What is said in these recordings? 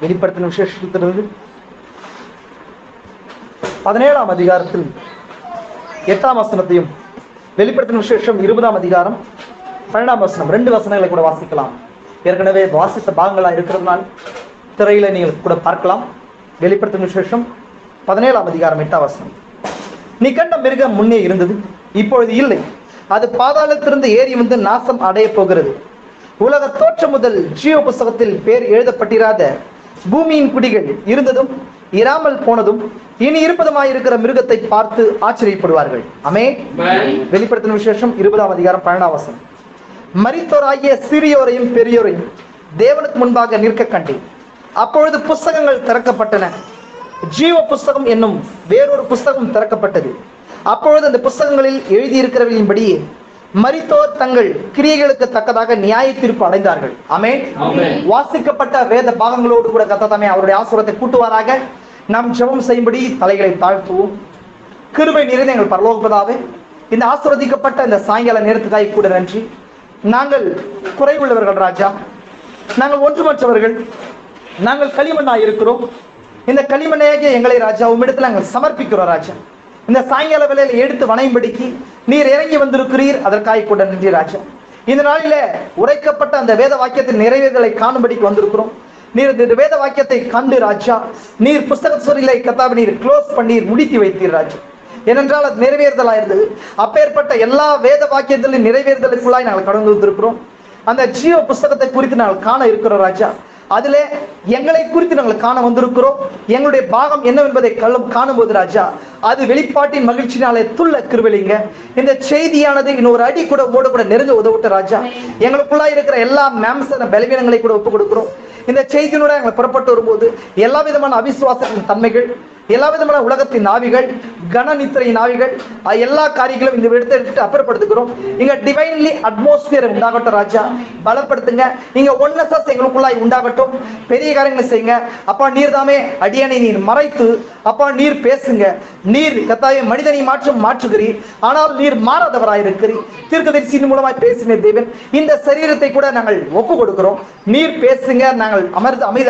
வெளிப்படுத்தின விசேஷத்திலிருந்து 17ஆம் அதிகாரத்தில் 8ஆம் வசனத்தையும், வெளிப்படுத்தின விசேஷம் 20ஆம் அதிகாரம் 12ஆம் வசனம் 2 வசனங்களை கூட வாசிக்கலாம். ஏற்கனவே வாசித்த பாகங்களா இருக்கிறதுனால் திரையில நீங்கள் கூட பார்க்கலாம். வெளிப்படுத்தின விசேஷம் 17ஆம் அதிகாரம் 8ஆம் வசனம். நீ கண்ட மிருகம் முன்னே இருந்தது, இப்பொழுது இல்லை. அது பாதாளத்திலிருந்து ஏறி வந்து நாசம் அடைய போகிறது. உலக தோற்றம் முதல் ஜீவ புஸ்தகத்தில் பேர் எழுதப்பட்டிராத பூமியின் குடிகள் இருந்ததும் இராமல் போனதும் இனி இருப்பதுமாயிருக்கிற மிருகத்தை பார்த்து ஆச்சரியப்படுவார்கள். ஆமென். வெளிப்படுத்தின விசேஷம் 20ஆம் அதிகாரம் 12ஆம் வசனம். மரித்தோராகிய சிறியோரையும் பெரியோரையும் தேவனுக்கு முன்பாக நிற்க கண்டேன். அப்பொழுது புஸ்தகங்கள் திறக்கப்பட்டன. ஜீவ புஸ்தகம் என்னும் வேறொரு புஸ்தகம் திறக்கப்பட்டது. அப்பொழுது அந்த புஸ்தகங்களில் எழுதியிருக்கிறவர்களின்படி மரித்தோர் தங்கள் கிரியைகளுக்கு தக்கதாக நியாய தீர்ப்பு அடைந்தார்கள். ஆமென். வாசிக்கப்பட்ட வேத பாகங்களோடு கூட கர்த்தர் அவருடைய ஆசீர்வாதத்தை கூட்டுவாராக. நாம் ஜெபம் செய்யும்படி தலைகளை தாழ்த்துவோம். கிருபை நிறைந்த எங்கள் பரலோக பிதாவே, இந்த ஆசீர்வதிக்கப்பட்ட இந்த சாயங்கால நேரத்துக்காக கூட நன்றி. நாங்கள் குறைவுள்ளவர்கள் ராஜா, நாங்கள் ஒன்றுமற்றவர்கள், நாங்கள் களிமண்ணாக இருக்கிறோம். இந்த களிமண்ணையாகிய எங்களை ராஜா உம்மிடத்தில் நாங்கள் சமர்ப்பிக்கிறோம் ராஜா. இந்த சாயங்கால வேளையில எடுத்து வணையும்படிக்கு நீர் இறங்கி வந்திருக்கிறீர், அதற்காக கூட நன்றி ராஜா. இந்த நாளில உரைக்கப்பட்ட அந்த வேத வாக்கியத்தின் நிறைவேறலை காணும்படிக்கு வந்திருக்கிறோம். நீர் இந்த வேத வாக்கியத்தை கண்டு ராஜா, நீர் புஸ்தக சொரிலை கத்தாவை நீர் க்ளோஸ் பண்ணி முடித்து வைத்தீர் ராஜா. ஏனென்றால் அது நிறைவேறுதலா இருந்தது. அப்பேற்பட்ட எல்லா வேத வாக்கியத்திலும் நிறைவேறுதலுக்குள்ளாய் நாங்கள் கடந்து வந்திருக்கிறோம். அந்த ஜீவ புஸ்தகத்தை குறித்து நாங்கள் காண இருக்கிறோம் ராஜா. அதிலே எங்களை குறித்து நாங்கள் காண வந்திருக்கிறோம். எங்களுடைய பாகம் என்னவென்பதை காணும் போது ராஜா, அது வெளிப்பாட்டின் மகிழ்ச்சினாலே துள்ள கிருபைங்க. இந்த செய்தியானது இன்னொரு அடி கூட ஓட கூட நெருங்க உதவிட்ட ராஜா. எங்களுக்குள்ளா இருக்கிற எல்லா மேம்சன பலவீனங்களை கூட ஒப்புக் கொடுக்கிறோம். இந்த செய்தியினோட எங்களை புறப்பட்டு வரும்போது எல்லா விதமான அவிசுவாசத்தின் தன்மைகள், எல்லா விதமான உலகத்தின் ஆவிகள், கன நித்திரையின் ஆவிகள், எல்லா காரியங்களும் இந்த இடத்தை எடுத்துட்டு அப்புறப்படுத்துகிறோம். இங்க டிவைன்லி அட்மாஸ்பியர் உண்டாகட்டும் ராஜா, பலப்படுத்துங்க. இங்க ஒன்னஸ் எங்களுக்குள்ளாய் உண்டாகட்டும். பெரிய காரியங்களை செய்யுங்க அப்பா. நீர் தாமே அடியனை நீர் மறைத்து அப்பா நீர் பேசுங்க. நீர் கத்தாய மனிதனை மாற்றுகிறீர், ஆனால் நீர் மாறாதவராயிருக்கிறீர். தீர்க்கதரிசியின் மூலமாய் பேசின தேவன், இந்த சரீரத்தை கூட நாங்கள் ஒப்பு கொடுக்கிறோம். நீர் பேசுங்க. நாங்கள்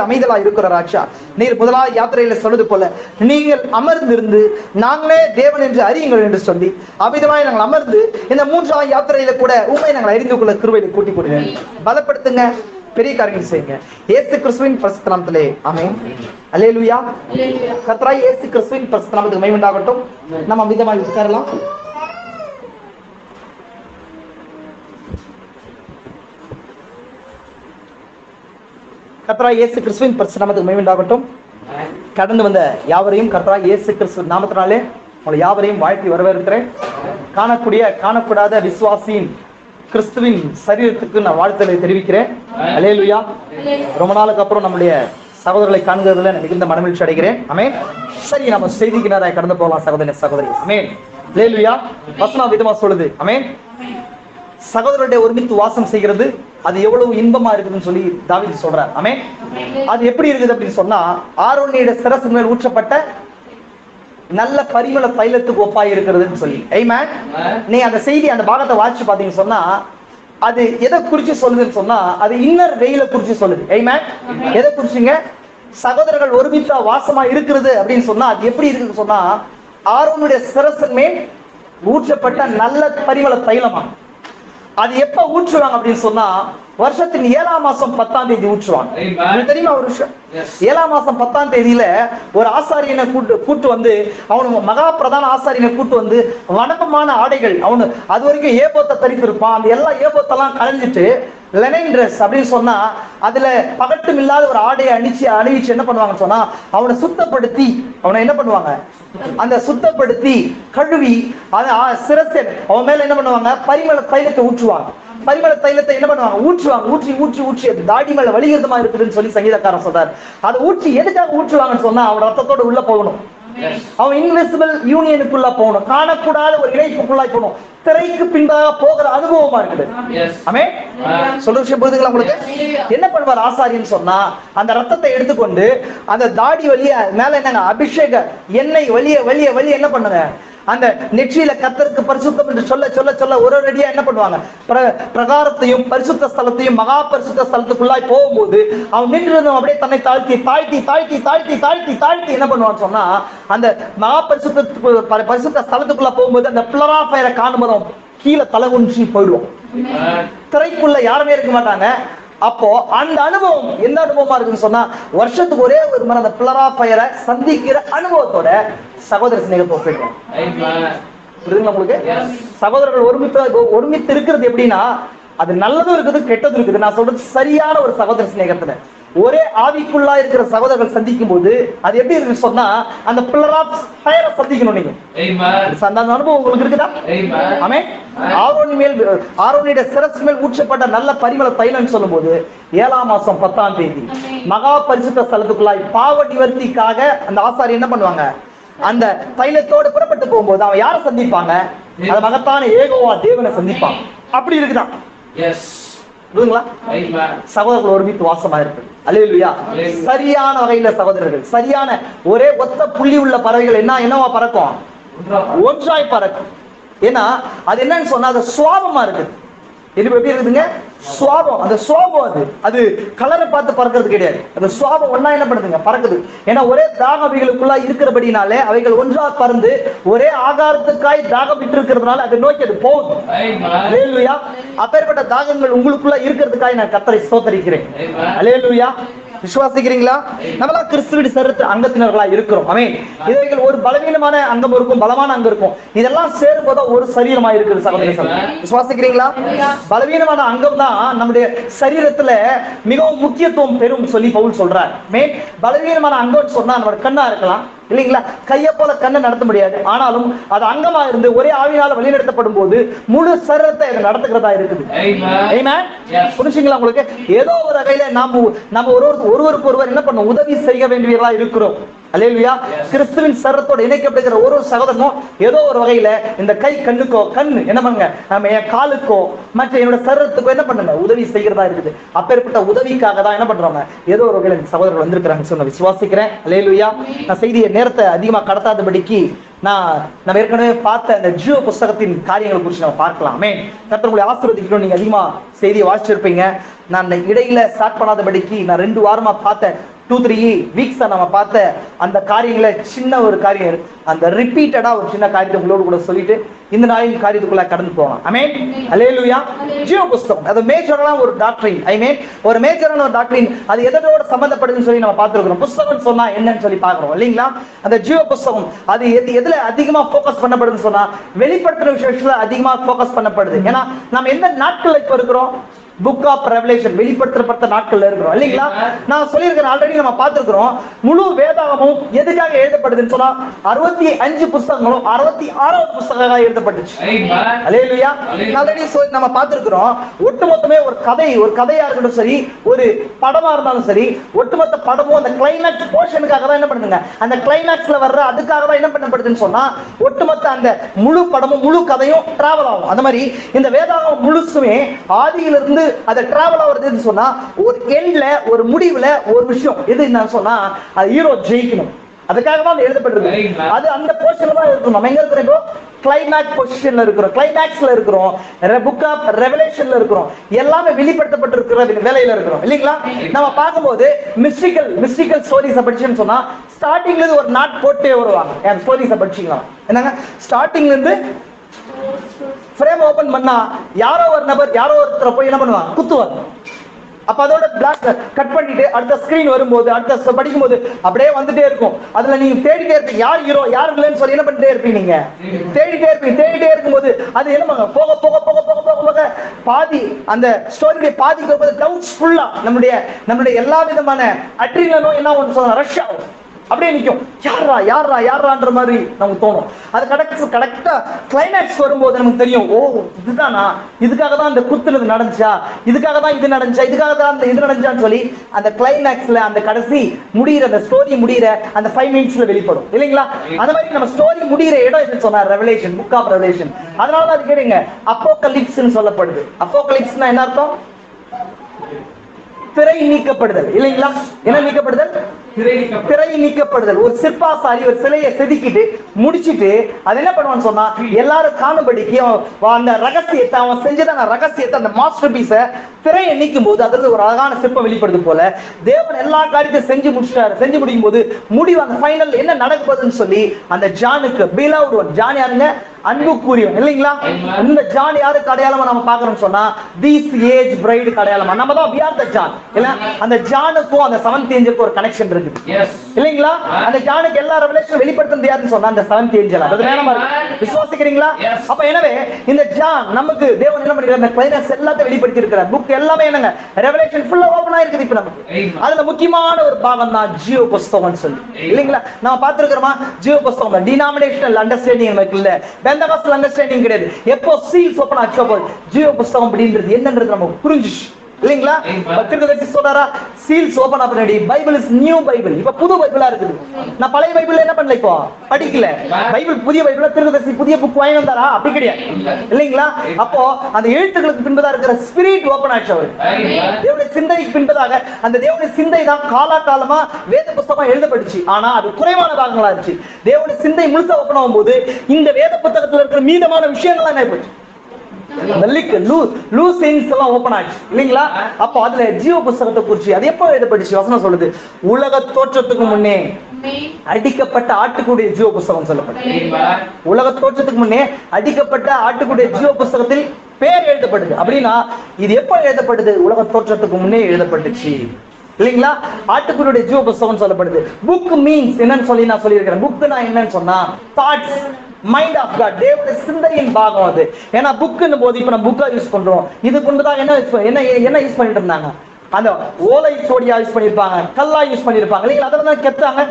அமைதலா இருக்கிற ராஜா. நீர் முதலாவது யாத்திரையில சொல்வது போல நீங்கள் அமர்ந்திருந்து நாங்களே தேவன் என்று அறியுங்கள் என்று சொல்லி அவ்விதமாய் நாங்கள் அமர்ந்து இந்த 3ஆம் யாத்திரையில கூட உண்மை நாங்கள் அறிந்து கொள்ள கிருபையை கூட்டி கொடுங்க. பலப்படுத்துங்க, பெரிய காரியங்கள் செய்யுங்க. இயேசு கிறிஸ்துவின் பரிசுத்த நாமத்திலே ஆமென். அல்லேலூயா. கர்த்தராகிய இயேசு கிறிஸ்துவின் பரிசுத்த நாமத்துக்கு மகிமை உண்டாகட்டும். நம்ம அவ்விதமாய் உட்காரலாம். கர்த்தராகிய இயேசு கிறிஸ்துவின் பரிசுத்த நாமத்துக்கு மகிமை உண்டாகட்டும். கடந்து வந்த யாவரையும் கர்த்தராகிய இயேசு கிறிஸ்து நாமத்தினாலே உங்களை யாவரையும் வாழ்த்தி வரவேற்கிறேன். காணக்கூடாத விசுவாசியின் கிறிஸ்துவின் சரீரத்துக்கு நான் வாழ்த்துக்களை தெரிவிக்கிறேன். அல்லேலூயா. ரொம்ப நாளுக்கு அப்புறம் நம்முடைய சகோதரர்களை காண்கிறதுல மிகுந்த மனமகிழ்ச்சி அடைகிறேன். ஆமென். சரி, நம்ம செய்திக்கு நேராக கடந்து போகலாம் சகோதரி. ஆமென். அல்லேலூயா. வசனம் விதமா சொல்லுது. ஆமென். சகோதரருடைய ஒருமித்து வாசம் செய்கிறது அது எவ்வளவு இன்பமா இருக்குதுன்னு சொல்லி தாவீது சொல்றார். ஆமென். அது எப்படி இருக்குது அப்படின்னு சொன்னா, ஆரோனியோட சிரசு மேல் ஊற்றப்பட்ட நல்ல பரிமள தைலத்துக்கு ஒப்பாய் இருக்கிறதுன்னு சொல்லி. ஆமென். நீ அந்த செய்தி அந்த பாகத்தை வாசிச்சு பாத்தீங்கன்னு சொன்னா, அது எதை குறிச்சு சொல்லுதுன்னு சொன்னா, அது இன்னர் வெயில குறிச்சு சொல்லுது. ஆமென். எதை குறிச்சுங்க? சகோதரர்கள் ஒருமித்த வாசமா இருக்கிறது அப்படின்னு சொன்னா அது எப்படி இருக்குன்னு சொன்னா, ஆரோனுடைய சிரசின் மேல் ஊற்றப்பட்ட நல்ல பரிமள தைலமா. அது எப்ப ஊற்றுவாங்க அப்படின்னு சொன்னா, வருஷத்தின் 7ஆம் மாசம் 10ஆம் தேதி ஊற்றுவாங்க. தெரியுமா ஒரு விஷயம்? 7ஆம் மாசம் 10ஆம் தேதியில ஒரு ஆசாரியனை கூட்டு வந்து, அவனு மகா பிரதான ஆசாரியனை கூட்டு வந்து வணக்கமான ஆடைகள், அவனு அது வரைக்கும் ஏபோத்தை தரித்திருப்பான். அந்த எல்லா ஏபோத்தெல்லாம் களைஞ்சிட்டு லெனைன் ட்ரெஸ் அப்படின்னு சொன்னா, அதுல பகட்டும் இல்லாத ஒரு ஆடையை அணிவிச்சு என்ன பண்ணுவாங்கன்னு சொன்னா, அவனை சுத்தப்படுத்தி அவனை என்ன பண்ணுவாங்க, அந்த சுத்தப்படுத்தி கழுவி சிரசை அவன் மேல என்ன பண்ணுவாங்க, பரிமள தைலத்தை ஊற்றுவாங்க. பரிமள தைலத்தை என்ன பண்ணுவாங்க, ஊற்றி அது தாடி மேல வலிகிறதுமா இருக்குதுன்னு சொல்லி சங்கீதக்காரன் சொல்றாரு. அதை ஊற்றி எதுக்காக ஊற்றுவாங்கன்னு சொன்னா, அவன் ரத்தத்தோட உள்ள போகணும். அவன் இன்விசிபிள் யூனியனுக்குள்ள போகணும், காணக்கூடாத ஒரு இணைப்புக்குள்ளாய் போகணும். திரைக்கு பின்பாக போகிற அனுபவமா இருக்குது. ஆமே, சொல்ற விஷயம் புரியுதுங்களா உங்களுக்கு? என்ன பண்ணுவார் ஆசாரியன்னு சொன்னா, அந்த ரத்தத்தை எடுத்துக்கொண்டு அந்த தாடி வழிய மேல என்னங்க அபிஷேக எண்ணெய் வழிய வழிய வழிய என்ன பண்ணுங்க, அந்த நெற்றியில கர்த்தருக்கு பரிசுத்தம் என்று சொல்ல சொல்ல சொல்ல ஒரு அடியா என்ன பண்ணுவாங்க, பிரகாரத்தையும் பரிசுத்த ஸ்தலத்தையும் மகா பரிசுத்த ஸ்தலத்துக்குள்ளாய் போகும்போது அவன் நின்று அப்படியே தன்னை தாழ்த்தி தாழ்த்தி தாழ்த்தி தாழ்த்தி தாழ்த்தி தாழ்த்தி என்ன பண்ணுவான்னு சொன்னா, அந்த மகா பரிசுத்த ஸ்தலத்துக்குள்ள போகும்போது அந்த பிளரா ஃபயரை காணும்போது அவன் கீழே தலை குனிஞ்சு போயிடுவான். திரைக்குள்ள யாருமே இருக்க மாட்டாங்க. அப்போ அந்த அனுபவம் எந்த அனுபவமா இருக்குன்னு சொன்னா, வருஷத்துக்கு ஒரே ஒரு முறை அந்த பிளரா ஃபயரை சந்திக்கிற அனுபவத்தோட சகோதர சிநேகத்தை ஒப்பிடுறோம். புரியுதுங்களா உங்களுக்கு? சகோதரர்கள் ஒருமித்து இருக்கிறது எப்படின்னா, அது நல்லதும் இருக்குது கெட்டதும் இருக்குது. நான் சொல்றது சரியான ஒரு சகோதர சிநேகத்துல ஒரே ஆவிக்குள்ளா இருக்கிற சகோதரர்கள் சந்திக்கும் போது அது எப்படி இருக்குன்னு சொன்னா, அந்த பில்லர் ஆஃப் ஃபயரை சந்திக்கணும் நீங்க. அந்த அனுபவம் உங்களுக்கு இருக்குதா? ஆமென். ஆரோனுடைய சிரசு மேல் ஊற்றப்பட்ட நல்ல பரிமள தைலம் சொல்லும் போது 7ஆம் மாசம் 10ஆம் தேதி மகா பரிசுத்த ஸ்தலத்துக்குள்ளாய் பாவ நிவர்த்திக்காக அந்த ஆசாரி என்ன பண்ணுவாங்க, அந்த தைலத்தோடு புறப்பட்டு போகும்போது அவன் யாரை சந்திப்பாங்க, அந்த மகத்தான ஏகோவா தேவனை சந்திப்பாங்க. அப்படி இருக்குதான். சகோதரர்கள் ஒருமித்து வாசமா இருக்கு. அல்லேலூயா. சரியான வகையில சகோதரர்கள், சரியான ஒரே ஒத்த புள்ளி உள்ள பறவைகள் என்னவா பறக்கும், ஒன்றாய் பறக்கும். ஏன்னா அது என்னன்னு சொன்னா, அது சுவாபமா இருக்கு. எப்படி இருக்குதுங்க, சுவாபம். அந்த சுவாபம் அது கலரை பார்த்து பறக்கிறது கிடையாது. அந்த சுவாபம் ஒன்னா என்ன பண்ணுதுங்க, பறக்குது. ஏன்னா ஒரே தாகம் அவைகளுக்குள்ள இருக்கிறபடினாலே அவைகள் ஒன்றா பறந்து ஒரே ஆகாரத்துக்காய் தாகம் விட்டு இருக்கிறதுனால அதை நோக்கி அது போகுது. அல்லேலூயா. அப்பேற்பட்ட தாகங்கள் உங்களுக்குள்ள இருக்கிறதுக்காக நான் கர்த்தரை ஸ்தோத்திரிக்கிறேன். அல்லேலூயா. விசுவாசிக்கிறீங்களா? நம்மளாம் கிறிஸ்துவின் சரீரத்து அங்கத்தினர்களா இருக்கிறோம். ஆமென். இவைகள் ஒரு பலவீனமான அங்கம் இருக்கும், பலமான அங்கம் இருக்கும். இதெல்லாம் சேரும் போது ஒரு சரீரமா இருக்குது சகோதரர்கள். விசுவாசிக்கிறீங்களா? பலவீனமான அங்கம் தான் நம்முடைய சரீரத்துல மிகவும் முக்கியத்துவம் பெறும் சொல்லி பவுல் சொல்றார். பலவீனமான அங்கம் சொன்னா நம்ம கண்ணா இருக்கலாம் இல்லைங்களா, கையை போல கண்ணை நடத்த முடியாது. ஆனாலும் அது அங்கமா இருந்து ஒரே ஆவியால வழிநடத்தப்படும் போது முழு சரீரத்தை நடத்துகிறதா இருக்குது. புரிஞ்சுங்களா உங்களுக்கு? ஏதோ ஒரு வகையில நம்ம ஒருவருக்கு ஒருவர் என்ன பண்ணணும், உதவி செய்ய வேண்டியவர்களா இருக்கிறோம். அல்லேலூயா. கிறிஸ்துவின் சரீரத்தோட இணைக்கப்படுகிற ஒரு சகோதரனும் ஏதோ ஒரு வகையில இந்த கை கண்ணுக்கோ என்ன பண்ணுங்க, நம்ம என் காலுக்கோ மற்ற என்னோட சரீரத்துக்கோ என்ன பண்ணுங்க, உதவி செய்கிறதா இருக்குது. அப்பேற்பட்ட உதவிக்காக தான் என்ன பண்றாங்க, ஏதோ ஒரு வகையில சகோதரர்கள் வந்திருக்கிறாங்க சொன்ன விசுவாசிக்கிறேன். அல்லேலூயா. நான் செய்தியை நேரத்தை அதிகமா கடத்தாதபடிக்கு நம்ம ஏற்கனவே பார்த்த இந்த ஜீவ புஸ்தகத்தின் காரியங்களை குறித்து நம்ம பார்க்கலாமே. கர்த்தர் உங்களை ஆசீர்வதிக்கணும். நீங்க அதிகமா செய்தியை வாசிச்சிருப்பீங்க. நான் இடையில ஸ்டார்ட் பண்ணாதபடிக்கு நான் 2 வாரமா பார்த்தேன். 2-3 வீக்ஸா நம்ம பார்த்த அந்த காரியங்களை சின்ன ஒரு காரியம், அந்த ரிப்பீட்டடா ஒரு சின்ன காரியத்தை உங்களோடு கூட சொல்லிட்டு இந்த நாளின் காரியத்துக்குள்ள கடந்து போகலாம். ஆமென். அல்லேலூயா. ஜீவ புஸ்தகம் அது மேஜரான ஒரு டாக்டரின். ஒரு மேஜரான ஒரு டாக்டரின். அது எதோட சம்பந்தப்படுதுன்னு சொல்லி நம்ம பார்த்துருக்கிறோம். புஸ்தகம் சொன்னா என்னன்னு சொல்லி பார்க்கிறோம் இல்லைங்களா. அந்த ஜீவ புஸ்தகம் அது எதுல அதிகமா போக்கஸ் பண்ணப்படுதுன்னு சொன்னா, வெளிப்படுத்துற விஷயத்துல அதிகமா போக்கஸ் பண்ணப்படுது. ஏன்னா நம்ம எந்த நாட்கள் இப்ப இருக்கிறோம், புக் ஆஃப் ரெவலேஷன், வெளிப்படுத்தப்பட்ட நாட்கள்ல இருக்கிறோம் இல்லைங்களா. நான் சொல்லியிருக்கிறேன், ஆல்ரெடி நம்ம பார்த்திருக்கிறோம். முழு வேதாகமும் எதுக்காக எழுதப்படுதுன்னு சொன்னா 65 புஸ்தகங்களும் 66வது புஸ்தகமாக எழுதப்பட்டுச்சு. அல்லேலூயா. ஆல்ரெடி நம்ம பார்த்திருக்கிறோம். ஒட்டுமொத்தமே ஒரு கதையா இருக்கட்டும் சரி, ஒரு படமா இருந்தாலும் சரி, ஒட்டுமொத்த படமும் அந்த கிளைமேக்ஸ் போர்ஷனுக்காக தான் என்ன பண்ணுங்க, அந்த கிளைமேக்ஸ்ல வர்ற அதுக்காக தான் என்ன பண்ணப்படுதுன்னு சொன்னா, ஒட்டுமொத்த அந்த முழு படமும் முழு கதையும் டிராவல் ஆகும். அந்த மாதிரி இந்த வேதாகம் முழுசுமே ஆதியிலிருந்து அதை டிராவல் ஆகுறதுன்னு சொன்னா, ஒரு எண்ட்ல ஒரு முடிவுல ஒரு விஷயம் எது என்ன சொன்னா, அது ஹீரோ ஜெயிக்கணும். அதுக்காக தான் எழுதப்பட்டிருக்கு. அது அந்த போர்ஷன்ல தான் இருக்கும். நம்ம எங்க இருக்கிறோம், கிளைமேக்ஸ் பொசிஷன்ல இருக்கிறோம், கிளைமேக்ஸ்ல இருக்கிறோம், புக் ஆஃப் ரெவலேஷன்ல இருக்கிறோம், எல்லாமே வெளிப்படுத்தப்பட்டிருக்கிற வேலையில இருக்கிறோம் இல்லைங்களா. நம்ம பார்க்கும்போது மிஸ்டிக்கல் ஸ்டோரிஸ் படிச்சுன்னு சொன்னா, ஸ்டார்டிங்ல இருந்து ஒரு நாட் போட்டே வருவாங்க. அந்த ஸ்டோரிஸ் படிச்சீங்களா என்னங்க, ஸ்டார்டிங்ல இருந்து ஃப்ரேம் ஓபன் பண்ணா யாரோ ஒரு நபர் யாரோ ஒருத்தர் போய் என்ன பண்ணுவாங்க, குத்துவாங்க. அப்ப அதோட பிளாக் கட் பண்ணிட்டு அடுத்த ஸ்கிரீன் வரும்போது அடுத்த படிக்கும்போது அப்படியே வந்துட்டே இருக்கும். அதுல நீங்க தேடிட்டே இருப்பீங்க, யார் ஹீரோ யார் வில்லன் சொல்லி என்ன பண்ணிட்டே இருப்பீங்க, நீங்க தேடிட்டே இருக்கும்போது அது என்ன பண்ணுங்க, போக போக போக போக போக போக பாதி அந்த ஸ்டோரியுடைய பாதிக்கு வரும்போது டவுட்ஸ் ஃபுல்லா நம்மளுடைய எல்லா விதமான அட்ரினலும் என்ன ஒன்று சொல்ல ரஷ் ஆகும். அப்படியே நிற்கும். யாரா யாரா யாரான்ற மாதிரி நமக்கு தோணும். அது கரெக்டா கிளைமேக்ஸ் வரும்போது நமக்கு தெரியும், ஓ இதுதானா, இதுக்காக தான் இந்த குத்துனது நடந்துச்சா, இதுக்காக தான் இது நடந்துச்சா, இதுக்காக தான் இந்த இது நடந்துச்சான்னு சொல்லி அந்த கிளைமேக்ஸ்ல அந்த கடைசி முடிகிற அந்த ஸ்டோரி முடிகிற அந்த 5 மினிட்ஸ்ல வெளிப்படும் இல்லைங்களா? அந்த மாதிரி நம்ம ஸ்டோரி முடிகிற இடம் எதுன்னு சொன்னா ரெவலேஷன், புக் ஆஃப் ரெவலேஷன். அதனாலதான் அது கேளுங்க அப்போகலிப்ஸ்னு சொல்லப்படுது. அப்போகலிப்ஸ்னா என்ன அர்த்தம்? திரை நீக்கப்படுதல் இல்லைங்களா? என்ன நீக்கப்படுதல்? திரை நீக்கப்படுதல். ஒரு சிற்பாசாரி ஒரு சிலையை செதுக்கிட்டு முடிச்சிட்டு அது என்ன பண்ணுவான்னு சொன்னா எல்லாரும் காணும்படிக்கு அந்த ரகசியத்தை அவன் செஞ்சதான ரகசியத்தை அந்த மாஸ்டர் பீஸ திரையை நீக்கும் போது அதுல ஒரு அழகான சிற்பம் வெளிப்படுது போல தேவன் எல்லா காரியத்தையும் செஞ்சு முடிச்சிட்டாரு. செஞ்சு முடியும் போது முடிவு அந்த ஃபைனல் என்ன நடக்க போகுதுன்னு சொல்லி அந்த ஜானுக்கு பீலாவுட் ஒன், ஜான் யாருங்க? அன்புக்குரியவன் இல்லைங்களா? இந்த ஜான் யாருக்கு அடையாளமா நம்ம பார்க்கறோம்னு சொன்னா திஸ் ஏஜ் பிரைடுக்கு அடையாளமா நம்ம தான் we are the John இல்ல? அந்த ஜானுக்கும் அந்த 7th ஏஞ்சலுக்கும் ஒரு கனெக்ஷன் இருக்கு இல்லைங்களா? அந்த ஜானுக்கு எல்லா ரெவலேஷன் வெளிப்படுத்துறது யாருன்னு சொன்னா அந்த 7th ஏஞ்சல். அது நேரமா இருக்கு. விசுவாசிக்கிறீங்களா? அப்ப எனவே இந்த ஜான் நமக்கு தேவன் என்ன பண்ணிருக்காரு? அந்த கிளைமேக்ஸ் எல்லாத்தையும் வெளிப்படுத்தி இருக்கிறார். புக் எல்லாமே என்னங்க ரெவலேஷன் ஃபுல்லா ஓபன் ஆயிருக்கு இப்ப நமக்கு. அதுல முக்கியமான ஒரு பாகம் தான் ஜீவ புஸ்தகம்னு சொல்லி இல்லைங்களா? நம்ம பார்த்திருக்கிறோமா? ஜீவ புஸ்தகம் டினாமினேஷனல் அண்டர்ஸ்டாண்டிங் நமக்கு இல்ல, பெந்தகாஸ்டல் அண்டர்ஸ்டாண்டிங் கிடையாது. எப்போ சீல்ஸ் ஓபன் ஆச்சோ ஜீவ புஸ்தகம் அப்படின்றது என்னன்றது நமக்கு புரிஞ்சுச்சு இல்லைங்களா? தீர்க்கதரிசி சொல்றாரா சீல்ஸ் ஓபன் பண்ணி பைபிள் இஸ் நியூ பைபிள். இப்ப புது பைபிளா இருக்குது. நான் பழைய பைபிள் என்ன பண்ணல, இப்போ படிக்கல. பைபிள் புதிய பைபிள தீர்க்கதரிசி புதிய புக் வாங்கி வந்தாரா? அப்படி கிடையாது இல்லைங்களா? அப்போ அந்த எழுத்துக்களுக்கு பின்பதா இருக்கிற ஸ்பிரிட் ஓபன் ஆச்சு. அவர் தேவனுடைய சிந்தைக்கு பின்பதாக அந்த தேவனுடைய சிந்தை தான் காலாகாலமா வேத புத்தகமா எழுதப்பட்டுச்சு. ஆனா அது குறைவான பாகங்களா இருந்துச்சு. தேவனுடைய சிந்தை முழுசா ஓபன் ஆகும்போது இந்த வேத புத்தகத்துல இருக்கிற மீதமான விஷயங்கள்லாம் என்ன போச்சு? அப்போ அதுல ஜீவ புஸ்தகத்தை குறிச்சு அது எப்போ எழுதப்பட்டுச்சு? வசனம் சொல்லுது உலக தோற்றத்துக்கு முன்னே அடிக்கப்பட்ட ஆட்டுக்குடைய ஜீவ புஸ்தகம் சொல்லப்பட்டது. உலக தோற்றத்துக்கு முன்னே அடிக்கப்பட்ட ஆட்டுக்குடைய ஜீவ புஸ்தகத்தில் பேர் எழுதப்படுது. அப்படின்னா இது எப்போ எழுதப்படுது? உலக தோற்றத்துக்கு முன்னே எழுதப்பட்டுச்சு இல்லைங்களா? ஆட்டுக்குடைய ஜீவ புஸ்தகம் சொல்லப்படுது. புக் மீன்ஸ் என்னன்னு சொல்லி நான் சொல்லியிருக்கிறேன். புக்னா என்னன்னு சொன்னா தாட்ஸ், மைண்ட் ஆஃப் காட், தேவனுடைய சிந்தையின் பாகம் அது. ஏன்னா புக்னு போது இப்ப நம்ம புக்கா யூஸ் பண்றோம். இதுக்கு முன்பதாக என்ன யூஸ் பண்ணிட்டு இருந்தாங்க? அந்த ஓலை சோடியா யூஸ் பண்ணிருப்பாங்க, கல்லா யூஸ் பண்ணிருப்பாங்க இல்லைங்களா? அதெல்லாம் கெத்தாங்க.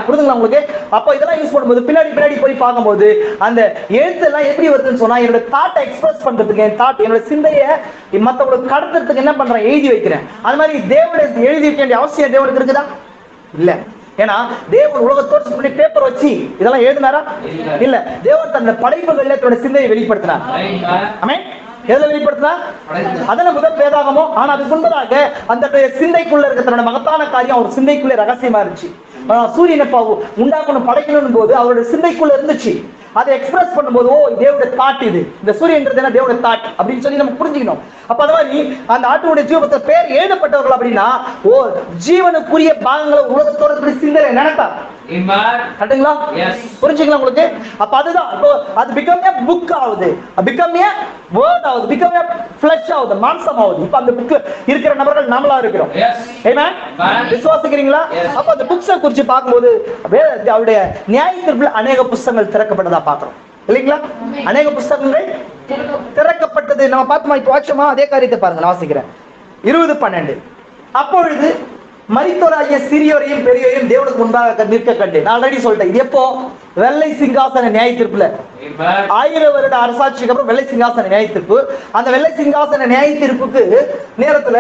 புரியுதுங்களா உங்களுக்கு? அப்ப இதெல்லாம் யூஸ் பண்ணும்போது பின்னாடி போய் பார்க்கும்போது அந்த எழுத்து எல்லாம் எப்படி வருதுன்னு சொன்னா என்னோட தாட்டை எக்ஸ்பிரஸ் பண்றதுக்கு, என் தாட் என்னோட சிந்தையை மத்தவங்களுக்கு கடத்துறதுக்கு என்ன பண்றேன்? எழுதி வைக்கிறேன். அது மாதிரி தேவனுடைய எழுதி வைக்க வேண்டிய அவசியம் தேவனுக்கு இருக்குதா? இல்ல. ஏன்னா தேவன் உலகத்தோடு பண்ணி பேப்பர் வச்சு இதெல்லாம் எழுதினாரா? இல்ல. தேவன் தன்னுடைய படைப்புகள்ல தன்னுடைய சிந்தையை வெளிப்படுத்தினார். ஆமென். எதுல வெளிப்படுத்தினா? அதன முதல் வேதாகமோ. ஆனா அதுக்கு முன்பதாக அந்த சிந்தைக்குள்ள இருக்க தன்னோட மகத்தான காரியம் அவர் சிந்தைக்குள்ளே ரகசியமா இருந்துச்சு. சூரியனை உண்டாக்கணும் படைக்கணும் போது அவருடைய சிந்தைக்குள்ள இருந்துச்சு. அதை எக்ஸ்பிரஸ் பண்ணும்போது ஓ தேவனுடைய தாட், இது இந்த சூரியன்றது என்ன தேவனுடைய தாட் அப்படின்னு சொல்லி நம்ம புரிஞ்சுக்கணும். அப்ப அது மாதிரி அந்த ஆட்டுடைய ஜீவத்தை பேர் எழுதப்பட்டவர்கள் அப்படின்னா ஓ ஜீவனுக்குரிய பாகங்களை உலகத்தோட சிந்தனை நினைத்தா புரிஞ்சுக்கலாம் உங்களுக்கு? அப்ப அதுதான் அது become a book ஆகுது, become a word ஆகுது, become a flesh ஆகுது, மாம்சம் ஆகுது. இப்ப அந்த புக் இருக்கிற நபர்கள் நாமளா இருக்கிறோம். ஆமென். விசுவாசிக்கிறீங்களா? அப்ப அந்த புக்ஸை குறித்து பார்க்கும்போது அவருடைய நியாயத்தீர்ப்புல அநேக புத்தகங்கள் திறக்கப்பட்டதா பார்க்கிறோம் இல்லைங்களா? அநேக புத்தகங்கள் திறக்கப்பட்டது நம்ம பார்த்தோமா? இப்ப வாட்சமா அதே காரியத்தை பாருங்க. நான் வாசிக்கிறேன் 20:12. அப்பொழுது மரித்தோராகிய சிறியோரையும் பெரியோரையும் தேவனுக்கு முன்பாக நிற்க கண்டு. நான் ஆல்ரெடி சொல்லிட்டேன். இது எப்போ? வெள்ளை சிங்காசன நியாயத்தீர்ப்புல 1000 வருட அரசாட்சிக்கு அப்புறம் வெள்ளை சிங்காசன நியாயத்தீர்ப்பு. அந்த வெள்ளை சிங்காசன நியாயத்தீர்ப்புக்கு நேரத்துல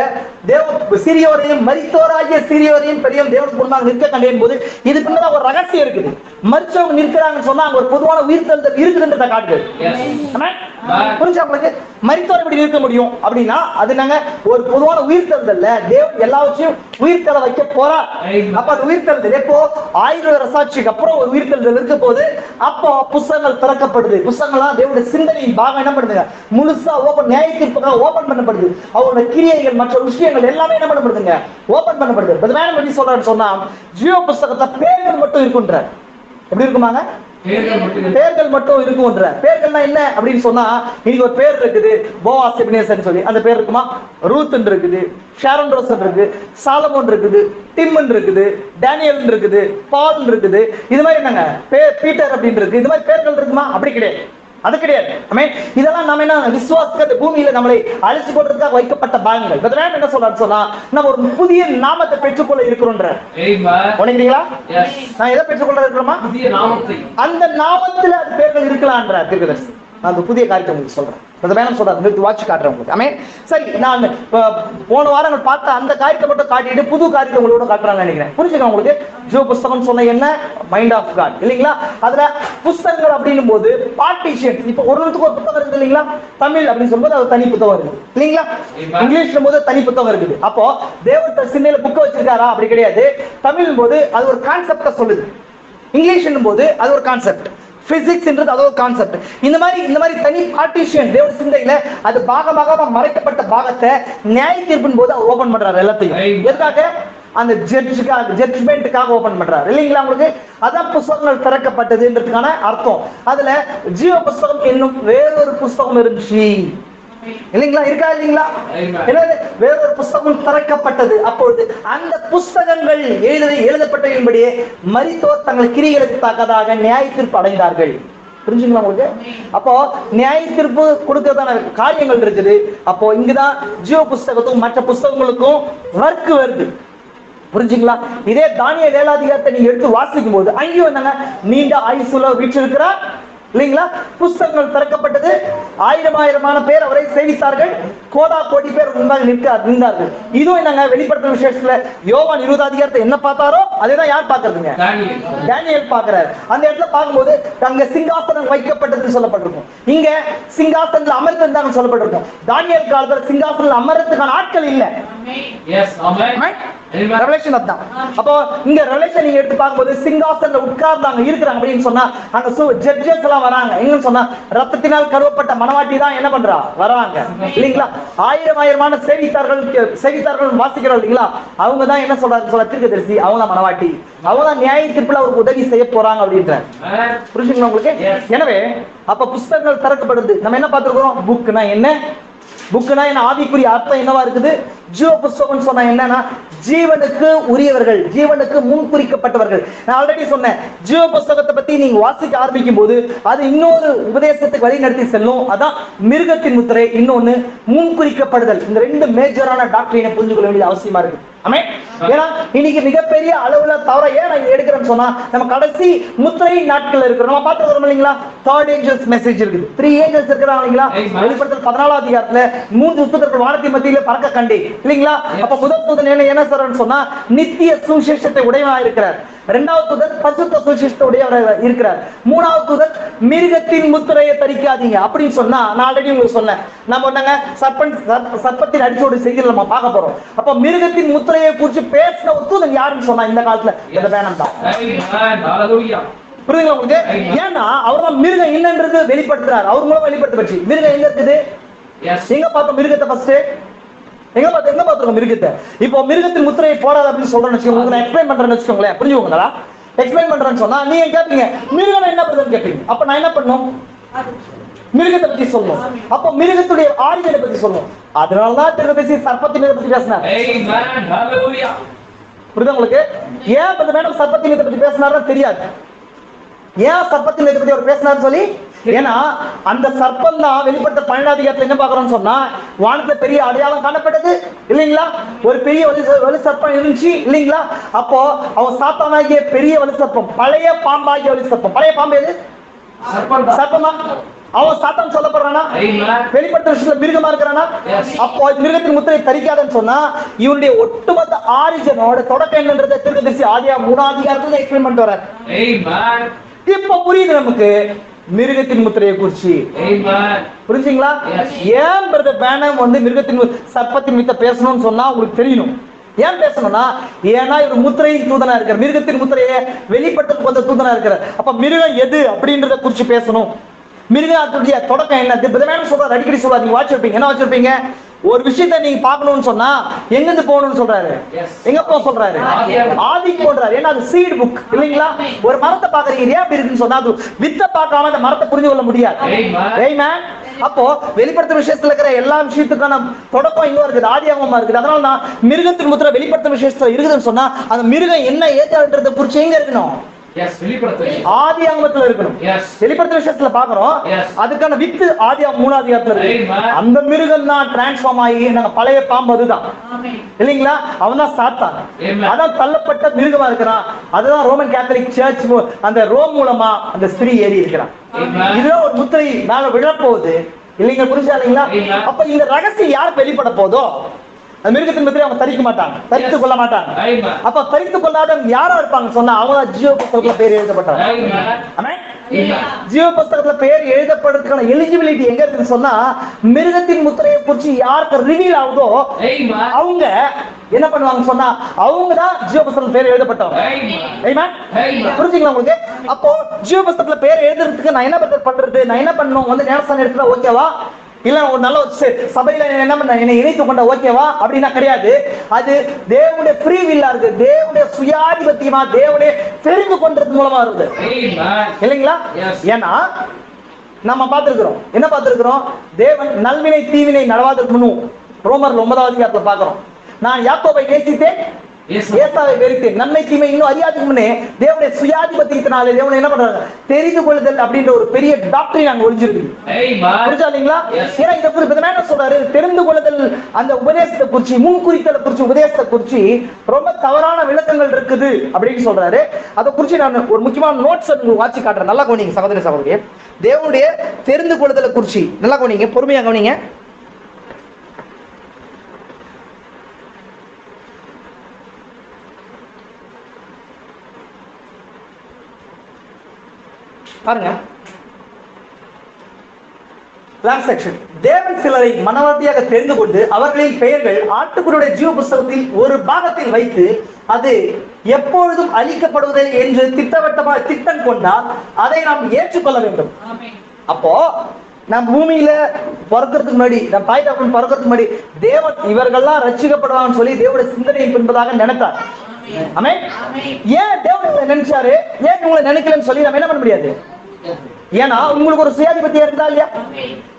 சிறியோரையும் மரித்தோராகிய சிறியோரையும் பெரியோரையும் தேவனுக்கு முன்பாக நிற்க கண்டேன் போது இது பின்னதான் ஒரு ரகசியம் இருக்குது. மரிச்சவங்க நிற்கிறாங்கன்னு சொன்னா அங்க ஒரு பொதுவான உயிர்த்தெழுதல் இருக்குதுன்றத காட்டுது. புரிஞ்சா உங்களுக்கு? மரித்தோர் எப்படி இருக்க முடியும் அப்படின்னா அது நாங்க ஒரு பொதுவான உயிர்த்தெழுதல்ல தேவன் எல்லாவற்றையும் உயிர்த்தெழ வைக்க போறா. அப்ப அது உயிர்த்தெழுதல் எப்போ? 1000 அரசாட்சிக்கு அப்புறம் ஒரு உயிர்த்தெழுதல் இருக்க போது அப்போ புத்தகங்கள் திறக்கப்படுது. புத்தகங்கள்லாம் தேவனுடைய சிந்தனையின் பாகம் என்ன பண்ணுதுங்க? முழுசா ஓபன், நியாயத்தீர்ப்புக்காக ஓபன் பண்ணப்படுது. அவருடைய கிரியைகள் மற்ற விஷயங்கள் எல்லாமே என்ன பண்ணப்படுதுங்க? ஓபன் பண்ணப்படுது. வேணும் எப்படி சொல்றாரு சொன்னா ஜீவ புஸ்தகத்தை பேர்கள் மட்டும் இருக்குன்ற. எப்படி இருக்குமாங்க? பேர்கள் மட்டும் இருக்கும்ன்ற. பேர்கள்னா என்ன அப்படின்னு சொன்னா இன்னைக்கு ஒரு பேர் இருக்குது போவாஸ் எபினேசர் சொல்லி, அந்த பேர் இருக்குமா? ரூத் இருக்குது, ஷாரோன் ரோசன் இருக்கு, சாலமோன் இருக்குது, டிம்மன் இருக்குது, டேனியல் இருக்குது, பால் இருக்குது. இது மாதிரி என்னங்க பீட்டர் அப்படின்னு இருக்கு. இது மாதிரி பேர்கள் இருக்குமா? அப்படி கிடையாது. அது கிடையாது. இதெல்லாம் நம்ம என்ன விசுவாசத்தை பூமியில நம்மளை அழிச்சு போடுறதுக்காக வைக்கப்பட்ட பாகங்கள். என்ன சொல்றாரு சொன்னா, நம்ம ஒரு புதிய நாமத்தை பெற்றுக்கொள்ள இருக்கிறோன்ற. உணர்றீங்களா? நான் எதை பெற்றுக்கொள்ள இருக்கிறோமா? அந்த நாமத்துல அது பேர்கள் இருக்கலாம்ன்ற தீர்க்கதரிசி. நான் அந்த புதிய காரியத்தை உங்களுக்கு சொல்றேன். வாட்சி காட்டுறேன் உங்களுக்கு. சரி, நான் போன வாரம் பார்த்த அந்த காரியத்தை மட்டும் காட்டிட்டு புது காரியத்தை உங்களோட காட்டுறாங்க நினைக்கிறேன். புரிஞ்சுக்க உங்களுக்கு. ஜோ புஸ்தகம் சொன்ன என்ன? மைண்ட் ஆஃப் காட் இல்லைங்களா? அதுல புஸ்தகங்கள் அப்படின்னும் போது பார்ட்டிஷன். இப்ப ஒரு புத்தகம் இருக்கு இல்லைங்களா? தமிழ் அப்படின்னு சொல்லும்போது அது தனி புத்தகம் இருக்கு இல்லைங்களா? இங்கிலீஷ்ல போது தனி புத்தகம் இருக்குது. அப்போ தேவன் சின்ன புக்க வச்சிருக்காரா? அப்படி கிடையாது. தமிழ் போது அது ஒரு கான்செப்ட சொல்லுது. இங்கிலீஷ் போது அது ஒரு கான்செப்ட். பிசிக்ஸ் என்றது அது ஒரு கான்செப்ட். இந்த மாதிரி தனி பார்ட்டிஷன் தேவ சிந்தையில அது பாகமாக மறைக்கப்பட்ட பாகத்தை நியாய தீர்ப்பின் போது அவர் ஓபன் பண்றாரு எல்லாத்தையும். எதுக்காக? அந்த ஜட்ஜ்மெண்ட்டுக்காக ஓபன் பண்றாரு இல்லைங்களா உங்களுக்கு? அதான் புஸ்தகங்கள் திறக்கப்பட்டதுன்றதுக்கான அர்த்தம். அதுல ஜீவ புஸ்தகம் என்னும் வேறொரு புஸ்தகம் இருந்துச்சு இல்லைங்களா? இருக்கா இல்லைங்களா? வேறொரு புஸ்தகம் திறக்கப்பட்டது. அப்பொழுது அந்த புஸ்தகங்கள் எழுதப்பட்டபடியே மரித்தோர் தங்கள் கிரிகளுக்கு தக்கதாக நியாய தீர்ப்பு அடைந்தார்கள். புரிஞ்சுங்களா உங்களுக்கு? அப்போ நியாய தீர்ப்பு கொடுக்கறதான காரியங்கள் இருக்குது. அப்போ இங்குதான் ஜீவ புஸ்தகத்துக்கும் மற்ற புஸ்தகங்களுக்கும் வர்க் வருது. புரிஞ்சுங்களா? இதே தானியேல் 7 அதிகாரத்தை நீங்க எடுத்து வாசிக்கும் போது அங்கேயும் என்னங்க, நீண்ட ஆயுசுல வீற்றிருக்கிறார் இல்லைங்களா? புஸ்தகங்கள் திறக்கப்பட்டது. ஆயிரமான பேர் அவரை சேவித்தார்கள். கோடி பேர் நின்றார்கள். இதுவும் என்னங்க, வெளிப்படுத்தும் விசேஷத்துல யோவான் 20 அதிகாரத்தை என்ன பார்த்தாரோ அதேதான் யார் பார்க்கறதுங்க? தானியேல் பார்க்கிறார். அந்த இடத்துல பார்க்கும்போது அங்க சிங்காசனம் வைக்கப்பட்டதுன்னு சொல்லப்பட்டிருக்கும். இங்க சிங்காசனத்தில் அமர்ந்திருந்தாங்க சொல்லப்பட்டிருக்கும். தானியேல் காலத்துல சிங்காசனத்தில் அமர்றதுக்கான ஆட்கள் இல்ல. ரெவலேஷன் அதான். அப்போ இங்க ரெவலேஷன் நீங்க எடுத்து பார்க்கும்போது சிங்காசனத்துல உட்கார்ந்தாங்க இருக்கிறாங்க அப்படின்னு சொன்னா அங்க ஜட்ஜஸ் எல்லாம் வராங்க. எங்கன்னு சொன்னா ரத்தத்தினால் கருவப்பட்ட மனவாட்டி தான் என்ன பண்றா? வராங்க இல்லைங்களா? ஆயிரமான சேவித்தார்கள் வாசிக்கிறோம் இல்லைங்களா? அவங்க தான் என்ன சொல்றாரு தீர்க்கதரிசி, அவங்க மனவாட்டி, அவங்க தான் நியாய தீர்ப்புல அவருக்கு உதவி செய்ய போறாங்க அப்படின்ற. புரிஞ்சுங்களா உங்களுக்கு? எனவே அப்ப புஸ்தகங்கள் திறக்கப்படுது. நம்ம என்ன பார்த்திருக்கிறோம்? புக்னா என்ன? புக்னா என்ன? ஆவிக்குரிய அர்த்தம் என்னவா இருக்குது? ஜீவ புஸ்தகம் சொன்னா என்னன்னா ஜீவனுக்கு உரியவர்கள், ஜீவனுக்கு முன் குறிக்கப்பட்டவர்கள். நான் ஆல்ரெடி சொன்னேன், ஜீவ புஸ்தகத்தை பத்தி நீங்க வாசிக்க ஆரம்பிக்கும் போது அது இன்னொரு உபதேசத்துக்கு வழி நடத்தி செல்லும். அதான் மிருகத்தின் முத்திரை, இன்னொன்னு முன் குறிக்கப்படுதல். இந்த ரெண்டு மேஜரான டாக்டரினை புரிஞ்சு கொள்ள வேண்டியது அவசியமா இருக்கு. ஏன்னா இன்னைக்கு மிகப்பெரிய அளவுல தவிர ஏன் நான் எடுக்கிறேன்னு சொன்னா, நம்ம கடைசி முத்திரை நாட்கள் இருக்கிறோம். நம்ம பார்த்து வரோம் இல்லைங்களா? 3 ஏஞ்சல்ஸ் மெசேஜ் இருக்குது. 3 ஏஞ்சல்ஸ் இருக்கிறாங்க இல்லைங்களா? வெளிப்படுத்தல் 14 அதிகாரத்துல 3 தூதர்கள் வானத்தின் மத்தியில பறக்க கண்டே இல்லைங்களா? அப்ப முதல் தூதன் என்ன சொல்றான்னு சொன்னா நித்திய சுவிசேஷத்தை உடையவனா இருக்கிறார். இரண்டாவது தூதன் பரிசுத்த சுவிசேஷத்தை உடையவராக இருக்கிறார். மூணாவது தூதன் மிருகத்தின் முத்திரையை தரிக்காதீங்க அப்படின்னு சொன்னா, நான் ஆல்ரெடி உங்களுக்கு சொன்னேன், நம்ம என்னங்க சர்ப்பத்தின் அடிச்சோடு செய்தி நம்ம பார்க்க போறோம். அப்ப மிருகத்தின் முத்திரையை குறித்து பேசின ஒரு தூதன் யாருன்னு சொன்னா இந்த காலத்துல இந்த வேணாம் தான். புரியுதுங்களா உங்களுக்கு? ஏன்னா அவர் மிருகம் என்னன்றது வெளிப்படுத்துறாரு. அவர் மூலம் வெளிப்படுத்த மிருகம் எங்க இருக்குது? எங்க பார்த்தோம் மிருகத்தை? ஃபர்ஸ்ட் எங்க பார்த்திருக்கோம் மிருகத்தை? இப்போ மிருகத்தின் முத்திரையை போடாது அப்படின்னு சொல்றேன்னு வச்சுக்கோங்க. நான் எக்ஸ்பிளைன் பண்றேன்னு வச்சுக்கோங்களேன். புரிஞ்சுக்கோங்களா? எக்ஸ்பிளைன் பண்றேன்னு சொன்னா நீங்க கேட்பீங்க மிருகம் என்ன பண்ணுதுன்னு கேட்பீங்க. அப்ப நான் என்ன பண்ணும்? மிருகத்தை பத்தி சொல்லணும். அப்ப மிருகத்துடைய ஆரிஜினை பத்தி சொல்லணும். அதனாலதான் திருப்பி சர்ப்பத்தின் பத்தி பேசினார். புரியுதா உங்களுக்கு? ஏன் மேடம் சர்ப்பத்தின் பத்தி பேசினாருன்னு தெரியாது. ஏன் சர்ப்பத்தின் பத்தி அவர் பேசினார்னு சொல்லி, ஏன்னா அந்த சர்ப்பம் தான் வெளிப்படுத்த 12 அதிகாரத்துல என்ன பாக்குறோம்னு சொன்னா வானத்துல பெரிய அடையாளம் காணப்பட்டது இல்லைங்களா? ஒரு பெரிய வலு சர்ப்பம் இருந்துச்சு இல்லைங்களா? அப்போ அவன் சாத்தானாகிய பெரிய வலு சர்ப்பம், பழைய பாம்பாகிய வலு சர்ப்பம். பழைய பாம்பு எது? சர்ப்பமா? அவன் சாத்தான் சொல்லப்படுறானா? வெளிப்படுத்த விஷயத்துல மிருகமா இருக்கிறானா? அப்போ மிருகத்தின் முத்திரை தரிக்காதன்னு சொன்னா இவனுடைய ஒட்டுமொத்த ஆரிஜினோட தொடக்கம் என்னன்றதை தீர்க்கதரிசி ஆதியா 3 அதிகாரத்துல எக்ஸ்பிளைன் பண்ணிட்டு வர்றார். இப்ப புரியுது நமக்கு மிருகத்தின் முத்திரையை குறிச்சு. புரிஞ்சுங்களா? ஏன் பிரதர் பேனம் மிருகத்தின் சர்ப்பத்தின் மித்த பேசணும்னு சொன்னா உங்களுக்கு தெரியணும். ஏன் பேசணும்னா, ஏன்னா இவர் முத்திரையின் தூதனா இருக்கார். மிருகத்தின் முத்திரையை வெளிப்படுத்த வந்த தூதனா இருக்கிறார். அப்ப மிருகம் எது அப்படின்றத குறிச்சு பேசணும். மிருகத்துடைய தொடக்கம் என்ன சொல்றாரு? அடிக்கடி சொல்றாரு. நீங்க வாட்சிருப்பீங்க. என்ன வாட்சிருப்பீங்க? ஒரு விஷயத்தை நீங்க பார்க்கணும்னு சொன்னா எங்கிருந்து போகணும்னு சொல்றாரு? எங்க போக சொல்றாரு? ஆதிக்கு போன்றாரு. ஏன்னா அது சீட் புக் இல்லைங்களா? ஒரு மரத்தை பாக்குறீங்க, ஏன் அப்படி இருக்குன்னு சொன்னா அது வித்தை பார்க்காம அந்த மரத்தை புரிஞ்சு கொள்ள முடியாது. அப்போ வெளிப்படுத்தும் விஷயத்துல இருக்கிற எல்லா விஷயத்துக்கான தொடக்கம் இன்னும் இருக்குது, ஆதியாகமா இருக்குது. அதனால தான் மிருகத்தின் முத்திரை வெளிப்படுத்தும் விஷயத்துல இருக்குதுன்னு சொன்னா அந்த மிருகம் என்ன ஏற்றான்றதை குறிச்சு எங்க இருக்கணும்? ஆதி ஆகமத்துல இருக்கணும். வெளிப்படுத்தின விஷயத்துல பாக்குறோம், அதுக்கான வித்து ஆதி 3ஆம் அதிகாரத்துல இருக்கு. அந்த மிருகம் தான் டிரான்ஸ்ஃபார்ம் ஆகி நாங்க பழைய பாம்பு அதுதான் இல்லைங்களா, அவன் தான் சாத்தான், அதான் தள்ளப்பட்ட மிருகமா இருக்கிறான். அதுதான் ரோமன் கேத்தலிக் சர்ச் அந்த ரோம் மூலமா அந்த ஸ்திரீ ஏறி இருக்கிறான். இதுதான் ஒரு முத்திரை மேல விழப்போகுது இல்லைங்க, புரிஞ்சா இல்லைங்களா? அப்ப இந்த ரகசியம் யாருக்கு வெளிப்பட போதோ மிருகத்தின் முத்திரை அவங்க தரிக்க மாட்டாங்க, தரித்து கொள்ள மாட்டாங்க. அப்ப தரித்து கொள்ளாத யாரா இருப்பாங்க சொன்னா அவங்க ஜீவ புஸ்தகத்துல பேர் எழுதப்பட்டாங்க. ஜீவ புஸ்தகத்துல பேர் எழுதப்படுறதுக்கான எலிஜிபிலிட்டி எங்க இருக்குன்னு சொன்னா, மிருகத்தின் முத்திரையை குறிச்சு யாருக்கு ரிவீல் ஆகுதோ அவங்க என்ன பண்ணுவாங்க சொன்னா அவங்க தான் ஜீவ புஸ்தகத்துல பேர் எழுதப்பட்டவங்க. புரிஞ்சுங்களா உங்களுக்கு? அப்போ ஜீவ புஸ்தகத்துல பேர் எழுதுறதுக்கு நான் என்ன பண்றது, நான் என்ன பண்ணணும், வந்து ஞானஸ்தானம் எடுத்துட்டா ஓகேவா, இல்ல ஒரு நல்ல சபையில என்ன பண்ண என்னை இணைத்து கொண்ட ஓகேவா அப்படின்னா கிடையாது. அது தேவனுடைய ஃப்ரீ வில்லா இருக்கு, தேவனுடைய சுயாதிபத்தியமா தேவனுடைய தெரிந்து கொண்டது மூலமா இருக்குது இல்லைங்களா? ஏன்னா நம்ம பார்த்திருக்கிறோம், என்ன பார்த்திருக்கிறோம், தேவன் நல்வினை தீவினை நடவாதிருக்கணும் ரோமர் 9ஆம் அதிகாரத்துல பார்க்கிறோம். நான் யாக்கோபை நேசித்தேன், ஏசாவை வெறுத்தேன், நன்மை தீமை இன்னும் அறியாதுக்கு முன்னே தேவனுடைய சுயாதிபத்தியத்தினாலே தேவனை என்ன பண்றாங்க, தெரிந்து கொள்ளுதல் அப்படின்ற ஒரு பெரிய டாக்டரின் அங்க ஒளிஞ்சிருக்கு. புரிஞ்சா இல்லைங்களா? ஏன்னா இதை என்ன சொல்றாரு, தெரிந்து கொள்ளுதல் அந்த உபதேசத்தை குறிச்சு, முன்குறித்தலை குறிச்சு, உபதேசத்தை குறிச்சு ரொம்ப தவறான விளக்கங்கள் இருக்குது அப்படின்னு சொல்றாரு. அதை குறிச்சு நான் ஒரு முக்கியமான நோட்ஸ் உங்களுக்கு வாட்சி காட்டுறேன், நல்லா கவனிங்க சகோதர சகோதரி. தேவனுடைய தெரிந்து கொள்ளுதலை குறிச்சு நல்லா கவனிங்க, பொறுமையா கவனிங்க. பாருங்க, தேவன் சிலரை மனவாட்டியாக தெரிந்து கொண்டு அவர்களின் பெயர்கள் ஆட்டுக்குருடைய ஜீவ புஸ்தகத்தில் ஒரு பாகத்தில் வைத்து அது எப்பொழுதும் அழிக்கப்படுவதை என்று திட்டவட்டமாக திட்டம் கொண்டால் அதை நாம் ஏற்றுக்கொள்ள வேண்டும். அப்போ நம் பூமியில பிறக்கிறதுக்கு முன்னாடி, நம் தாய் தகப்பன் பிறக்கிறதுக்கு முன்னாடி தேவன் இவர்கள்லாம் ரட்சிக்கப்படுவாங்கன்னு சொல்லி தேவனுடைய சிந்தனை என்பதாக நினைத்தார். ஏன் தேவன் நினைச்சாரு, ஏன் உங்களை நினைக்கலன்னு சொல்லி நம்ம என்ன பண்ண முடியாது. ஏன்னா உங்களுக்கு ஒரு சுயாதிபத்தியம் இருந்தா இல்லையா,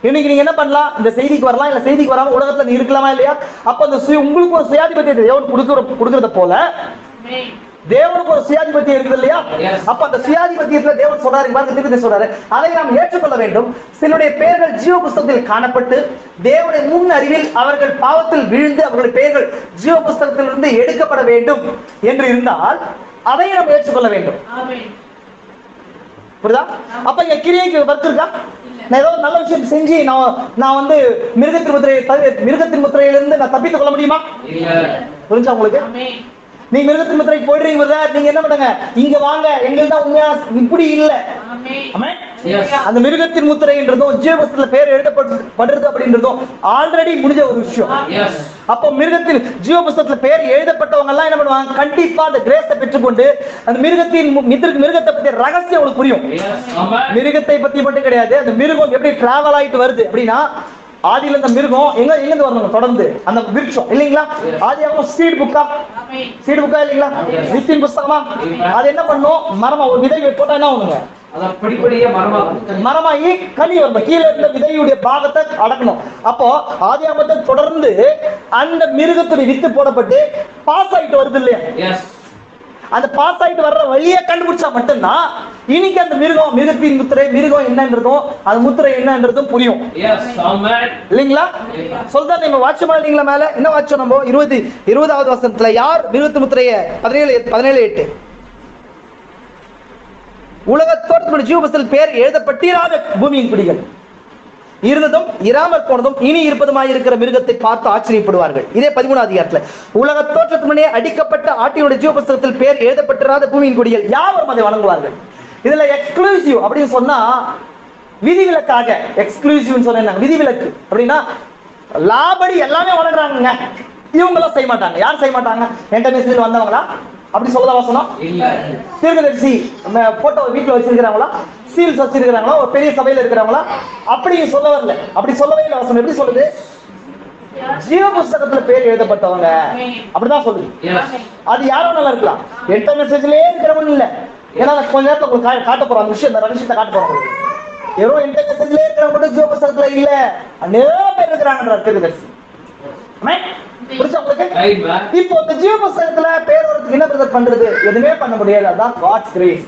இன்னைக்கு நீங்க என்ன பண்ணலாம், இந்த செய்திக்கு வரலாம், இல்ல செய்திக்கு வராம உலகத்துல நீ இருக்கலாமா இல்லையா. அப்ப அந்த உங்களுக்கு ஒரு சுயாதிபத்தியத்தை தேவன் கொடுக்கறத போல தேவனுக்கு ஒரு சுயாதிபத்தியம் இருக்குது இல்லையா. அப்ப அந்த சுயாதிபத்தியத்துல தேவன் சொல்றாரு, அதை நாம் ஏற்றுக்கொள்ள வேண்டும். சிலருடைய பெயர்கள் ஜீவ புஸ்தகத்தில் காணப்பட்டு தேவனுடைய முன் அறிவில் அவர்கள் பாவத்தில் விழுந்து அவர்களுடைய பெயர்கள் ஜீவ புஸ்தகத்திலிருந்து எடுக்கப்பட வேண்டும் என்று இருந்தால் அதை நாம் ஏற்றுக்கொள்ள வேண்டும். புரியுதா? அப்ப இங்க கிரியைக்கு வர்க் இருக்கா? நான் ஏதோ நல்ல விஷயம் செஞ்சு நான் வந்து மிருகத்தின் முத்திரையிலிருந்து நான் தப்பித்துக் கொள்ள முடியுமா? புரிஞ்சா உங்களுக்கு? நீங்க மிருகத்தின் முத்திரைக்கு போயிடுறீங்க, நீங்க என்ன பண்ணுங்க, இங்க வாங்க, எங்கள்தான் உண்மையா இப்படி இல்ல. அந்த மிருகத்தின் முத்திரைன்றதும் ஜீவபுஸ்தகத்துல பேர் எழுதப்படுறது அப்படின்றதும் ஆல்ரெடி முடிஞ்ச ஒரு விஷயம். அப்போ மிருகத்தின் ஜீவபுஸ்தகத்துல பேர் எழுதப்பட்டவங்க எல்லாம் என்ன பண்ணுவாங்க, கண்டிப்பா அந்த கிரேஸை பெற்றுக்கொண்டு அந்த மிருகத்தை பத்தி ரகசியம் உங்களுக்கு புரியும். மிருகத்தை பத்தி மட்டும் கிடையாது, அந்த மிருகம் எப்படி டிராவல் ஆயிட்டு வருது அப்படின்னா, ஆதியில இந்த மிருகம் எங்க வரணும் தொடர்ந்து அந்த விருட்சம் இல்லைங்களா. ஆதியாகமம் சீட் புக்கா இல்லைங்களா, வித்தின் புஸ்தகமா. அது என்ன பண்ணும், மரமா ஒரு விதை போட்டா என்ன பண்ணுங்க, மரமாகி கனி வரும், கீழே இருந்த விதையுடைய பாகத்தை அடக்கணும். அப்போ ஆதியாகமத்தை தொடர்ந்து அந்த மிருகத்துடைய வித்து போடப்பட்டு பாஸ் ஆயிட்டு வருது இல்லையா. அந்த பாஸ் ஆயிட்டு வர்ற வழியை கண்டுபிடிச்சா மட்டும்தான் இன்னைக்கு அந்த மிருகத்தின் முத்திரை, மிருகம் என்னன்றதும் அது முத்திரை என்னன்றதும் புரியும் இல்லைங்களா. சொல்றா நீங்க வாட்சமா இல்லைங்களா, மேல என்ன வாட்சம் நம்ம 20வது வசனத்துல யார் மிருகத்து முத்திரைய 17:8 உலகத்தோடு ஜீவபுஸ்தகத்தில் பேர் எழுதப்பட்டிராத பூமியின் குடிகள் இருந்ததும் இராமற் போனதும் இனி இருப்பதுமாய் இருக்கிற மிருகத்தை பார்த்து ஆச்சரியப்படுவார்கள். இதே 13ஆம் அதிகாரத்துல உலக தோற்றத்துக்கு முன்னே அடிக்கப்பட்ட ஆட்டினுடைய ஜீவபுஸ்தகத்தில் பேர் எழுதப்பட்டிராத பூமியின் குடிகள் யாவரும் அதை வணங்குவார்கள். இதுல எக்ஸ்க்ளூசிவ் அப்படின்னு சொன்னா விதிவிலக்காக, எக்ஸ்க்ளூசிவ் சொன்ன விதிவிலக்கு அப்படின்னா லாபடி எல்லாமே வணங்குறாங்க, இவங்களும் செய்ய மாட்டாங்க. யார் செய்ய மாட்டாங்க, என்டர்நேஷனல் வந்தவங்களா அப்படி சொல்லதான் வசனம். தீர்க்கதரிசி போட்டோ வீட்டுல வச்சிருக்கிறாங்களா, சீல்ஸ் வச்சிருக்கிறாங்களா, ஒரு பெரிய சபையில இருக்கிறாங்களா, அப்படி சொல்ல வரல. அப்படி சொல்லவே இல்லை வசனம். எப்படி சொல்லுது, ஜீவ புஸ்தகத்துல பேர் எழுதப்பட்டவங்க அப்படிதான் சொல்லுது. அது யாரும் நல்லா இருக்கலாம், என்டர்நேஷனலே இருக்கிறவங்க இல்ல. ஏன்னா கொஞ்ச நேரத்துல உங்களுக்கு காட்ட போறோம் அந்த விஷயம், அந்த ரகசியத்தை காட்ட போறோம். ஏதோ என்டர்நேஷனலே இருக்கிறவங்க மட்டும் ஜீவ புஸ்தகத்துல இல்ல, நிறைய பேர் இருக்கிறாங்கன்றார் தீர்க்கதரிசி. புரியுதா உங்களுக்கு? இப்போ இந்த ஜீவ புஸ்தகத்துல பேர் வரதுக்கு என்ன பிரதர் பண்றது? எதுவுமே பண்ண முடியாது. அதான் God's grace.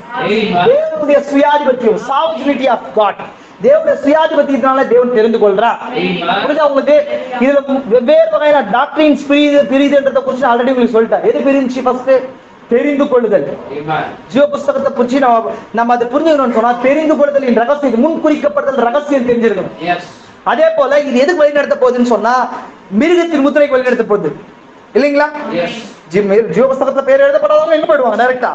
தேவனுடைய சுயாதிபத்தியம், sovereignty of God. தேவனுடைய சுயாதிபத்தியத்தினால தேவன் தெரிந்து கொள்றார். புரியுதா உங்களுக்கு? இதுல வெவ்வேறு வகையான டாக்டரின்ஸ் பிரியுதுன்றத குறித்து ஆல்ரெடி உங்களுக்கு சொல்லிட்டேன். எது பிரிஞ்சு? ஃபர்ஸ்ட் தெரிந்து கொள்ளுதல். ஜீவ புஸ்தகத்தை குறித்து நம்ம அதை புரிஞ்சுக்கணும்னு சொன்னா தெரிந்து கொள்ளுதல் ரகசியம், முன் குறிக்கப்படுதல் ரகசியம் தெரிஞ்சிருக்கணும். அதே போல இது எதுக்கு வழி நடத்த போகுதுன்னு சொன்னா மிருகத்தின் முத்திரைக்கு வழி நடத்த போகுது இல்லைங்களா? ஜீவ புஸ்தகத்துல பேர் எழுதப்படாதவங்க என்ன பண்ணுவாங்க? டைரக்டா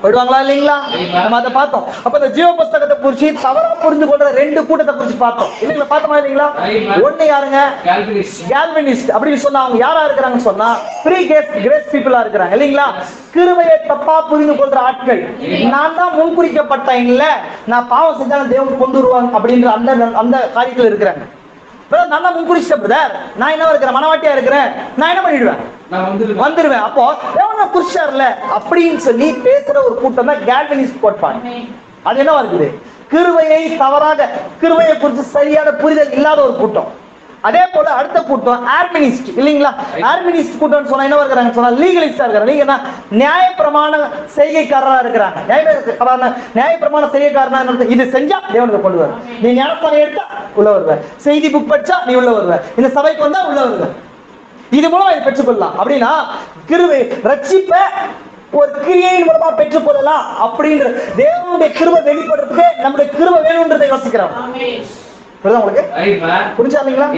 போயிடுவாங்களா இல்லைங்களா? நம்ம அதை பார்த்தோம். அப்ப இந்த ஜீவ புஸ்தகத்தை குறிச்சு தவறா புரிந்து கொள்ற ரெண்டு கூட்டத்தை குறிச்சு பார்த்தோம் இல்லைங்களா? பார்த்தோமா இல்லைங்களா? ஒண்ணு யாருங்க? கால்வினிஸ்ட். அப்படின்னு சொன்னா அவங்க யாரா இருக்கிறாங்கன்னு சொன்னா ஃப்ரீ கிரேஸ் பீப்புளா இருக்கிறாங்க இல்லைங்களா? கிருபையை தப்பா புரிந்து கொள்ற ஆட்கள். நான் தான் முன்குறிக்கப்பட்டேன் இல்ல, நான் பாவம் செஞ்சாலும் தேவன் கொண்டு வருவாங்க அப்படின்ற அந்த காரியத்துல இருக்கிறாங்க. நான் முன்குறிச்சிட்ட பிரதர், நான் என்ன இருக்கிறேன்? மனவாட்டியா இருக்கிறேன், நான் என்ன பண்ணிடுவேன்? வந்துருவேன். அப்போ தேவனை குறிச்சார்ல அப்படின்னு சொல்லி பேசுற ஒரு கூட்டம் தான் கால்வினிஸ்ட் கோட்பாடு. அது என்ன இருக்குது? கிருபையை தவறாக, கிருபையை குறித்து சரியான புரிதல் இல்லாத ஒரு கூட்டம். அதே போல அடுத்த கூட்டம் ஆர்மினிஸ்ட் இல்லைங்களா? ஆர்மினிஸ்ட் கூட்டம் சொன்னா என்ன இருக்கிறாங்க சொன்னா லீகலிஸ்டா இருக்கிறாங்க. நீங்க என்ன நியாயப்பிரமாண செய்கைக்காரரா இருக்கிறாங்க. நியாயப்பிரமாண செய்கைக்காரனா இது செஞ்சா தேவனுக்கு கொண்டு வர, நீ ஞானஸ்தானம் எடுத்தா உள்ள வருவ, செய்தி புக் படிச்சா நீ உள்ள வருவ, இந்த சபைக்கு வந்தா உள்ள வருவ, இது மூலம் இதை பெற்றுக்கொள்ளலாம். அப்படின்னா கிருபை ரட்சிப்ப ஒரு கிரியையின் மூலமா பெற்றுக்கொள்ளலாம் அப்படின்ற தேவனுடைய கிருபை வெளிப்படுறதுக்கு நம்முடைய கிருபை வேணும்ன்றதை யோசிக்கிறோம். உங்களுக்கு புரிஞ்சா இல்லைங்களா?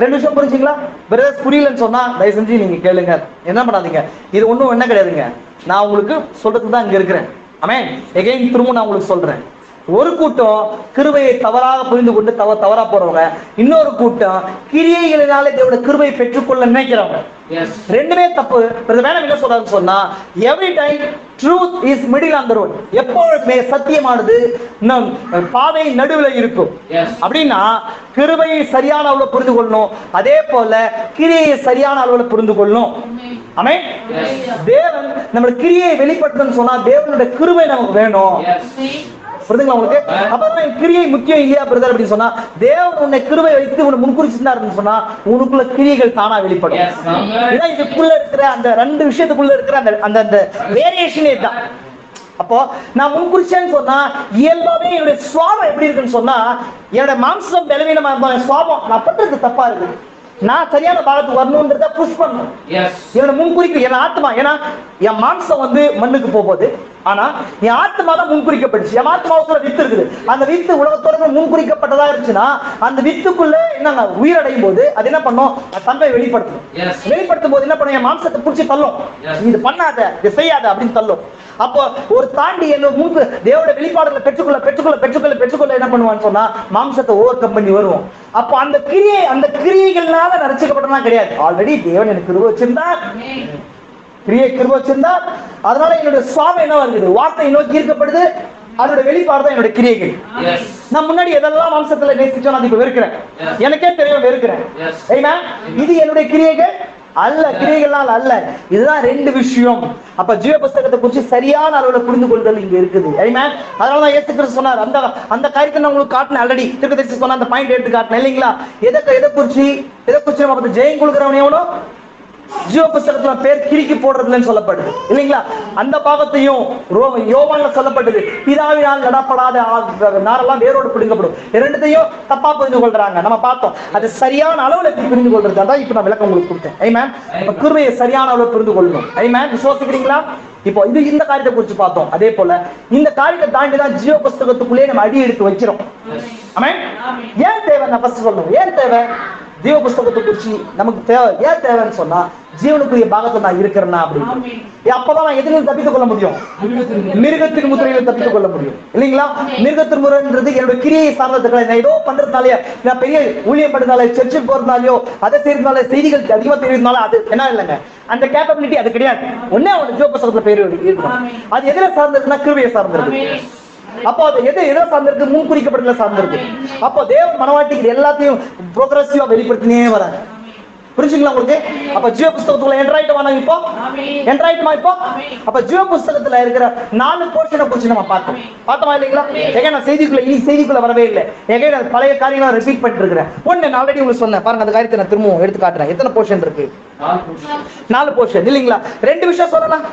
ரெண்டு விஷயம் புரிஞ்சுங்களா? பிரதர்ஸ் புரியலன்னு சொன்னா தயவு செஞ்சு நீங்க கேளுங்க, என்ன பண்ணாதீங்க. இது ஒண்ணும் என்ன கிடையாதுங்க, நான் உங்களுக்கு சொல்றதுக்கு தான் இங்க இருக்கிறேன். ஆமென். எகைன் திரும்ப நான் உங்களுக்கு சொல்றேன். ஒரு கூட்டம் கிருபையை தவறாக புரிந்து கொண்டு தவறா போறவங்க, இன்னொரு கூட்டம் கிரியைகளினாலே தேவனுடைய கிருபையை பெற்றுக்கொள்ள நினைக்கிறவங்க. ரெண்டுமே தப்பு. வேணாம் என்ன சொல்றாருன்னு சொன்னா every time truth is middle on the road. எப்பொழுதுமே சத்தியமானது பாதை நடுவில் இருக்கும். அப்படின்னா கிருபையை சரியான அளவுல புரிந்து கொள்ளணும், அதே போல கிரியையை சரியான அளவுல புரிந்து கொள்ளணும். ஆமென். தேவன் நம்ம கிரியை வெளிப்படுத்தணும்னு சொன்னா தேவனுடைய கிருபை நமக்கு வேணும். புரியுதுங்களா உங்களுக்கு? அப்பதான் கிரியை முக்கியம் இல்லையா பிரதர் அப்படின்னு சொன்னா தேவன் உன்னை கிருபை வைத்து உன்னை முன்குறிச்சிருந்தாருன்னு சொன்னா உனக்குள்ள கிரியைகள் தானா வெளிப்படும். ஏன்னா இதுக்குள்ள இருக்கிற அந்த ரெண்டு விஷயத்துக்குள்ள இருக்கிற அந்த அந்த வேரியேஷனே தான். அப்போ நான் முன்குறிச்சேன்னு சொன்னா இயல்பாவே என்னுடைய சுவாபம் எப்படி இருக்குன்னு சொன்னா என்னோட மாம்சம் பலவீனமா இருந்தா சுவாபம் நான் பண்றது தப்பா இருக்கு, நான் சரியான பாகத்துக்கு வரணும்ன்றத புஷ் பண்ணணும். என்னோட முன்குறிக்கு என் ஆத்மா, ஏன்னா என் மாம்சம் மண்ணுக்கு போகுது, ஆனா என் ஆத்மா தான் முன்குறிக்கப்பட்டுச்சு. என் ஆத்மாவுக்குள்ள வித்து இருக்குது, அந்த வித்து உலகத்தோட முன்குறிக்கப்பட்டதா இருந்துச்சுன்னா அந்த வித்துக்குள்ள என்ன உயிரடையும் போது அது என்ன பண்ணும்? தன்மை வெளிப்படுத்தும். வெளிப்படுத்தும் போது என்ன பண்ணும்? என் மாம்சத்தை பிடிச்சி தள்ளும், இது பண்ணாத, இது செய்யாத அப்படின்னு தள்ளும். அப்போ ஒரு தாண்டி என்ன முன்பு தேவோட வெளிப்பாடுகளை பெற்றுக்கொள்ள பெற்றுக்கொள்ள பெற்றுக்கொள்ள பெற்றுக்கொள்ள என்ன பண்ணுவான்னு சொன்னா மாம்சத்தை ஓவர் கம் பண்ணி வருவோம். அப்போ அந்த கிரியைகள்னால ரட்சிக்கப்பட்டனா கிடையாது. ஆல்ரெடி தேவன் எனக்கு கிருபை வச்சிருந்தார், கிரியை கிருபை வச்சிருந்தார், அதனால என்னுடைய சுவாபம் என்ன வருது? வார்த்தை நோக்கி ஈர்க்கப்படுது, அதோட வெளிப்பாடு தான் என்னோட கிரியைகள். நான் முன்னாடி எதெல்லாம் மாம்சத்துல நேசிச்சோம் அது இப்ப வெறுக்கிறேன், எனக்கே தெரியும் வெறுக்கிறேன். இது என்னுடைய கிரியைகள் அல்ல, கிரியைகள்னால அல்ல. இதுதான் ரெண்டு விஷயம். அப்ப ஜீவ புஸ்தகத்தை குறித்து சரியான அளவுல புரிந்து கொள்ளுதல் இங்க இருக்குது. அதனாலதான் இயேசு கிறிஸ்து சொன்னார், அந்த காரியத்தை நான் உங்களுக்கு காட்டினேன் ஆல்ரெடி. தீர்க்கதரிசி சொன்ன அந்த பாயிண்ட் எடுத்து காட்டினேன் இல்லைங்களா? எதை குறிச்சு நம்ம ஜெயம் கொடுக்கிறவன் எவனோ ஜீவ புஸ்தகத்துல பேர் கிறுக்கி போடுறதுன்னு சொல்லப்படுது இல்லைங்களா? அந்த பாகத்தையும் யோவான்ல சொல்லப்பட்டது, பிதாவினால் நடப்படாத நாரெல்லாம் வேரோடு பிடுங்கப்படும். இரண்டுத்தையும் தப்பா புரிந்து கொள்றாங்க. நம்ம பார்த்தோம் அது சரியான அளவுல புரிந்து கொள்றது. அதான் இப்ப நான் விளக்கம் உங்களுக்கு கொடுத்தேன். ஐமேன். கிருபையை சரியான அளவுல புரிந்து கொள்ளணும். ஐமேன். விசுவாசிக்கிறீங்களா? இப்போ இந்த காரியத்தை குறித்து பார்த்தோம். அதே போல இந்த காரியத்தை தாண்டிதான் ஜீவ புஸ்தகத்துக்குள்ளே நம்ம அடி எடுத்து வைக்கிறோம். ஆமென். ஏன் தேவை? நான் ஃபர்ஸ்ட் சொல்லணும், ஏன் தேவை ஜீவ புஸ்தகத்தை குறிச்சு நமக்கு தேவை? ஏன் தேவைன்னு சொன்னா ஜீவனுக்குரிய பாகத்தை நான் இருக்கிறேன்னா அப்படின்னு. அப்பதான் நான் எதிரில் தப்பித்துக் கொள்ள முடியும், மிருகத்தின் முத்திரையில தப்பித்துக் கொள்ள முடியும் இல்லைங்களா? மிருகத்தின் முறைன்றது என்னோட கிரியை சார்ந்ததுக்கு நான் ஏதோ பண்றதுனாலயோ, நான் பெரிய ஊழியம் பண்றதுனால, சர்ச்சுக்கு போறதுனாலயோ, அதை செய்யறதுனால, செய்திகள் அதிகமா தெரியுறதுனால அது என்ன இல்லைங்க, அந்த கேப்பபிலிட்டி அது கிடையாது. ஒன்னே அவனோட ஜீவ புஸ்தகத்துல பேர் இருக்கணும். அது எதிர சார்ந்திருக்குன்னா கிருபையை சார்ந்திருக்கு. அப்போ அது எதை சார்ந்திருக்கு? முன்குறிக்கப்பட்டதுல சார்ந்திருக்கு. அப்போ தேவன் மனவாட்டிக்கு எல்லாத்தையும் ப்ரோக்ரஸிவா வெளிப்படுத்தினே வராங்க. புரிஞ்சுங்களா உங்களுக்கு? அப்ப ஜீவ புஸ்தகத்துக்குள்ள என்டர் ஆயிட்டோமா இப்போ? என்டர் ஆயிட்டோமா இப்போ? அப்ப ஜீவ புஸ்தகத்துல இருக்கிற 4 போர்ஷனை குறிச்சு நம்ம பார்த்தோமா இல்லைங்களா? நான் செய்திக்குள்ள வரவே இல்லை. நான் பழைய காரியங்களை ரிப்பீட் பண்ணிட்டு இருக்கிறேன். ஒண்ணு நான் ஆல்ரெடி உங்களுக்கு சொன்னேன் பாருங்க, அந்த காரியத்தை நான் திரும்பவும் எடுத்து காட்டுறேன். எத்தனை போர்ஷன் இருக்கு? 4 போர்ஷன் இல்லைங்களா? 2 விஷயம் சொல்லலாம்.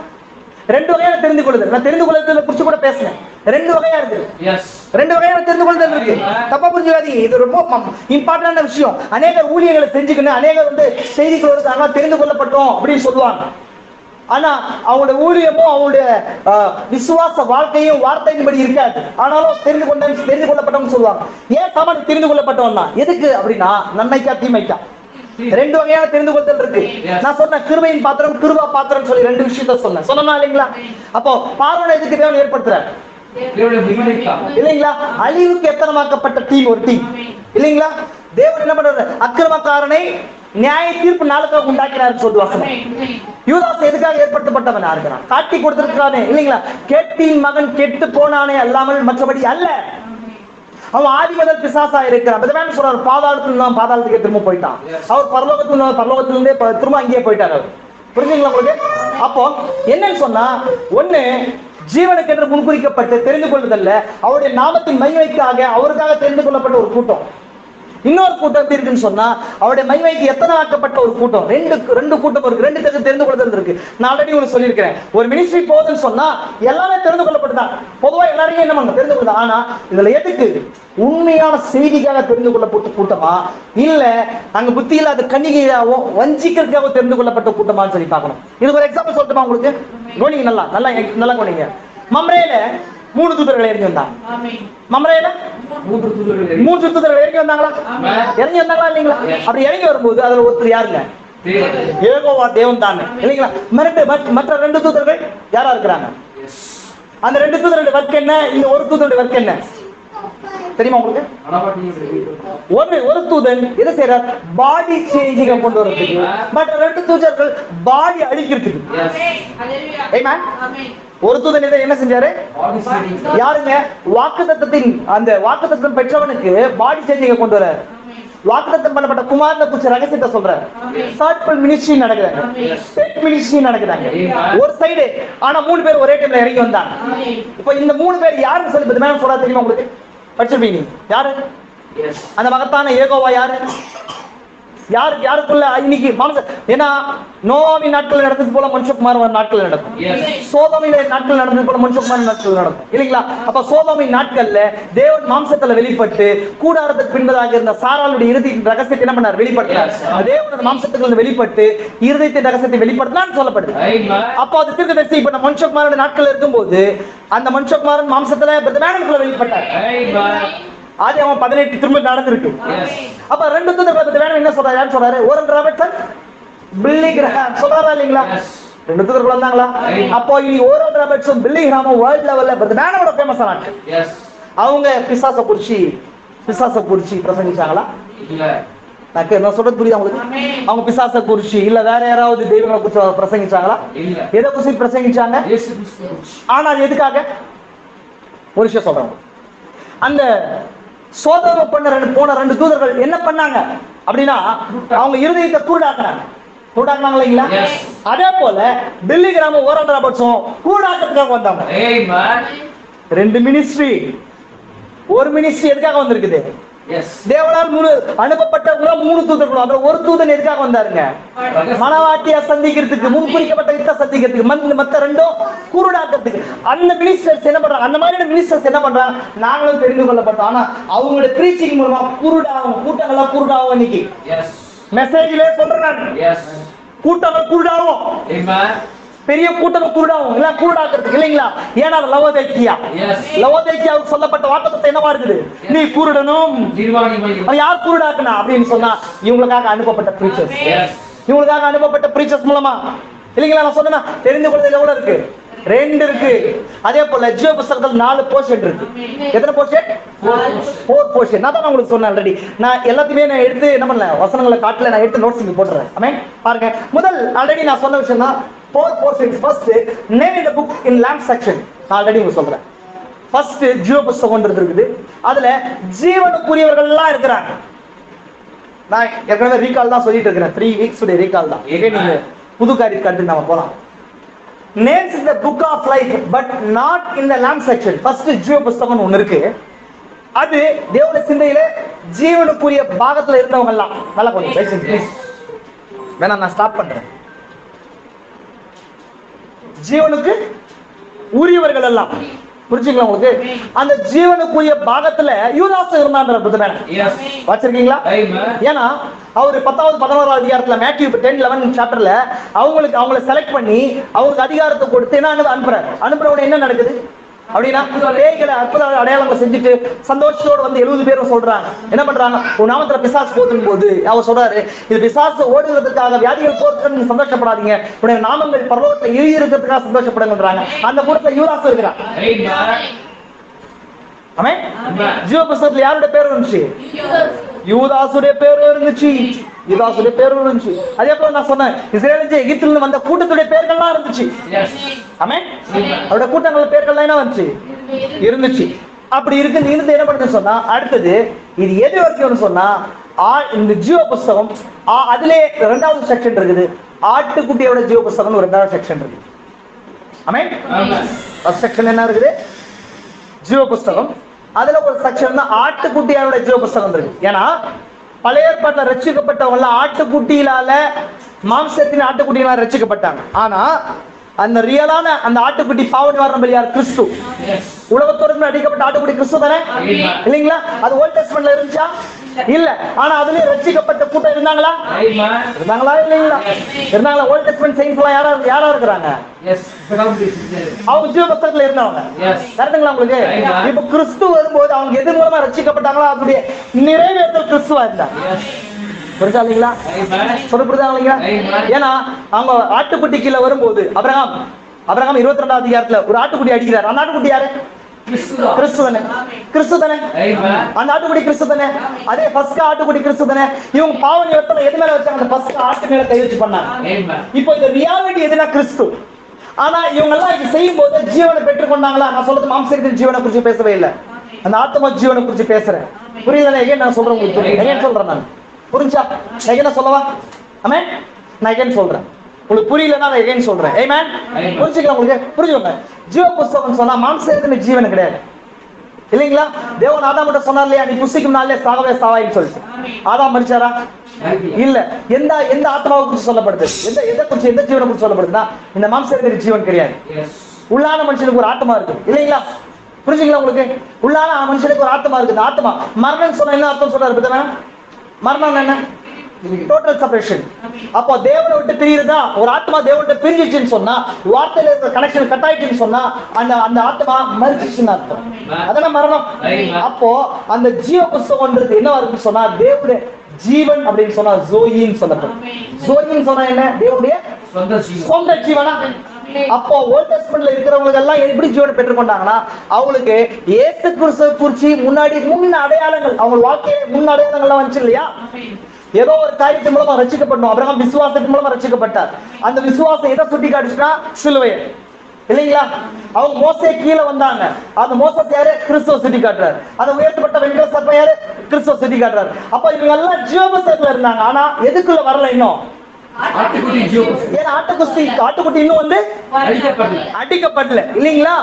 2 வகையான தெரிந்து கொள்ளுதல். நான் தெரிந்து கொள்ளுதல் குறிச்சு கூட பேசுனேன். 2 வகையா இருக்கு. 2 வகையான தெரிந்து கொள்ளுதல் இருக்கு. தப்பா புரிஞ்சுக்காதீங்க, இது ரொம்ப இம்பார்ட்டன்டான விஷயம். அநேக ஊழியர்களை செஞ்சுக்கணும், அநேக செய்திக்குள்ள இருக்காங்க தெரிந்து கொள்ளப்பட்டோம் அப்படின்னு சொல்லுவாங்க. ஆனா அவங்களுடைய ஊழியமும் அவங்களுடைய விசுவாச வாழ்க்கையும் வார்த்தையின்படி இருக்காது. ஆனாலும் தெரிந்து கொள்ளப்பட்டவங்க சொல்லுவாங்க. ஏன் சாமான் தெரிந்து கொள்ளப்பட்டவன்னா எதுக்கு அப்படின்னா நன்மைக்கா தீமைக்கா? 2 வகையான தெரிந்து கொள்ளுதல் இருக்கு. நான் சொன்ன கிருபையின் பாத்திரம், கிருபா பாத்திரம் சொல்லி 2 விஷயத்த சொன்னா இல்லைங்களா? அப்போ பார்வனை எதுக்கு தேவன் ஏற்படுத்துறார் இல்லைங்களா? அழிவுக்கு எத்தனமாக்கப்பட்ட டீம் ஒரு டீம் இல்லைங்களா? தேவன் என்ன பண்றாரு? அக்கிரமக்காரனை நியாய தீர்ப்பு நாளுக்காக உண்டாக்கினார் சொல்லுவாங்க. யூதாஸ் எதுக்காக ஏற்படுத்தப்பட்டவனா இருக்கிறான்? காட்டி கொடுத்திருக்கானே இல்லைங்களா? கேட்டின் மகன் கெட்டு போனானே அல்லாமல் மற்றபடி அல்ல. அவன் ஆதி முதல் பிசாசா இருக்கிறான். சொல்றாரு பாதாளத்துக்கு திரும்ப போயிட்டான். அவர் பரலோகத்திலிருந்தே திரும்ப அங்கேயே போயிட்டார். புரிஞ்சுங்களா உங்களுக்கு? அப்போ என்னன்னு சொன்னா, ஒண்ணு ஜீவனுக்கு என்று முன்குறிக்கப்பட்டு தெரிந்து கொள்ளுதல்ல, அவருடைய நாமத்தின் மகிமைக்காக அவருக்காக தெரிந்து கொள்ளப்பட்ட ஒரு கூட்டம். இன்னொரு கூட்டம் எப்படி இருக்குன்னு சொன்னா, அவருடைய மகிமைக்கு எத்தனை ஆக்கப்பட்ட ஒரு கூட்டம். ரெண்டு கூட்டம் இருக்கு. 2 தெரிந்து கொள்ளுதல் இருக்கு. நான் ஆல்ரெடி உங்களுக்கு சொல்லியிருக்கிறேன். ஒரு மினிஸ்ட்ரி போகுதுன்னு சொன்னா எல்லாமே தெரிந்து கொள்ளப்பட்டுதான். பொதுவா எல்லாரையும் என்ன பண்ண தெரிந்து கொள்ள. ஆனா இதுல எதுக்கு? உண்மையான செய்திக்காக தெரிந்து கொள்ளப்பட்ட கூட்டமா, இல்ல அங்க புத்தி இல்லாத கன்னிகையாவோ வஞ்சிக்கிறதுக்காக தெரிந்து கொள்ளப்பட்ட கூட்டமான்னு சொல்லி பார்க்கணும். இது ஒரு எக்ஸாம்பிள் சொல்லட்டுமா உங்களுக்கு? கவனிங்க, நல்லா கவனிங்க. மம்ரேல 3 தூதர்கள் இறங்கி வந்தாங்க. மம்ரேல 3 தூதர்கள் இறங்கி வந்தாங்களா? இறங்கி வந்தாங்களா இல்லைங்களா? அப்படி இறங்கி வரும்போது அதுல ஒருத்தர் யாருங்க? யெகோவா தேவன் தானே இல்லைங்களா? மற்ற 2 தூதர்கள் யாரா இருக்கிறாங்க? அந்த 2 தூதர்களுடைய வர்க் என்ன? இந்த ஒரு தூதருடைய வர்க் என்ன தெரியுமா உங்களுக்கு? ஒரு தூதன் எதை செய்யறார்? பாடி சேஞ்சிங்க கொண்டு வரதுக்கு. மற்ற 2 தூதர்கள் பாடி அழிக்கிறதுக்கு. ஒரு தூதன் என்ன செஞ்சாரு? யாருங்க? வாக்குத்தத்தத்தின் அந்த வாக்குத்தத்தம் பெற்றவனுக்கு பாடி சேஞ்சிங்க கொண்டு வர வாக்குத்தத்தம் பண்ணப்பட்ட குமாரனை குறிச்ச ரகசியத்தை சொல்றாரு. சர்க்கிள் மினிஸ்ட்ரி நடக்குறாங்க, ஸ்டேட் மினிஸ்ட்ரி நடக்குறாங்க ஒரு சைடு. ஆனா 3 பேர் ஒரே டைம்ல இறங்கி வந்தாங்க. இப்போ இந்த 3 பேர் யாருன்னு சொல்லி மேம் சொல்றா தெரியுமா உங்களுக்கு? படிச்சிருப்பீங்க. யாரு அந்த மகத்தான யெகோவா? யாருக்குள்ள இன்னைக்கு ஏன்னா நோவாவின் நாட்கள் நடந்தது போல மனுஷகுமாரன் நாட்கள் நடக்கும். சோதோமின் நாட்கள் நடந்தது போல மனுஷகுமாரன் நாட்கள் நடக்கும் இல்லைங்களா? அப்ப சோதோமின் நாட்கள்ல தேவன் மாம்சத்துல வெளிப்பட்டு கூடாரத்துக்கு பின்பதாக இருந்த சாராளுடைய இறுதியின் ரகசியத்தை என்ன பண்ணார்? வெளிப்படுத்தினார். தேவனோட மாம்சத்துக்கு வெளிப்பட்டு இருதயத்தின் ரகசியத்தை வெளிப்படுத்தினான்னு சொல்லப்படுது. அப்போ அது தீர்க்கதரிசி இப்ப மனுஷகுமாரன் நாட்கள் இருக்கும்போது அந்த மனுஷகுமாரன் மாம்சத்துல வெளிப்பட்டார். ஆதி அவன் 18 திரும்ப நடந்திருக்கு. அப்ப 2 தூதர்கள் வேணும் என்ன சொல்றாரு? யார் சொல்றாரு? ஓரல் ராபர்ட்சன், பில்லி கிரஹாம் சொல்றாரா இல்லைங்களா? 2 தூதர்கள் வந்தாங்களா? அப்போ இனி ஓரல் ராபர்ட்சன், பில்லி கிரஹாம் வேர்ல்ட் லெவல்ல பிரதமரோட ஃபேமஸ் ஆனாங்க. அவங்க பிசாச குறிச்சி பிரசங்கிச்சாங்களா? இல்ல. நான் சொல்றது புரியுதா உங்களுக்கு? அவங்க பிசாச குறிச்சி இல்ல வேற யாராவது தெய்வங்களை குறிச்சு பிரசங்கிச்சாங்களா? இல்ல. எதை குறிச்சு பிரசங்கிச்சாங்க? ஆனா எதுக்காக? ஒரு விஷயம் சொல்றாங்க. அந்த சோதனை போன 2 தூதர்கள் என்ன பண்ணாங்க அப்படின்னா, அவங்க இருதயத்தை கூடாக்குனாங்க இல்லைங்களா? அதே போல பில்லி கிராமம் ஓரல் ராபர்ட்ஸும் கூடாக்கிறதுக்காக வந்தாங்க. 2 மினிஸ்ட்ரி. ஒரு மினிஸ்ட்ரி எதுக்காக வந்திருக்குது? தேவனால் அனுப்பப்பட்ட 3 தூதர்கள். அதுல ஒரு தூதன் எதுக்காக வந்தாருங்க? மனவாட்டியா சந்திக்கிறதுக்கு, முன்குறிக்கப்பட்ட யுத்த சந்திக்கிறதுக்கு. மத்த 2 குருடாக்கிறதுக்கு. அந்த மினிஸ்டர்ஸ் என்ன பண்றாங்க? அந்த மாதிரியான மினிஸ்டர்ஸ் என்ன பண்றாங்க? நாங்களும் தெரிந்து கொள்ளப்பட்டோம். ஆனா அவங்களோட பிரீச்சிங் மூலமா குருடாகும், கூட்டங்கள்லாம் குருடாகும். இன்னைக்கு மெசேஜ்ல சொல்றாங்க கூட்டங்கள் குருடாகும். பெரிய கூட்டம் குருடாகும் இல்ல குருடாக்குறதுக்கு இல்லைங்களா? ஏன்னா லவோதைக்கியாவுக்கு சொல்லப்பட்ட வாக்குத்தத்தம் என்னவா இருக்குது? நீ குருடனும். யார் குருடாக்குனா அப்படின்னு சொன்னா இவங்களுக்காக அனுப்பப்பட்ட பிரீச்சர்ஸ். இவங்களுக்காக அனுப்பப்பட்ட பிரீச்சர்ஸ் மூலமா இல்லைங்களா? நான் சொன்னா தெரிந்து கொள்வதில் எவ்வளவு இருக்கு? 2 இருக்கு. அதே போல ஜீவ புஸ்தகத்தில் 4 போர்ஷன் இருக்கு. எத்தனை போர்ஷன்? 4 போர்ஷன். நான் தான் உங்களுக்கு சொன்னேன் ஆல்ரெடி. நான் எல்லாத்தையுமே நான் எடுத்து என்ன பண்ணல, வசனங்களை காட்டல, நான் எடுத்து நோட்ஸ் இங்க போட்டுறேன். ஆமென். பாருங்க, முதல் ஆல்ரெடி நான் சொன்ன விஷயம் தான் 4 portions. First, name in the book in lamp section. நான் ஆல்ரெடி உங்களுக்கு சொல்றேன். ஃபர்ஸ்ட் ஜீவ புஸ்தகம் இருக்குது. அதுல ஜீவனுக்குரியவர்கள் எல்லாம் இருக்கிறாங்க. நான் ஏற்கனவே ரீகால் தான் சொல்லிட்டு இருக்கிறேன். 3 வீக்ஸ் ரீகால் தான். நீங்க புது காரியத்துக்கு நம்ம போலாம். Names in the book of life but not in the lamb section. First ஜீவ புஸ்தகம் ஒன்னு இருக்கு. அது தேவனுடைய சிந்தையில ஜீவனுக்குரிய பாகத்துல இருந்தவங்க எல்லாம் நல்லா கொஞ்சம் வேணா நான் ஸ்டாப் பண்றேன். ஜீவனுக்கு உரியவர்கள் எல்லாம் புரிஞ்சுங்களா உங்களுக்கு? அந்த ஜீவனுக்குரிய பாகத்துல யூதாஸ் இருந்தான் வச்சிருக்கீங்களா? ஏன்னா அவரு 10வது 11வது அதிகாரத்துல மேத்யூ 10-11 சாப்டர்ல அவங்களை செலக்ட் பண்ணி அவங்களுக்கு அதிகாரத்தை கொடுத்து என்ன அனுப்புற உடனே என்ன நடக்குது அப்படின்னா பேய்களை அற்புத அடையாளங்களை செஞ்சுட்டு சந்தோஷத்தோட வந்து 70 பேரும் சொல்றாங்க. என்ன பண்றாங்க? ஒரு நாமத்துல பிசாசு போதும் போது அவர் சொல்றாரு, இது பிசாசு ஓடுகிறதுக்காக, வியாதிகள் போறதுக்கு நீங்க சந்தோஷப்படாதீங்க, உடைய நாமங்கள் பரலோகத்துல எழுதி இருக்கிறதுக்காக சந்தோஷப்படுங்கன்றாங்க. அந்த கூட்டத்துல யூதாஸ் இருக்கிறான். ஆமென். ஜீவ புஸ்தகத்துல யாருடைய பேர் இருந்துச்சு? யூதாசுடைய பேர் இருந்துச்சு. யூதாசுடைய பேர் இருந்துச்சு. அதே போல நான் சொன்னேன், இஸ்ரேல் எகிப்திலிருந்து வந்த கூட்டத்துடைய பேர்கள்லாம் இருந்துச்சு. ஆமென். அவருடைய கூட்டங்களோட பேர்கள்லாம் என்ன வந்துச்சு? இருந்துச்சு. அப்படி இருந்து என்ன பண்ணுன்னு சொன்னா, அடுத்தது இது எது வரைக்கும் சொன்னா, இந்த ஜீவ புஸ்தகம் அதிலே 2வது செக்ஷன் இருக்குது. ஆட்டுக்குட்டியோட ஜீவ புஸ்தகம் 2வது செக்ஷன் இருக்கு. ஆமென். ஃபர்ஸ்ட் செக்ஷன் என்ன இருக்குது? ஜீவ புஸ்தகம். அதுல ஒரு செக்ஷன் தான் ஆட்டுக்குட்டியோட ஜீவ புஸ்தகம் இருக்கு. ஏன்னா பழைய ஏற்பாட்டில் ரட்சிக்கப்பட்டவங்க ஆட்டுக்குட்டியிலால, மாம்சத்தின் ஆட்டுக்குட்டியினால ரட்சிக்கப்பட்டாங்க. ஆனா அந்த ரியலான அந்த ஆட்டுக்குட்டி பாவ நிவாரண பலி யார்? கிறிஸ்து. உலகத்தோடு அடிக்கப்பட்ட ஆட்டுக்குட்டி கிறிஸ்து தானே இல்லைங்களா? அது ஓல்ட் டெஸ்ட்மென்ட்ல இருந்துச்சா? இல்ல. ஆனா அதுலயே ரட்சிக்கப்பட்ட கூட்டம் இருந்தாங்களா? இருந்தாங்களா இல்லைங்களா? இருந்தாங்களா? ஓல்ட் டெஸ்ட்மென்ட் செயின்ஸ் எல்லாம் யாரா இருக்கிறாங்க? அவங்க ஜீவ புஸ்தகத்துல இருந்தவங்க. கரெக்ட்டுங்களா உங்களுக்கு? இப்ப கிறிஸ்து வரும்போது அவங்க எது மூலமா ரட்சிக்கப்பட்டாங்களா? அப்படியே நிறைவேற்றல் கிறிஸ்துவா இருந்தாங்க. புரிஞ்சா இல்லைங்களா? சொல்ல புரியுதா இல்லைங்களா? ஏன்னா அவங்க ஆட்டுக்குட்டி கீழே வரும்போது அபிரகாம் 22வது அதிகாரத்துல ஒரு ஆட்டுக்குட்டி அடிக்கிறார். அந்த ஆட்டுக்குட்டி யாரு? கிறிஸ்து தானே. கிறிஸ்து தானே. அந்த ஆட்டுக்குட்டி கிறிஸ்து தானே. அதே ஃபர்ஸ்ட் ஆட்டுக்குட்டி கிறிஸ்து தானே. இவங்க பாவ நிவர்த்தனை எது மேல வச்சாங்க? அந்த ஃபர்ஸ்ட் ஆட்டு மேல கை வச்சு பண்ணாங்க. இப்போ இந்த ரியாலிட்டி எதுனா கிறிஸ்து. ஆனா இவங்க எல்லாம் இது செய்யும் போது ஜீவனை பெற்றுக்கொண்டாங்களா? நான் சொல்றது மாம்சத்தின் ஜீவனை குறிச்சு பேசவே இல்லை, அந்த ஆத்ம ஜீவனை குறிச்சு பேசுறேன். புரியுதுதானே? எகைன் நான் சொல்றேன் உங்களுக்கு. எகைன் சொல்றேன் நான். புரிஞ்சா? எகைன் சொல்லவா? ஆமென். நான் எகைன் சொல்றேன். உங்களுக்கு புரியலன்னா நான் எகைன் சொல்றேன். ஆமென். புரிஞ்சுக்கலாம் உங்களுக்கு? புரிஞ்சுக்கோங்க. ஜீவ புஸ்தகம் சொன்னா மாம்சத்தின் ஜீவன் கிடையாது இல்லைங்களா? தேவன் ஆதாம் கிட்ட சொன்னார் இல்லையா, நீ புசிக்கும் நாளே சாகவே சாவாயின்னு சொல்லிட்டு. ஆதாம் மரிச்சாரா? இல்ல. எந்த ஆத்மாவை குறித்து சொல்லப்படுது? எந்த ஜீவனை குறித்து சொல்லப்படுதுன்னா இந்த மாம்சத்தின் ஜீவன் கிடையாது. உள்ளான மனுஷனுக்கு ஒரு ஆத்மா இருக்கு இல்லைங்களா? புரிஞ்சுங்களா உங்களுக்கு? உள்ளான மனுஷனுக்கு ஒரு ஆத்மா இருக்கு. ஆத்மா மரணம் சொன்ன என்ன அர்த்தம் சொல்றாரு? மரணம் என்ன? Total separation. அப்போ தேவனை விட்டு பிரியுறதா? ஒரு ஆத்மா தேவனை பிரிஞ்சிச்சுன்னு சொன்னா, வார்த்தையில இருக்கிற கனெக்ஷன் கட் ஆயிடுச்சுன்னு சொன்னா அந்த ஆத்மா மரிச்சிச்சுன்னு அர்த்தம். அதெல்லாம் மரணம். அப்போ அந்த ஜீவ புஸ்தகம்ன்றது என்ன இருக்குன்னு சொன்னா, தேவனுடைய ஜீவன் அப்படின்னு சொன்னா ஜோயின்னு சொல்லப்படும். ஜோயின்னு சொன்னா என்ன? தேவனுடைய சொந்த ஜீவனா? அப்போ ஓல்ட் டெஸ்ட்மென்ட்ல இருக்கிறவங்க எல்லாம் எப்படி ஜீவனை பெற்றுக்கொண்டாங்கன்னா, அவங்களுக்கு இயேசு கிறிஸ்துவை குறிச்சு முன் அடையாளங்கள், அவங்க வாழ்க்கையில முன் அடையாளங்கள்லாம் வந்துச்சு இல்லையா? ஏதோ ஒரு காரியத்தின் மூலமா ரட்சிக்கப்பட்டோம். அபிரகாம் விசுவாசத்தின் மூலமா ரட்சிக்கப்பட்டார். அந்த விசுவாசம் எதை சுட்டி காட்டுச்சுன்னா சிலுவையை இல்லைங்களா? அவங்க மோசே கீழே வந்தாங்க. அந்த மோசத்தை யாரு? கிறிஸ்துவ சுட்டி காட்டுறாரு. அந்த உயர்த்தப்பட்ட வெண்கல சர்ப்பம் யாரு? கிறிஸ்துவ சுட்டி காட்டுறாரு. அப்ப இவங்க எல்லாம் ஜீவபுஸ்தகத்துல இருந்தாங்க. ஆனா எதுக்குள்ள வரல இன்னும்? ஆட்டுக்குட்டி இன்னும் வந்து அடிக்கப்படல இல்லைங்களா?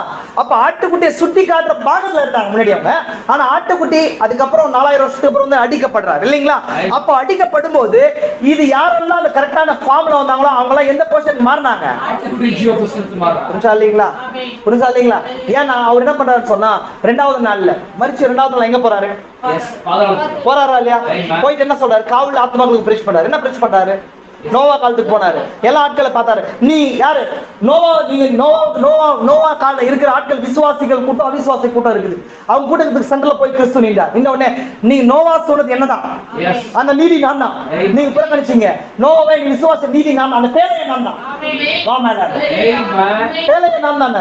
அப்ப ஆட்டுக்குட்டியை சுட்டி காட்டுற பாகத்துல இருக்காங்க முன்னாடி அவங்க. ஆனா ஆட்டுக்குட்டி அதுக்கப்புறம் 4000 வருஷத்துக்கு அப்புறம் வந்து அடிக்கப்படுறாரு இல்லைங்களா? அப்ப அடிக்கப்படும் போது இது யாரெல்லாம் அந்த கரெக்டான ஃபார்ம்ல வந்தாங்களோ அவங்க எல்லாம் எந்த போர்ஷன் மாறினாங்க? புரிஞ்சா இல்லைங்களா? புரிஞ்சா இல்லைங்களா? ஏன்னா அவர் என்ன பண்றாரு சொன்னா, 2வது நாள்ல மரிச்சு 2வது நாள் எங்க போறாரு? போறாரா இல்லையா? போயிட்டு என்ன சொல்றாரு? காவல் ஆத்மாக்களுக்கு பிரீச் பண்றாரு. என்ன பிரீச் பண்றாரு? நோவா காலத்துக்கு போனாரு. எல்லா ஆட்களை பார்த்தாரு. நீ யாரு? நோவா கால இருக்கிற ஆட்கள் விசுவாசிகள் கூட்டம், அவிசுவாசி கூட்டம் இருக்குது. அவங்க கூட்டத்துக்கு சென்டர்ல போய் கிறிஸ்து நின்றார். இந்த உடனே நீ நோவா சொன்னது என்னதான்? அந்த நீதி நான் தான். நீங்க புறக்கணிச்சீங்க. நோவாவை நீ விசுவாச நீதி நான். அந்த பேரையை நான் தான். பேரையை நான் தான்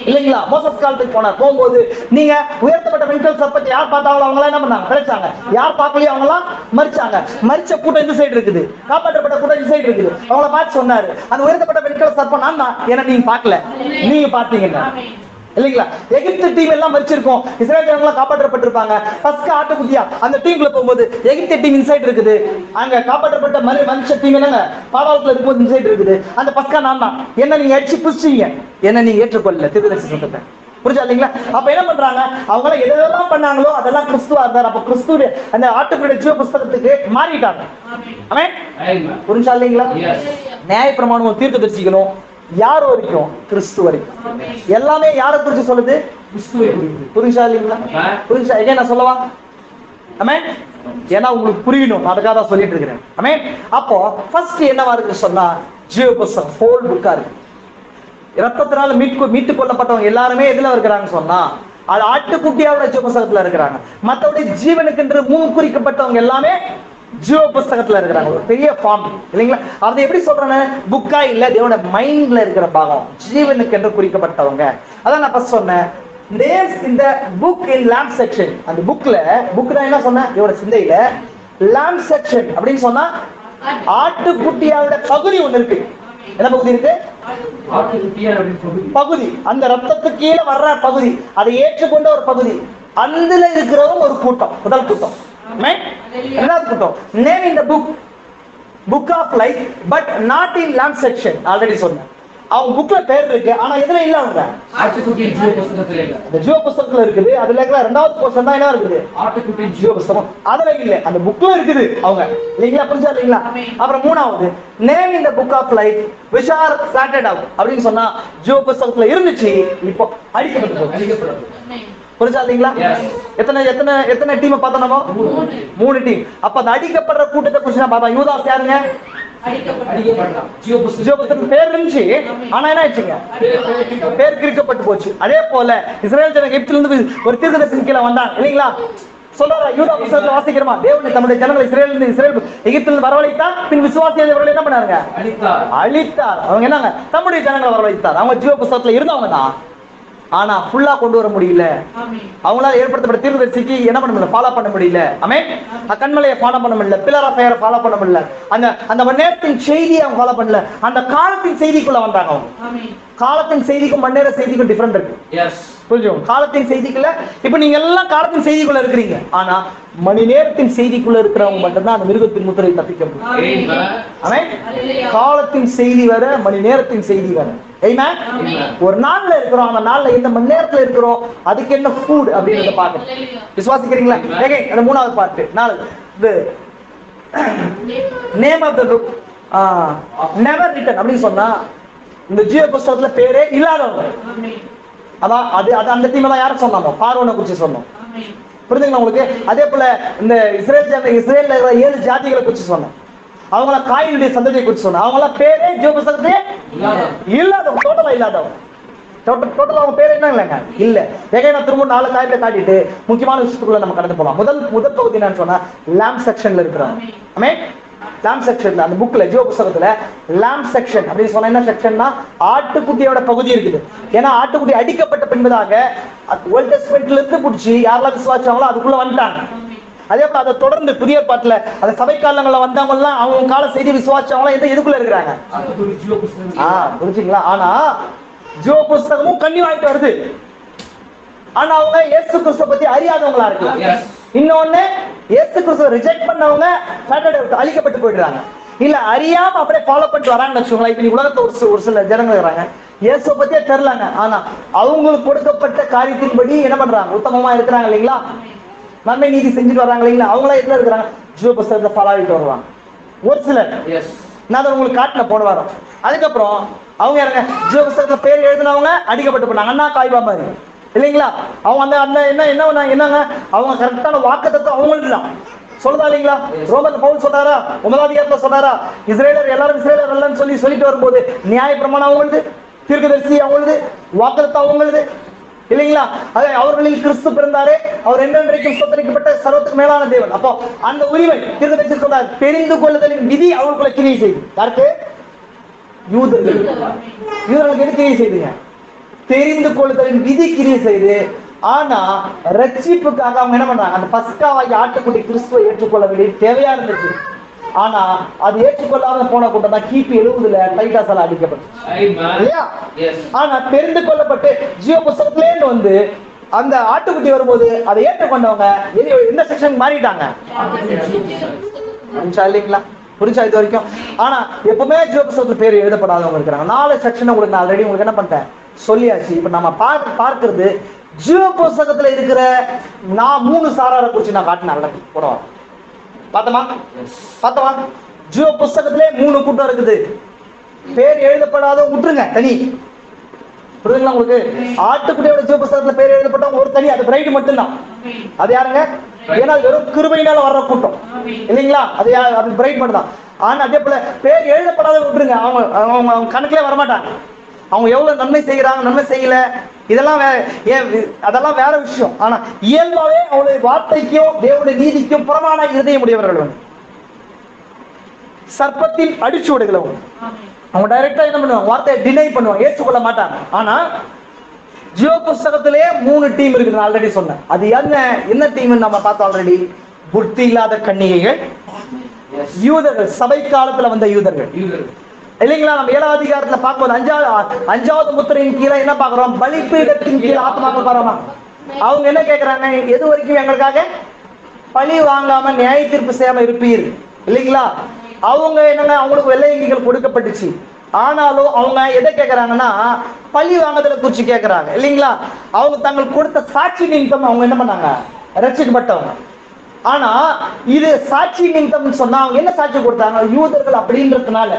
இல்லைங்களா? மோசஸ் காலத்துக்கு போனார். போகும்போது நீங்க உயர்த்தப்பட்ட வெண்கல் சர்ப்பத்தை யார் பார்த்தாங்களோ அவங்க என்ன பண்ணாங்க? கிடைச்சாங்க. யார் பார்க்கலையோ அவங்க எல்லாம் மரிச்சாங்க. மரிச்ச கூட்டம் இந்த சைடு இருக்குது, காப்பாற்றப்பட்ட கூட்டம் சைடு இருக்குது. அவங்கள பார்த்து சொன்னாரு, அந்த உயர்த்தப்பட்ட வெண்கல சர்ப்பம் நான் தான், ஏன்னா நீங்க பார்க்கல, நீங்க பார்த்தீங்கன்னா இல்லைங்களா? எகிப்து டீம் எல்லாம் மறிச்சிருக்கும், இஸ்ரேல் ஜனங்களாம் காப்பாற்றப்பட்டிருப்பாங்க. ஃபர்ஸ்ட் ஆட்டுக்குட்டியா அந்த டீம்ல போகும்போது எகிப்து டீம் இன்சைட் இருக்குது, அங்க காப்பாற்றப்பட்ட மனுஷ டீம் என்னங்க பாதாளத்துல இருக்கும்போது இன்சைட் இருக்குது. அந்த பஸ்கா நான் தான், என்ன நீங்க அடிச்சு புடிச்சீங்க, என்ன நீங்க ஏற்றுக்கொள்ளல தீர்க்கதரிசி சத்தத்தை. புரிஞ்சா இல்லைங்களா? அப்ப என்ன பண்றாங்க, அவங்க எதெல்லாம் பண்ணாங்களோ அதெல்லாம் கிறிஸ்துவா இருந்தார். அப்ப கிறிஸ்துவ அந்த ஆட்டுக்குடைய ஜீவ புஸ்தகத்துக்கு மாறிட்டாங்க. ஆமென். புரிஞ்சா இல்லைங்களா? நியாயப்பிரமாணம் தீர்க்கதரிசிகளும் யார் வரைக்கும்? கிறிஸ்து வரைக்கும். எல்லாமே யாரை குறிச்சு சொல்லுது? கிறிஸ்துவை குறித்து. புரிஞ்சா இல்லைங்களா? புரிஞ்சா? எங்க நான் சொல்லவா? ஆமென். ஏன்னா உங்களுக்கு புரியணும், அதுக்காக தான் சொல்லிட்டு இருக்கிறேன். ஆமென். அப்போ ஃபர்ஸ்ட் என்னவா இருக்கு சொன்னா, ஜீவ புஸ்தகம் ஹோல் புக்கா இருக்கு. ரத்தத்தினால மீட்டு கொள்ளப்பட்டவங்க எல்லாருமே எதுல இருக்கிறாங்க சொன்னா, அது ஆட்டுக்குட்டியாவோட ஜீவ புஸ்தகத்துல இருக்கிறாங்க. மற்றபடி ஜீவனுக்கு முன் குறிக்கப்பட்டவங்க எல்லாமே ஜீவ புஸ்தகத்துல இருக்கிறாங்க. ஒரு பெரிய ஃபார்ம் இல்லைங்களா? அதை எப்படி சொல்றேன்னு, புக்கா இல்ல, தேவனோட மைண்ட்ல இருக்கிற பாகம், ஜீவனுக்கு என்று குறிக்கப்பட்டவங்க. அதான் நான் ஃபர்ஸ்ட் சொன்னேன், names in the book in lamp section. அந்த புக்ல, புக் தான் என்ன சொன்னேன், இவரோட சிந்தையில lamp section அப்படின்னு சொன்னா ஆட்டுக்குட்டியாவோட பகுதி ஒண்ணு இருக்கு. என்ன பகுதி இருக்கு? பகுதி. அந்த ரத்தத்துக்கு கீழே வர்ற பகுதி, அதை ஏற்றுக்கொண்ட ஒரு பகுதி, அதுல இருக்கிறவங்க ஒரு கூட்டம், முதல் கூட்டம். இரண்டாவது கூட்டம், name in the book of life but not in lamp section. Already சொன்னேன், அவங்க புக்ல பேர் இருக்கு, ஆனா எதுல இல்ல, அவங்க ஆட்டுக்குட்டி ஜீவ புஸ்தகத்துல இல்ல. அந்த ஜீவ புஸ்தகத்துல இருக்குது, அதுல இருக்கிற இரண்டாவது போர்ஷன் தான் என்ன இருக்குது, ஆட்டுக்குட்டி ஜீவ புஸ்தகம். அதுல இல்ல, அந்த புக்ல இருக்குது அவங்க, இல்லீங்களா? புரிஞ்சா இல்லீங்களா? அப்புறம் மூணாவது, name in the book of life which are blotted out அப்படின்னு சொன்னா ஜீவ புஸ்தகத்துல இருந்துச்சு, இப்போ அழிக்கப்பட்டது. புரிஞ்சா இல்லீங்களா? எத்தனை எத்தனை எத்தனை டீம் பார்த்தோம் நம்ம? 3 டீம். அப்ப அந்த அடிக்கப்படுற கூட்டத்தை குறிச்சு நான் பார்த்தா, யூதாஸ் யாருங்க? பேர் இருந்துச்சு, ஆனா என்ன ஆயிடுச்சுங்க, பேர் கிறுக்கப்பட்டு போச்சு. அதே போல இஸ்ரேல் ஜனங்க எகிப்தில இருந்து ஒரு தீர்க்கதரிசியின் கீழே வந்தாங்க இல்லீங்களா? சொல்றாரு, யூதா புத்தகத்துல வாசிக்கிறோமா, தேவன் தம்முடைய ஜனங்களை இஸ்ரேல் எகிப்திலிருந்து வரவழைத்தார், பின் விசுவாசியவர்களை என்ன பண்ணாருங்க? அழித்தார். அவங்க என்னங்க, தம்முடைய ஜனங்களை வரவழைத்தார். அவங்க ஜீவ புத்தகத்துல இருந்தவங்க தான், ஆனா ஃபுல்லா கொண்டு வர முடியல. அவங்களால ஏற்படுத்தப்பட்ட தீர்க்கதரிசிக்கு என்ன பண்ண முடியல, ஃபாலோ பண்ண முடியல. ஆமென். கண்மலையை ஃபாலோ பண்ண முடியல, பில்லர் ஆஃப் ஃபயரை ஃபாலோ பண்ண முடியல, அந்த மண்ணேரத்தின் செய்தியை அவங்க ஃபாலோ பண்ணல. அந்த காலத்தின் செய்திக்குள்ள வந்தாங்க அவங்க. காலத்தின் செய்திக்கும் மண்ணேர செய்திக்கும் டிஃபரெண்ட் இருக்கு. எஸ், புரியும்? காலத்தின் செய்திக்குள்ள, இப்ப நீங்க எல்லாம் காலத்தின் செய்திக்குள்ள இருக்கிறீங்க, ஆனா மணி நேரத்தின் செய்திக்குள்ள இருக்கிறவங்க மட்டும்தான் அந்த மிருகத்தின் முத்திரை தப்பிக்க முடியும். ஆமென். காலத்தின் செய்தி வேற, மணி நேரத்தின் செய்தி வேற. ஆமென். ஒரு நாள்ல இருக்கிறோம், அந்த நாள்ல எந்த மணி நேரத்துல இருக்கிறோம், அதுக்கு என்ன ஃபுட் அப்படின்றத பாக்கணும். விசுவாசிக்கிறீங்களா? அந்த மூணாவது பார்ட், நாலு name of the book never written அப்படின்னு சொன்னா, இந்த ஜீவ புஸ்தகத்துல பேரே இல்லாதவங்க. அதான் அது அந்த டீம் தான் யாரை சொன்னாங்க, பார்வோனை குறிச்சு சொன்னோம். புரியுதுங்களா உங்களுக்கு? அதே போல இந்த இஸ்ரேல்ல 7 ஜாதிகளை குறிச்சு சொன்னோம். அவங்கள காயினுடைய சந்ததியை குறிச்சு சொன்னோம். அவங்கள பேரே ஜீவ புஸ்தகத்திலே இல்லாதவங்க, டோட்டலா இல்லாதவங்க. டோட்டல் அவங்க பேர் என்ன இல்லைங்க, இல்ல. நான் திரும்ப 4 காரியத்தை காட்டிட்டு முக்கியமான விஷயத்துக்குள்ள நம்ம கடந்து போலாம். முதல் பகுதி என்னன்னு சொன்னா, lamp செக்ஷன்ல இருக்கிறோம். ஆமென். lamp செக்ஷன்ல, அந்த புக்ல ஜீவ புஸ்தகத்துல lamp செக்ஷன் அப்படின்னு சொன்னா என்ன செக்ஷன்னா, ஆட்டுக்குட்டியோட பகுதி இருக்குது. ஏன்னா ஆட்டுக்குட்டி அடிக்கப்பட்ட பின்பதாக ஓல்ட் டெஸ்ட்மென்ட்ல இருந்து புடிச்சு யாரெல்லாம் விசுவாசிச்சாங்களோ அதுக்குள்ள வந்துட்டாங்க. அதே போல அதை தொடர்ந்து புதிய ஏற்பாட்டுல அந்த சபை காலங்கள்ல வந்தவங்க எல்லாம் அவங்க கால செய்தி விசுவாசிச்சவங்க எதுக்குள்ள இருக்கிறாங்க, புரிஞ்சுங்களா? ஆனா ஜீவ புஸ்தகமும் கண்ணி வாங்கிட்டு வருது, ஆனா அவங்க இயேசு கிறிஸ்துவை பத்தி அறியாதவங்களா இருக்கலாம். இன்னொன்னு, இயேசு கிறிஸ்துவை ரிஜெக்ட் பண்ணவங்க அழிக்கப்பட்டு போயிடுறாங்க. இல்ல அறியாம அப்படியே ஃபாலோ பண்ணிட்டு வராங்கன்னு வச்சுக்கோங்களேன். இப்ப நீ உலகத்தை ஒரு சில ஜனங்கள் இருக்கிறாங்க, இயேசுவை பத்தியே தெரியலங்க, ஆனா அவங்களுக்கு கொடுக்கப்பட்ட காரியத்தின்படி என்ன பண்றாங்க, உத்தமமா இருக்கிறாங்க இல்லைங்களா, நன்மை நீதி செஞ்சுட்டு வராங்க இல்லைங்களா, அவங்களா எதுல இருக்கிறாங்க, ஜீவ புஸ்தகத்தை ஃபாலோ ஆகிட்டு வருவாங்க. ஒரு சிலர் நான் உங்களுக்கு காட்டின போன வாரம். அதுக்கப்புறம் அவங்க யாருங்க, ஜீவ புஸ்தகத்துல பேர் எழுதினவங்க அடிக்கப்பட்டு போனாங்க. அண்ணா காய்பா மாதிரி இல்லைங்களா, அவங்க அந்த என்னங்க அவங்க கரெக்டான வாக்குத்தத்தம் அவங்களுக்கு தான் சொல்லுதா இல்லைங்களா? ரோமன் பவுல் சொல்றாரா, 9ஆம் அதிகாரத்துல சொல்றாரா, இஸ்ரேலர் எல்லாரும் இஸ்ரேலர் இல்லைன்னு சொல்லிட்டு வரும்போது நியாய பிரமாணம் அவங்களுது, தீர்க்கதரிசி அவங்களுது, வாக்குத்தத்தம் அவங்களுது இல்லைங்களா? அவர்களில் கிறிஸ்து பிறந்தாரே, அவர் என்றென்றைக்கும் ஸ்தோத்திரிக்கப்பட்ட சர்வத்துக்கு மேலான தேவன். அப்போ அந்த உரிமை தீர்க்கதரிசி சொல்றார், தெரிந்து கொள்ளுதலின் விதி அவர்களுக்குள்ள கிரியை செய்து. யாருக்கு? யூதர்களுக்கு எது கிரியை செய்துங்க? தெரிந்து கொள்ளுதலின் விதி கிரியை செய்து. ஆனா ரட்சிப்புக்காக அவங்க என்ன பண்றாங்க, அந்த பஸ்காவாகி ஆட்டுக்குட்டி கிறிஸ்துவை ஏற்றுக்கொள்ள வேண்டிய தேவையா இருந்துச்சு. ஆனா அது ஏற்றுக்கொள்ளாம போன கூட்டம் தான் கிபி 70 டைட்டாஸால அடிக்கப்பட்டது. ஆனா தெரிந்து கொள்ளப்பட்டு ஜீவ புஸ்தகத்திலே வந்து அந்த ஆட்டுக்குட்டி வரும்போது அதை ஏற்றுக்கொண்டவங்க எந்த செக்ஷன் மாறிட்டாங்க இல்லைங்களா? புரிஞ்சா இது வரைக்கும்? ஆனா எப்பவுமே ஜீவ புஸ்தகத்துல பேர் எழுதப்படாதவங்க இருக்கிறாங்க. 4 செக்ஷன் உங்களுக்கு நான் ஆல்ரெடி உங்களுக்கு என்ன பண்ணிட்டேன் சொல்லியாச்சு. இப்ப நம்ம பார்க்கிறது ஜீவ புஸ்தகத்துல இருக்கிற நான் 3 சாராரை குறிச்சு நான் காட்டினேன் போடுவோம். பார்த்தமா ஜீவ புஸ்தகத்திலே 3 கூட்டம் இருக்குது. பேர் எழுதப்படாத விட்டுருங்க தனி. புரியுதுங்களா உங்களுக்கு? ஆட்டுக்குட்டியோட ஜீவ புஸ்தகத்துல பேர் எழுதப்பட்டவங்க ஒரு தனி, அது பிரைட் மட்டும்தான். அது யாருங்க? ஏன்னா வெறும் கிருபையினால வர்ற கூட்டம் இல்லைங்களா? அது பிரைட் மட்டும் தான். ஆனா அதே போல பேர் எழுதப்படாத விட்டுருங்க, அவங்க கணக்கிலே வரமாட்டாங்க. அவங்க எவ்வளவு நன்மை செய்யறாங்க நன்மை செய்யல இதெல்லாம் அதெல்லாம் வேற விஷயம். ஆனா இயல்பாவே அவங்களுடைய வார்த்தைக்கும் தேவனுடைய நீதிக்கும் புறமான இருதயம் உடையவர்கள் வந்து சர்ப்பத்தின் அடிச்சுவடுகளை அவங்க டைரக்டா என்ன பண்ணுவாங்க, வார்த்தையை டினை பண்ணுவாங்க, ஏற்றுக்கொள்ள மாட்டாங்க. ஆனா ஜீவ புஸ்தகத்திலே 3 டீம் இருக்குது ஆல்ரெடி சொன்னேன். அது என்ன டீம் நம்ம பார்த்தோம் ஆல்ரெடி. புத்தி இல்லாத கன்னிகைகள், யூதர்கள், சபை காலத்துல வந்த யூதர்கள் இல்லைங்களா? நம்ம 7ஆம் அதிகாரத்துல பார்க்கும்போது 5வது முத்திரையின் கீழே என்ன பார்க்கிறோம், பலிபீடத்தின் கீழே ஆத்மாக்கள் பாருமா. அவங்க என்ன கேட்கிறாங்க, எது வரைக்கும் எங்களுக்காக பழி வாங்காம நியாய தீர்ப்பு செய்யாம இருப்பீர் இல்லைங்களா? அவங்க என்னங்க, அவங்களுக்கு வெள்ளையங்கிகள் கொடுக்கப்பட்டுச்சு. ஆனாலும் அவங்க எதை கேட்கறாங்கன்னா பழி வாங்குதலை குறிச்சு கேட்கறாங்க இல்லைங்களா? அவங்க தங்களுக்கு கொடுத்த சாட்சி நிமித்தம் அவங்க என்ன பண்ணாங்க, ரட்சிக்கப்பட்டவங்க. ஆனா இது சாட்சி நிமித்தம் சொன்னா அவங்க என்ன சாட்சி கொடுத்தாங்க, யூதர்கள் அப்படின்றதுனால.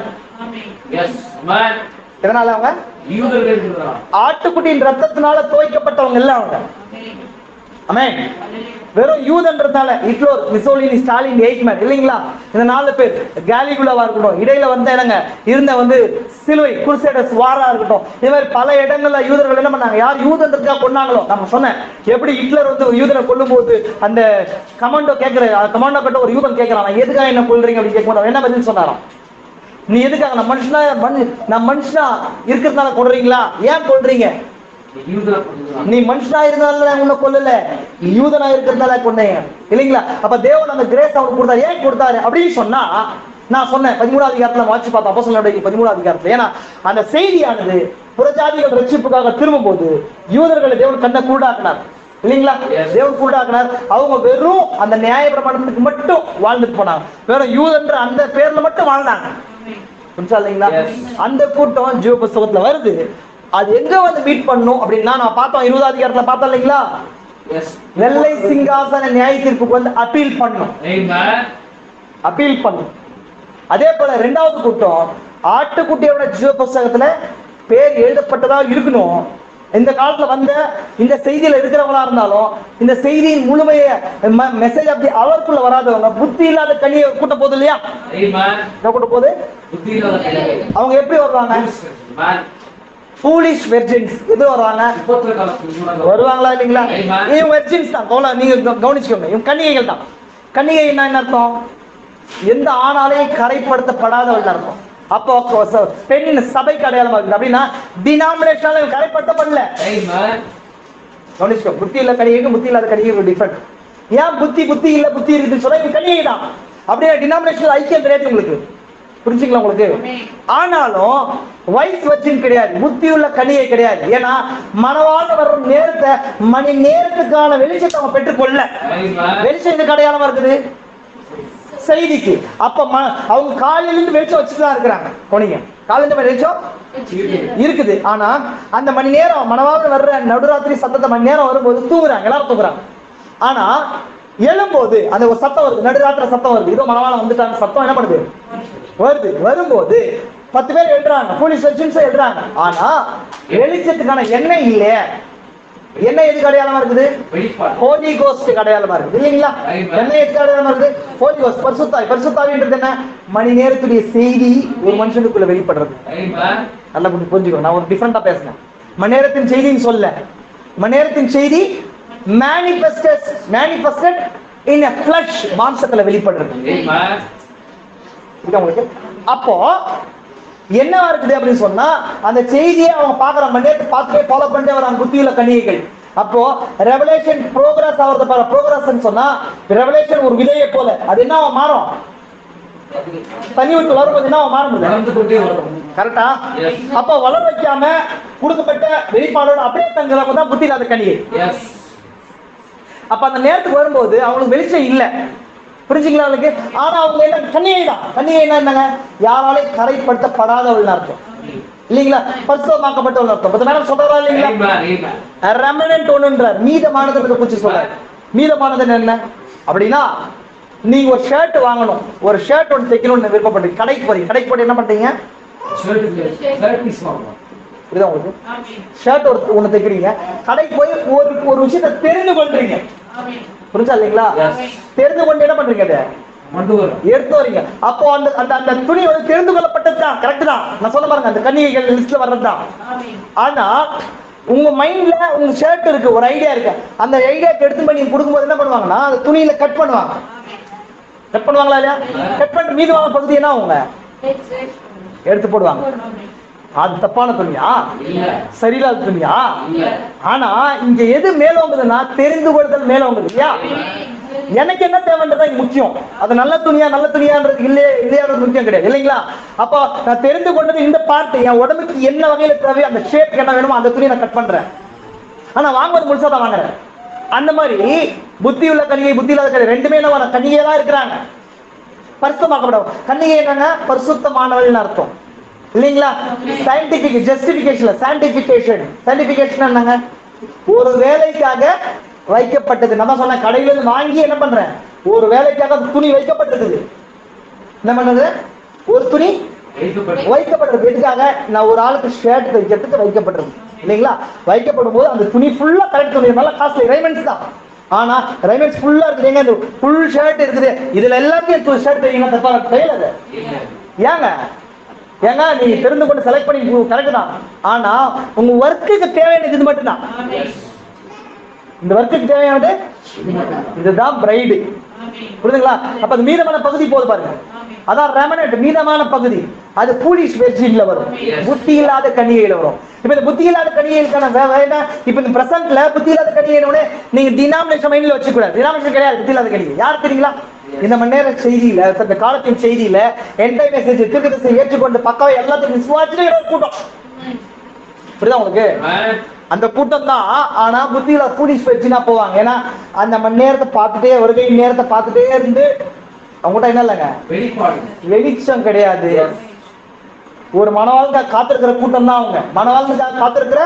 எதனால? அவங்க ஆட்டுக்குட்டியின் ரத்தத்தினால துவைக்கப்பட்டவங்க இல்ல அவங்க. ஆமென். வெறும் யூதன்றதுனால ஹிட்லர், முசோலினி, ஸ்டாலின், எய்ட்மேன் இல்லைங்களா? இந்த 4 பேர், கேலிகுலாவா இருக்கட்டும், இடையில வந்து என்னங்க இருந்த சிலுவை குருசேடர்ஸ் வாரா இருக்கட்டும், இந்த மாதிரி பல இடங்கள்ல யூதர்கள் என்ன பண்ணாங்க, யார் யூதன்றதுக்காக கொன்னாங்களோ. நம்ம சொன்னேன் எப்படி ஹிட்லர் வந்து யூதரை கொல்லும் போது அந்த கமாண்டோ கிட்ட ஒரு யூதன் கேட்கிறான், எதுக்காக என்ன கொல்றீங்க அப்படின்னு கேட்கும்போது என்ன பதில் சொன்னாராம், நீ எதுக்காக நான் மனுஷனா இருக்கிறதுனால கொல்றீங்களா, ஏன் கொல்றீங்க, நீ மனுஷனா இருந்தால உன்னை கொல்லல, யூதனா இருக்கிறதால கொன்னீங்க இல்லைங்களா? அப்ப தேவன் அந்த கிரேஸ் அவருக்கு கொடுத்தாரு. ஏன் கொடுத்தாரு அப்படின்னு சொன்னா, நான் சொன்னேன் 13ஆம் அதிகாரத்துல வாட்சி பார்த்தோம், அப்போஸ்தலர்களுடைய 13ஆம் அதிகாரத்துல. ஏன்னா அந்த செய்தியானது புறஜாதிகள் ரட்சிப்புக்காக திரும்பும் போது யூதர்களை தேவன் கண்ணை குருடாக்கினார் இல்லைங்களா? தேவன் குருடாக்கினார். அவங்க வெறும் அந்த நியாய பிரமாணத்துக்கு மட்டும் வாழ்ந்துட்டு போனாங்க, வெறும் யூதன்ற அந்த பேர்ல மட்டும் வாழ்ந்தாங்க. புரிஞ்சா இல்லைங்களா? அந்த கூட்டம் ஜீவ புஸ்தகத்துல வருது. அது எங்க வந்து மீட் பண்ணும் அப்படின்னா நான் பார்த்தோம் 20ஆம் அதிகாரத்துல பார்த்தோம் இல்லைங்களா? வெள்ளை சிங்காசன நியாய தீர்ப்புக்கு வந்து அப்பீல் பண்ணும். அப்பீல் பண்ணும். அதே போல 2வது கூட்டம் ஆட்டுக்குட்டியோட ஜீவ புஸ்தகத்துல பேர் எழுதப்பட்டதா இருக்கணும். இந்த காலத்துல வந்த இந்த செய்தியில இருக்கிறவங்களா இருந்தாலும் இந்த செய்தியின் முழுமைய மெசேஜ் அப்படி அவருக்குள்ள வராதவங்க, புத்தி இல்லாத கனியை கூட்ட போகுது இல்லையா? கூட்ட போகுது. அவங்க எப்படி வருவாங்க? foolish virgins. எது வருவாங்க? வருவாங்களா இல்லைங்களா? இவங்க virgins தான். நீங்க கவனிச்சுக்கோங்க, இவங்க கன்னிகைகள் தான். கன்னிகை என்ன அர்த்தம்? எந்த ஆணாலையும் கரைப்படுத்தப்படாதவர்கள் அர்த்தம். அப்போ பெண் சபைக்கு அடையாளமா இருக்குது. அப்படின்னா டினாமினேஷனால கரைப்படுத்தப்படல. கவனிச்சுக்கோ, புத்தி இல்ல கன்னிகைக்கு புத்தி இல்லாத கன்னிகைக்கு டிஃபரெண்ட். ஏன் புத்தி இல்ல புத்தி இருக்குன்னு சொல்ல இது கன்னிகை தான். அப்படியே டினாமினேஷனல் ஐக்கியம் கிடையாது உங்களுக்கு. புரிஞ்சுங்களா உங்களுக்கு? ஆனாலும் வைஸ் வர்ஜின் கிடையாது, புத்தி உள்ள கனியை கிடையாது. ஏன்னா மனவாழ்வு வரும் நேரத்தை மணி நேரத்துக்கான வெளிச்சத்தை அவங்க பெற்றுக்கொள்ள. வெளிச்சம் எதுக்கு அடையாளமா இருக்குது? செய்திக்கு. அப்ப அவங்க காலையில இருந்து வெளிச்சம் வச்சுதான் இருக்கிறாங்க. போனீங்க காலையில வெளிச்சம் இருக்குது. ஆனா அந்த மணி நேரம் மனவாழ்வு வர்ற நடுராத்திரி சத்தத்தை மணி நேரம் வரும்போது தூங்குறாங்க, எல்லாரும் தூங்குறாங்க. ஆனா எழும்போது அந்த ஒரு சத்தம் வருது, நடுராத்திரி சத்தம் வருது, இதோ மனவாளம் வந்துட்டாங்க சத்தம் என்ன பண்ணுது வருது. வரும்போது 10 பேர் எழுறாங்க, போலீஸ் எழுறாங்க. ஆனா வெளிச்சத்துக்கான எண்ணெய் இல்லையே. எண்ணெய் எதுக்கு அடையாளமா இருக்குது? ஹோலி கோஸ்ட் அடையாளமா இருக்குது இல்லைங்களா? எண்ணெய் எதுக்கு அடையாளமா இருக்குது? ஹோலி கோஸ்ட், பரிசுத்தாவி. பரிசுத்தாவின்றது என்ன? மணி நேரத்துடைய செய்தி ஒரு மனுஷனுக்குள்ள வெளிப்படுறது. நல்லா புரிஞ்சுக்கோ, நான் ஒரு டிஃபரெண்டா பேசுறேன். மணி நேரத்தின் செய்தின்னு சொல்ல, மணி நேரத்தின் செய்தி manifested in a flesh, மாம்சத்துல வெளிப்படுறது. அப்போ என்னவா இருக்குது அப்படின்னு சொன்னா அந்த செய்தியை அவங்க பாக்குற மணி நேரத்தை பார்த்துட்டே ஃபாலோ பண்ணிட்டே வராங்க புத்தியுள்ள கன்னிகைகள். அப்போ ரெவலேஷன் ப்ரோக்ரஸ் ஆகுறது. ப்ரோக்ரஸ் சொன்னா ரெவலேஷன் ஒரு விதையை போல, அது என்ன மாறும்? தண்ணி விட்டு வரும்போது என்ன மாற முடியல, கரெக்டா? அப்ப வளர வைக்காம கொடுக்கப்பட்ட வெளிப்பாடோட அப்படியே தங்குறவங்க தான் புத்தி இல்லாத கனியை. அப்ப அந்த நேரத்துக்கு வரும்போது அவங்களுக்கு வெளிச்சம் இல்லை, புரிஞ்சுங்களா அவளுக்கு? ஆனா அவங்க என்ன கன்னிகை தான். கன்னிகை என்னங்க? யாராலையும் கரைப்படுத்தப்படாதவள் அர்த்தம் இல்லைங்களா? பரிசுத்தமாக்கப்பட்டவள் அர்த்தம். பத்து நேரம் சொல்றதா இல்லைங்களா? ரெமனன்ட் ஒண்ணுன்றார், மீதமானதை குறிச்சு சொல்றாரு. மீதமானது என்ன அப்படின்னா, நீங்க ஒரு ஷர்ட் வாங்கணும், ஒரு ஷர்ட் ஒன்று தைக்கணும்னு விருப்பப்படுறீங்க, கடைக்கு போறீங்க. கடைக்கு போட்டு என்ன பண்றீங்க? புரியுதா உங்களுக்கு? ஷர்ட் ஒன்று தைக்கிறீங்க, கடைக்கு போய் ஒரு விஷயத்தை தெரிந்து கொள்றீங்க, புரிஞ்சா இல்லைங்களா? தெரிந்து கொண்டு என்ன பண்றீங்க? அதை எடுத்து வரீங்க. அப்போ அந்த அந்த துணி வந்து தெரிந்து கொள்ளப்பட்டது தான், கரெக்ட் தான். நான் சொல்ல பாருங்க, அந்த கன்னிகைகள் லிஸ்ட்ல வர்றதுதான். ஆனா உங்க மைண்ட்ல உங்க ஷர்ட் இருக்கு, ஒரு ஐடியா இருக்கு, அந்த ஐடியாக்கு எடுத்து பண்ணி கொடுக்கும்போது என்ன பண்ணுவாங்கன்னா அந்த துணியில கட் பண்ணுவாங்க. கட் பண்ணுவாங்களா இல்லையா? கட் பண்ணிட்டு மீதமான பகுதி என்ன அவங்க எடுத்து போடுவாங்க. அது தப்பான துணியா? சரியில்லாத துணியா? ஆனா இங்க எது மேலோங்குதுன்னா தெரிந்து கொள்ளுதல் மேலோங்குது இல்லையா? எனக்கு என்ன தேவைன்றதா முக்கியம். அது நல்ல துணியான்றது இல்லையான்றது முக்கியம் கிடையாது இல்லைங்களா? அப்போ நான் தெரிந்து கொண்டது இந்த பார்ட், என் உடம்புக்கு என்ன வகையில தேவை, அந்த ஷேப் என்ன வேணுமோ அந்த துணியை நான் கட் பண்றேன். ஆனா வாங்குவது முழுசா தான் வாங்குறேன். அந்த மாதிரி புத்தி உள்ள கன்னிகை, புத்தி இல்லாத கன்னிகை ரெண்டுமே என்ன கன்னிகையா தான் இருக்கிறாங்க. பரிசுத்தமாக்கப்படும் கன்னிகை என்னங்க? பரிசுத்தமானவள்னு அர்த்தம் இல்லைங்களா? சயின்டிபிக் ஜஸ்டிபிகேஷன், சயின்டிபிகேஷன் என்னங்க? ஒரு வேலைக்காக வைக்கப்பட்டது. நம்ம சொன்ன கடையில இருந்து வாங்கி என்ன பண்றேன், ஒரு வேலைக்காக துணி வைக்கப்பட்டது. என்ன பண்ணது? ஒரு துணி வைக்கப்பட்டது. எதுக்காக? நான் ஒரு ஆளுக்கு ஷர்ட் தைக்கிறதுக்கு வைக்கப்பட்டது இல்லைங்களா? வைக்கப்படும் போது அந்த துணி ஃபுல்லா கரெக்ட் துணி, நல்லா காஸ்ட்லி ரைமண்ட்ஸ் தான். ஆனா ரைமண்ட்ஸ் ஃபுல்லா இருக்குது, ஃபுல் ஷர்ட் இருக்குது, இதுல எல்லாத்தையும் ஷர்ட் தைக்கணும் தப்பா தையல. ஏங்க ஏங்க நீங்க தெரிந்து கொண்டு செலக்ட் பண்ணி கரெக்ட் தான். ஆனா உங்க ஒர்க்குக்கு தேவையானது இது மட்டும் தான். இந்த ஒர்க்குக்கு தேவையானது இதுதான் பிரைடு, புரியுதுங்களா? அப்ப அது மீதமான பகுதி போது பாருங்க, அதான் ரெமனன்ட், மீதமான பகுதி. அது ஃபூலிஷ் வெர்ஜின்ல வரும், புத்தி இல்லாத கன்னிகையில வரும். இப்ப இந்த புத்தி இல்லாத கன்னிகைக்கான வேலை இப்ப இந்த பிரசன்ட்ல புத்தி இல்லாத கன்னிகையோட நீங்க டினாமினேஷன் மைண்ட்ல வச்சுக்க கூடாது. டினாமினேஷன் கிடையாது புத்தி இல்லாத கன்னிகை. யார் தெரியுங்களா? இந்த மணி நேர செய்தியில, இந்த காலத்தின் செய்தியில என்டை மெசேஜ் திருக்கத்தை ஏற்றுக்கொண்டு பக்காவை எல்லாத்தையும் விசுவாசிட்டு கூட்டம், புரியுதா உங்களுக்கு? அந்த கூட்டம் தான். ஆனா புத்தியில ஃபூலிஷ் வெர்ஜினா போவாங்க. ஏன்னா அந்த மணி நேரத்தை பார்த்துட்டே, வருகை நேரத்தை பார்த்துட்டே இருந்து அவங்ககிட்ட என்ன இல்லைங்க, வெளிச்சம் கிடையாது. ஒரு மனவாழ்வுக்காக காத்திருக்கிற கூட்டம் தான் அவங்க. மனவாழ்வுக்காக காத்திருக்கிற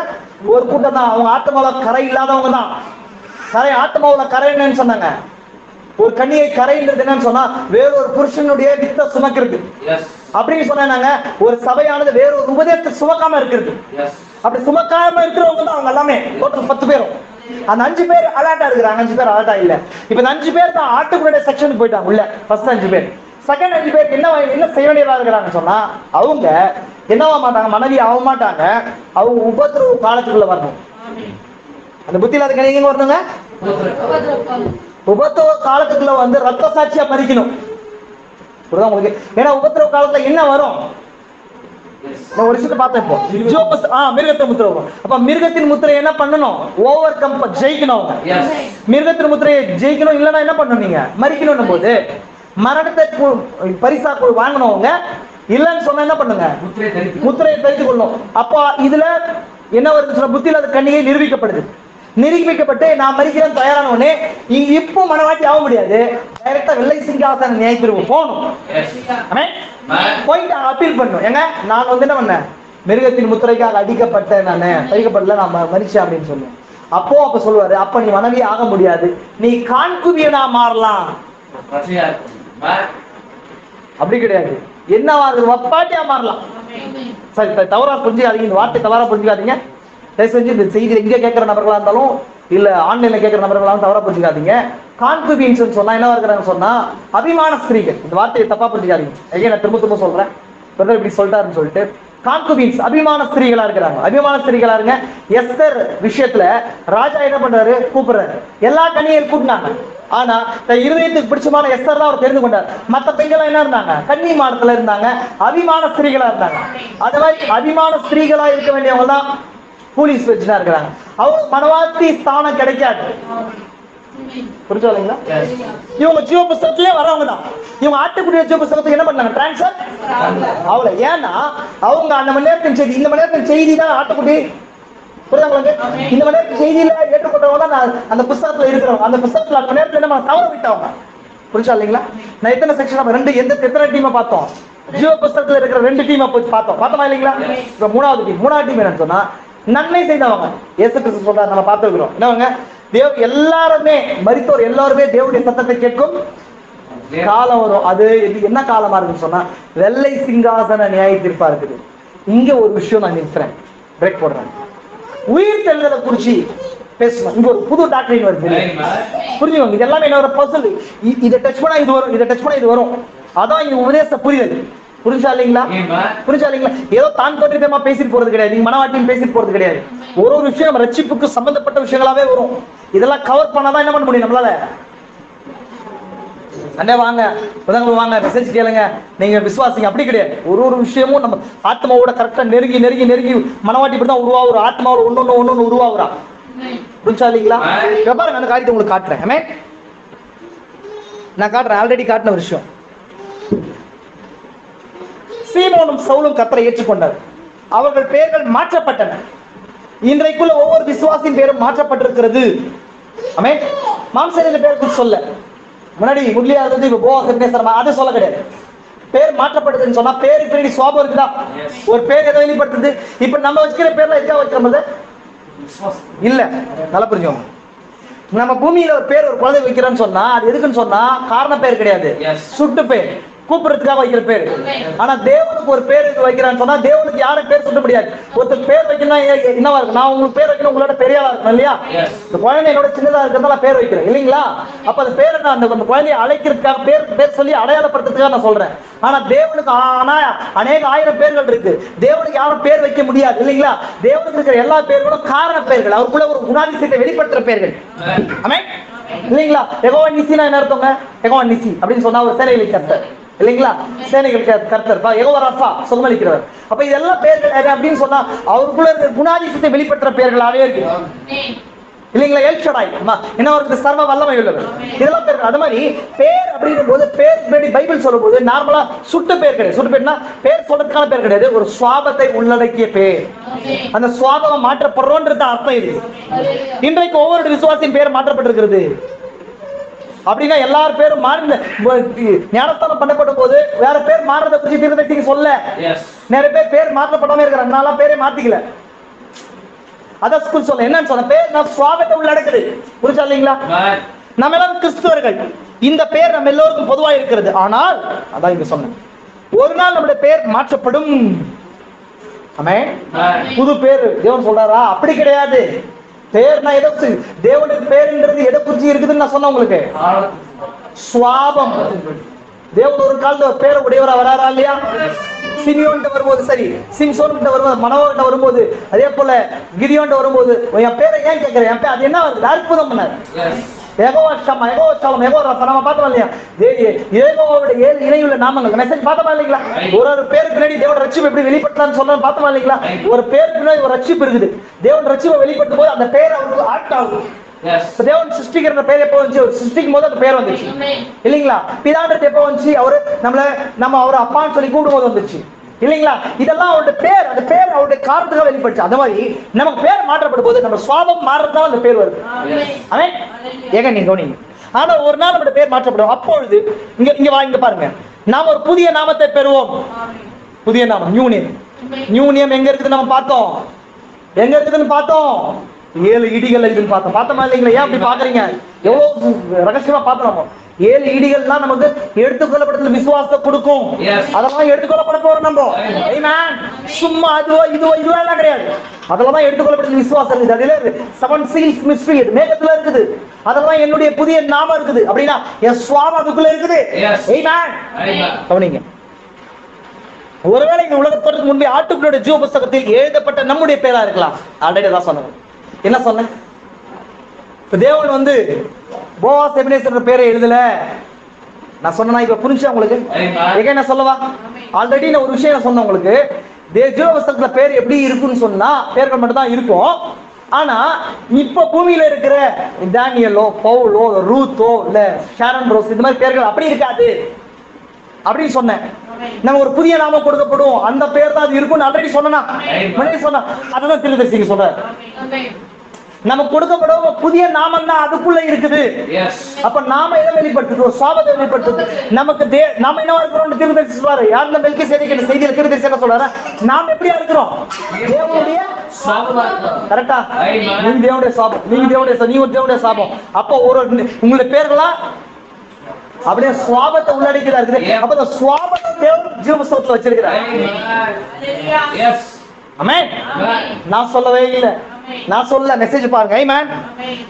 ஒரு கூட்டம் தான். அவங்க ஆத்மாவில கரை இல்லாதவங்க தான். கரை, ஆத்மாவில கரை என்னன்னு சொன்னாங்க? ஒரு கன்னிகை கரைன்றது என்னன்னு சொன்னா வேறொரு புருஷனுடைய வித்த சுமக்கிறது அப்படின்னு சொன்னாங்க. ஒரு சபையானது வேறொரு உபதேசத்தை சுமக்காம இருக்கிறது. அப்படி சுமக்காம இருக்கிறவங்க தான் அவங்க எல்லாமே. டோட்டல் 10 பேரும். அந்த 5 பேர் அலர்ட்டா இருக்கிறாங்க, 5 பேர் அலர்ட்டா இல்ல. இப்ப இந்த 5 பேர் தான் ஆட்டுக்குடைய செக்ஷனுக்கு போயிட்டாங்க உள்ள. ஃபர்ஸ்ட் 5 பேர். செகண்ட் 5 பேருக்கு என்ன செய்ய வேண்டியதா இருக்கிறாங்க சொன்னா, அவங்க என்னவா மாட்டாங்க, மனைவி ஆக மாட்டாங்க. அவங்க உபத்திரவ காலத்துக்குள்ள வரணும். அந்த புத்தி இல்லாத கன்னிகை வரணுங்க, உபத்திரவ காலத்துக்குள்ள வந்து ரத்த சாட்சியா மறிக்கணும். புரியுதா உங்களுக்கு? ஏன்னா உபத்திரவ காலத்துல என்ன வரும், ஒரு விஷயத்தை பார்த்தேன் இப்போ. மிருகத்தின் முத்திரை வரும். அப்ப மிருகத்தின் முத்திரை என்ன பண்ணணும்? ஓவர் கம், ஜெயிக்கணும். மிருகத்தின் முத்திரையை ஜெயிக்கணும், இல்லைன்னா என்ன பண்ணணும், நீங்க மறிக்கணும். போது மரணத்தை பரிசா வாங்கணுங்க. இல்லைன்னு சொன்னா என்ன பண்ணுங்க, முத்திரையை தரித்து கொள்ளணும். அப்போ இதுல என்ன வருது சொன்ன, புத்தி இல்லாத கன்னிகை நிரூபிக்கப்படுது. நிரூபிக்கப்பட்டு நான் மறிக்கிறேன் தயாரான உடனே இங்க இப்போ மனவாட்டி ஆக முடியாது, டைரக்டா வெள்ளை சிங்காசன நியாயப்பிரிவு போகணும். போயிட்டு அப்பீல் பண்ணும். ஏங்க நான் வந்து என்ன பண்ணேன், மிருகத்தின் முத்திரைக்காக அடிக்கப்பட்டேன், நான் தரிக்கப்படல, நான் மறிச்சேன் அப்படின்னு சொல்லுவேன். அப்ப சொல்லுவாரு, அப்ப நீ மனைவி ஆக முடியாது, நீ காண்குவியனா மாறலாம். அப்படி கிடையாது, என்னவா வப்பாட்டியா மாறலாம். சரி, தவறா புரிஞ்சுக்காதீங்க, இந்த வார்த்தை தவறா புரிஞ்சுக்காதீங்க. தயவு செஞ்சு இந்த செய்தியில இங்க கேட்கிற நபர்களா இருந்தாலும் இல்ல ஆன்லைன்ல கேட்கிற நபர்களாலும் தவறா புரிஞ்சுக்காதீங்க. கான்குபியன்ஸ் சொன்னா என்ன இருக்கிறாங்க சொன்னா அபிமான ஸ்திரீகள். இந்த வார்த்தையை தப்பா புரிஞ்சுக்காதீங்க. நான் திரும்ப சொல்றேன், இப்படி சொல்லிட்டாருன்னு சொல்லிட்டு கான்குபியன்ஸ் அபிமான ஸ்திரீகளா இருக்கிறாங்க. அபிமான ஸ்திரீகளா இருங்க. எஸ்தர் விஷயத்துல ராஜா என்ன பண்றாரு, கூப்பிடுறாரு. எல்லா கன்னிகையும் கூட்டினாங்க. ஆனா இருதயத்துக்கு பிடிச்சமான எஸ்தர் தான் அவர் தெரிந்து கொண்டார். மற்ற பெண்கள் என்ன இருந்தாங்க, கன்னி மாடத்துல இருந்தாங்க, அபிமான ஸ்திரீகளா இருந்தாங்க. அது மாதிரி அபிமான ஸ்திரீகளா இருக்க வேண்டியவங்க தான் போலீஸ் வச்சுதான் இருக்கிறாங்க. அவங்க மனவாட்டி ஸ்தானம் கிடைக்காது. புரிஞ்சுங்களா? இவங்க ஜீவ புஸ்தகத்திலே வரவங்க தான். இவங்க ஆட்டுக்குட்டிய ஜீவ புஸ்தகத்துக்கு என்ன பண்ணாங்க? டிரான்ஸ்ஃபர் அவ்வளவு. ஏன்னா அவங்க அந்த மணி நேரத்தின் செய்தி, இந்த மணி நேரத்தின் செய்தி தான் ஆட்டுக்குட்டி. புரியுதுங்களா? இந்த மணி நேரத்தின் செய்தியில ஏற்றுக்கொண்டவங்க தான் அந்த புஸ்தகத்துல இருக்கிறவங்க. அந்த புஸ்தகத்துல அந்த நேரத்துல என்ன தவற விட்டவங்க. புரிஞ்சா இல்லைங்களா? நான் எத்தனை செக்ஷன் ரெண்டு எத்தனை டீமை பார்த்தோம்? ஜீவ புஸ்தகத்துல இருக்கிற ரெண்டு டீமை போய் பார்த்தோமா இல்லைங்களா? இப்ப மூணாவது டீம் என்னன்னு சொன்னா நன்மை செய்தவங்க. இயேசு கிறிஸ்து சொல்றாரு, நம்ம பார்த்துக்கிறோம். என்னவங்க? எல்லாருமே மரித்தோர் எல்லாருமே தேவனுடைய சத்தத்தை கேட்கும் காலம் வரும். அது என்ன காலமா இருக்குன்னு சொன்னா வெள்ளை சிங்காசன நியாய தீர்ப்பா இருக்குது. இங்க ஒரு விஷயம் நான் நிறுத்துறேன், பிரேக் போடுறேன். உயிர் தெழுதலை குறிச்சு பேசணும். இங்க ஒரு புது டாக்டரின் வருது, புரிஞ்சுக்கோங்க. இது எல்லாமே என்னோட பர்சனல். இதை டச் பண்ணா இது வரும், இதை டச் பண்ணா இது வரும். அதான் இங்க உபதேச புரியுது. புரிஞ்சா இல்லைங்களா? ஏதோ தான் தோற்றிதமா பேசிட்டு போறது கிடையாது, நீங்க மனவாட்டியும் பேசிட்டு போறது கிடையாது. ஒரு விஷயம் ரட்சிப்புக்கு சம்பந்தப்பட்ட விஷயங்களாவே வரும். இதெல்லாம் கவர் பண்ணாதான் என்ன பண்ண முடியும் நம்மளால. அண்ணே வாங்க, வாங்க, மெசேஜ் கேளுங்க, நீங்க விசுவாசிங்க, அப்படி கிடையாது. ஒரு விஷயமும் நம்ம ஆத்மாவோட கரெக்டா நெருங்கி நெருங்கி நெருங்கி மனவாட்டி இப்படிதான் உருவாகுற. ஆத்மாவோட ஒன்னொன்னு உருவாகுறா. புரிஞ்சா இல்லைங்களா? பாருங்க, அந்த காரியத்தை உங்களுக்கு காட்டுறேன். நான் காட்டுறேன், ஆல்ரெடி காட்டின விஷயம். சீமோனும் சவுலும் கர்த்தரை ஏற்றுக்கொண்டார். அவர்கள் பெயர்கள் மாற்றப்பட்டன. இன்றைக்குள்ள ஒவ்வொரு விசுவாசின் பேரும் மாற்றப்பட்டிருக்கிறது. ஆமென். மாம்சரின் பேருக்கு சொல்ல முன்னாடி முட்லியா இருந்தது, இப்ப போவாஸ் பேசுறமா அது சொல்ல கிடையாது. பேர் மாற்றப்படுதுன்னு சொன்னா பேருக்கு பின்னாடி சுவாபம் இருக்குதா? ஒரு பேர் எதை வெளிப்படுத்துது? இப்ப நம்ம வச்சுக்கிற பேர்ல எதுக்காக வைக்கிறோம்? இல்ல, நல்லா புரிஞ்சுக்கோங்க. நம்ம பூமியில ஒரு பேர், ஒரு குழந்தை வைக்கிறோம்னு சொன்னா அது எதுக்குன்னு சொன்னா காரண பேர் கிடையாது, சுட்டு பேர், கூப்பிடுறதுக்காக வைக்கிற பேர். ஆனா தேவனுக்கு ஒரு பேர் வைக்கிறான்னு சொன்னா தேவனுக்கு யாரும் பேர் சொல்ல முடியாது. ஒருத்தர் பேர் வைக்கணும் என்னவா இருக்கு? நான் உங்களுக்கு பேர் வைக்கணும், உங்களோட பெரியவா இருக்கணும் இல்லையா? இந்த குழந்தை என்னோட சின்னதா இருக்கிறதா பேர் வைக்கிறேன் இல்லைங்களா? அப்ப அந்த பேரை நான் அந்த குழந்தையை அழைக்கிறதுக்காக பேர் சொல்லி அடையாளப்படுத்துறதுக்காக நான் சொல்றேன். ஆனா தேவனுக்கு அநேக ஆயிரம் பேர்கள் இருக்கு. தேவனுக்கு யாரும் பேர் வைக்க முடியாது இல்லைங்களா? தேவனுக்கு இருக்கிற எல்லா பேர்களும் காரண பேர்கள், அவருக்குள்ள ஒரு குணாதிசயத்தை வெளிப்படுத்துற பேர்கள். ஆமென் இல்லைங்களா? யெகோவா நிசினா என்ன அர்த்தங்க? யெகோவா நிசி அப்படின்னு சொன்னா ஒரு சேனைகளை கர்த்தர் இல்லைங்களா? சேனைகள் கர்த்தர், யெகோவா ரஃபா சுகமளிக்கிறவர். அப்ப இதெல்லாம் பேர்கள் அப்படின்னு சொன்னா அவருக்குள்ள இருக்கிற குணாதிசயத்தை வெளிப்படுத்துற பேர்களாவே இருக்கு இல்லைங்களா? எல்ஷடாய் என்ன இருக்கு? சர்வ வல்லமை உள்ளவர். இதெல்லாம் பேர். அது மாதிரி பேர் அப்படிங்கும் போது பேர் பைபிள் சொல்லும் போது நார்மலா சுட்டு பேர் கிடையாது. சுட்டு பேர்னா பேர் சொல்றதுக்கான பேர் கிடையாது, ஒரு சுவாபத்தை உள்ளடக்கிய பேர். அந்த சுவாபம் மாற்றப்படுறோன்றது அர்த்தம் இது. இன்றைக்கு ஒவ்வொரு விசுவாசியின் பேர் மாற்றப்பட்டிருக்கிறது. அப்படின்னா எல்லாரும் பேரும் ஞானஸ்தானம் பண்ணப்படும் போது வேற பேர் மாறுறதை பற்றி தீர்ந்தீங்க சொல்ல. நிறைய பேர் மாற்றப்படாம இருக்கிறாங்க. நான் பேரே மாத்திக்கல. அதான் ஸ்கூல் சொல்ல என்னன்னு சொன்ன பேர் நான் சுவாபத்தை உள்ளடக்குது. புரிஞ்சா இல்லைங்களா? நம்ம எல்லாம் கிறிஸ்தவர்கள். இந்த பேர் நம்ம எல்லோருக்கும் பொதுவா இருக்கிறது. ஆனால் அதான் இங்க சொன்னேன், ஒரு நாள் நம்முடைய பேர் மாற்றப்படும். புது பேர் தேவன் சொல்றாரா? அப்படி கிடையாது. பேர்னா எதை தேவனுக்கு பேருன்றது எதை குறிச்சு இருக்குதுன்னு நான் சொன்னேன் உங்களுக்கு. சுவாபம். தேவன் ஒரு காலத்துல பேரை உடையவரா வராரா இல்லையா? சிமியோன் வரும்போது சரி, சிம்சோன் வரும்போது, மனோவர்கிட்ட வரும்போது, அதே போல கிதியோன் வரும்போது என் பேரை ஏன் கேட்கிறேன்? என் பேர் அது என்ன வருது? அற்புதம் பண்ணாரு. யெகோவா ஷம்மா, யெகோவா ஷாலம், யெகோவா ரஃபா. நம்ம பார்த்தோம் இல்லையா? யெகோவாவோட 7 இணையுள்ள நாமங்கள் மெசேஜ் பார்த்தோமா இல்லைங்களா? ஒரு பேருக்கு பின்னாடி தேவன் ரட்சிப்பு எப்படி வெளிப்படுத்தலாம்னு சொல்றோம் பார்த்தோமா இல்லைங்களா? ஒரு பேருக்கு பின்னாடி ஒரு ரட்சிப்பு இருக்குது. தேவன் ரட்சிப்பை வெளிப்படுத்தும் போது அந்த பேர் அவருக்கு ஆக்ட் ஆகும். தேவன் சிருஷ்டிக்கிற பேர் எப்போ வந்துச்சு? சிருஷ்டிக்கும் போது அந்த பேர் வந்துச்சு இல்லைங்களா? பிதான்றது எப்போ வந்துச்சு? நம்ம அவர் அப்பான்னு சொல்லி கூப்பிடும் போது வந்துச்சு இல்லைங்களா? இதெல்லாம் அவருடைய பேர். அந்த பேர் அவருடைய காரணத்துக்காக வெளிப்படுச்சு. அந்த மாதிரி நமக்கு பேர் மாற்றப்படும் போது நம்ம சுவாபம் மாறுறதுதான் அந்த பேர் வருது. அவன் ஏங்க நீங்க கவனிங்க. ஆனா ஒரு நாள் நம்முடைய பேர் மாற்றப்படும். அப்பொழுது இங்க பாருங்க, நாம் ஒரு புதிய நாமத்தை பெறுவோம். புதிய நாமம், நியூ நேம். நியூ நேம் எங்க இருக்குது நம்ம பார்த்தோம். எங்க இருக்குதுன்னு பார்த்தோம். 7 இடிகள் இருக்குன்னு பார்த்தோமா இல்லைங்களா? ஏன் அப்படி பாக்குறீங்க? எவ்வளவு ரகசியமா பார்த்தோம். 7 இடிகள் தான் நமக்கு எடுத்துக்கொள்ளப்பட்ட விசுவாசத்தை கொடுக்கும். அதெல்லாம் எடுத்துக்கொள்ளப்பட போறோம் நம்ம. சும்மா அதுவோ இதுவோ இதுவெல்லாம் கிடையாது. அதெல்லாம் எடுத்துக்கொள்ளப்பட்ட விசுவாசம் இருக்குது. அதுல 7 சீல்ஸ் மிஸ்ட்ரி மேகத்துல இருக்குது. அதெல்லாம் என்னுடைய புதிய நாமம் இருக்குது. அப்படின்னா என் சுவாபம் அதுக்குள்ள இருக்குது. கவனிங்க. ஒருவேளை இந்த உலகத்திற்கு முன்பே ஆட்டுக்குள்ளுடைய ஜீவ புஸ்தகத்தில் எழுதப்பட்ட நம்முடைய பேரா இருக்கலாம். ஆல்ரெடி தான் சொன்னேன். என்ன சொன்னேன்? தேவன் போவாஸ் எபினேசர் பேரை எழுதல. நான் சொன்னா இப்ப புரிஞ்சா உங்களுக்கு? என்ன சொல்லவா? ஆல்ரெடி நான் ஒரு விஷயம் சொன்னேன் உங்களுக்கு. ஜீவ புஸ்தகத்துல பேர் எப்படி இருக்குன்னு சொன்னா பேர்கள் மட்டும் தான் இருக்கும். ஆனா இப்ப பூமியில இருக்கிற தானியலோ, பவுலோ, ரூத்தோ, இல்ல ஷாரன் ரோஸ் இந்த மாதிரி பேர்கள் அப்படி இருக்காது அப்படின்னு சொன்னேன். நம்ம ஒரு புதிய நாமம் கொடுக்கப்படும், அந்த பேர் தான் அது இருக்கும்னு ஆல்ரெடி சொன்னா. அதுதான் தீர்க்கதரிசி சொல்றாரு. நமக்கு கொடுக்கப்படும் புதிய நாமம் தான் அதுக்குள்ள இருக்குது. அப்ப நாம எதை வெளிப்படுத்துறோம்? சாபத்தை வெளிப்படுத்துது. நமக்கு நாம என்ன இருக்கிறோம்? தீர்க்கதரிசி சொல்றாரு. யார் இந்த மெல்கிசேதேக் செய்தியில தீர்க்கதரிசி என்ன சொல்றாரு? நாம் எப்படியா இருக்கிறோம்? தேவனுடைய சாபம். கரெக்டா? நீங்க தேவனுடைய சாபம், நீங்க தேவனுடைய சாபம். அப்போ ஒரு உங்களுடைய பேர்களா அப்படியே சுவாபத்தை உள்ளடக்கிதான் இருக்குது. அப்ப அந்த சுவாபத்தை தேவன் ஜீவபுஸ்தகத்துல வச்சிருக்கிறார். ஆமென். நான் சொல்லவே இல்லை, நான் சொல்ல மெசேஜ் பாருங்க. ஆமென்.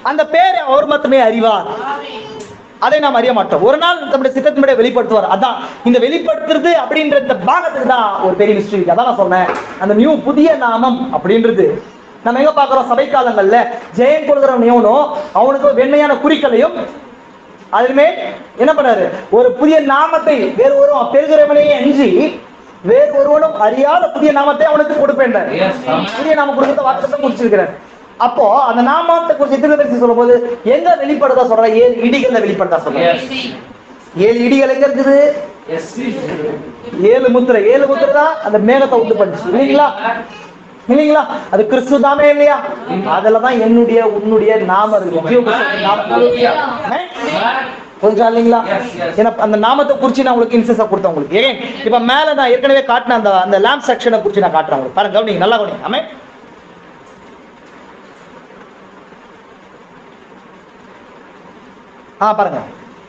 அந்த பேரை அவர் மட்டுமே அறிவார், அதை நாம் அறிய மாட்டோம். ஒரு நாள் நம்முடைய சித்தத்தினுடைய வெளிப்படுத்துவார். அதான் இந்த வெளிப்படுத்துறது அப்படின்ற இந்த பாகத்துக்கு தான் ஒரு பெரிய மிஸ்ட்ரி. அதான் நான் சொன்னேன், அந்த நியூ புதிய நாமம் அப்படின்றது நம்ம எங்க பாக்குறோம்? சபை காலங்கள்ல ஜெயம் கொள்கிறவன் எவனோ அவனுக்கு வெண்மையான குறிக்களையும் அதுமே என்ன பண்ணாரு? ஒரு புதிய நாமத்தை வேறு ஒருவன் பெறுகிறவனையே அன்றி வேறு ஒருவனும் அறியாத புதிய நாமத்தை அவனுக்கு கொடுப்பேன். புதிய நாமம் கொடுத்த வார்த்தை முடிச்சிருக்கிறார். அப்போ அந்த நாமத்தை குறித்து தீர்க்கதரிசி சொல்லும் போது எங்க வெளிப்படுதா சொல்ற? 7 இடிகள்ல வெளிப்படுதா சொல்ற. 7 இடிகள் எங்க இருக்குது? 7 முத்திரை. 7 முத்திரை தான் அந்த மேகத்தை உண்டு பண்ணுச்சு இல்லைங்களா? இல்லைங்களா? அது கிறிஸ்து தாமே இல்லையா? அதுலதான் என்னுடைய உன்னுடைய நாமம் இருக்கு. இல்லைங்களா? அந்த நாமத்தை குறிச்சு நான் உங்களுக்கு இன்சென்ஸா கொடுத்தேன் உங்களுக்கு. இப்ப மேல நான் ஏற்கனவே காட்டின அந்த லேம்ப் செக்ஷனை குறிச்சு நான் காட்டுறேன் உங்களுக்கு. பாருங்க, கவனிங்க, நல்லா கவனிங்க. ஆமென். பாருங்க,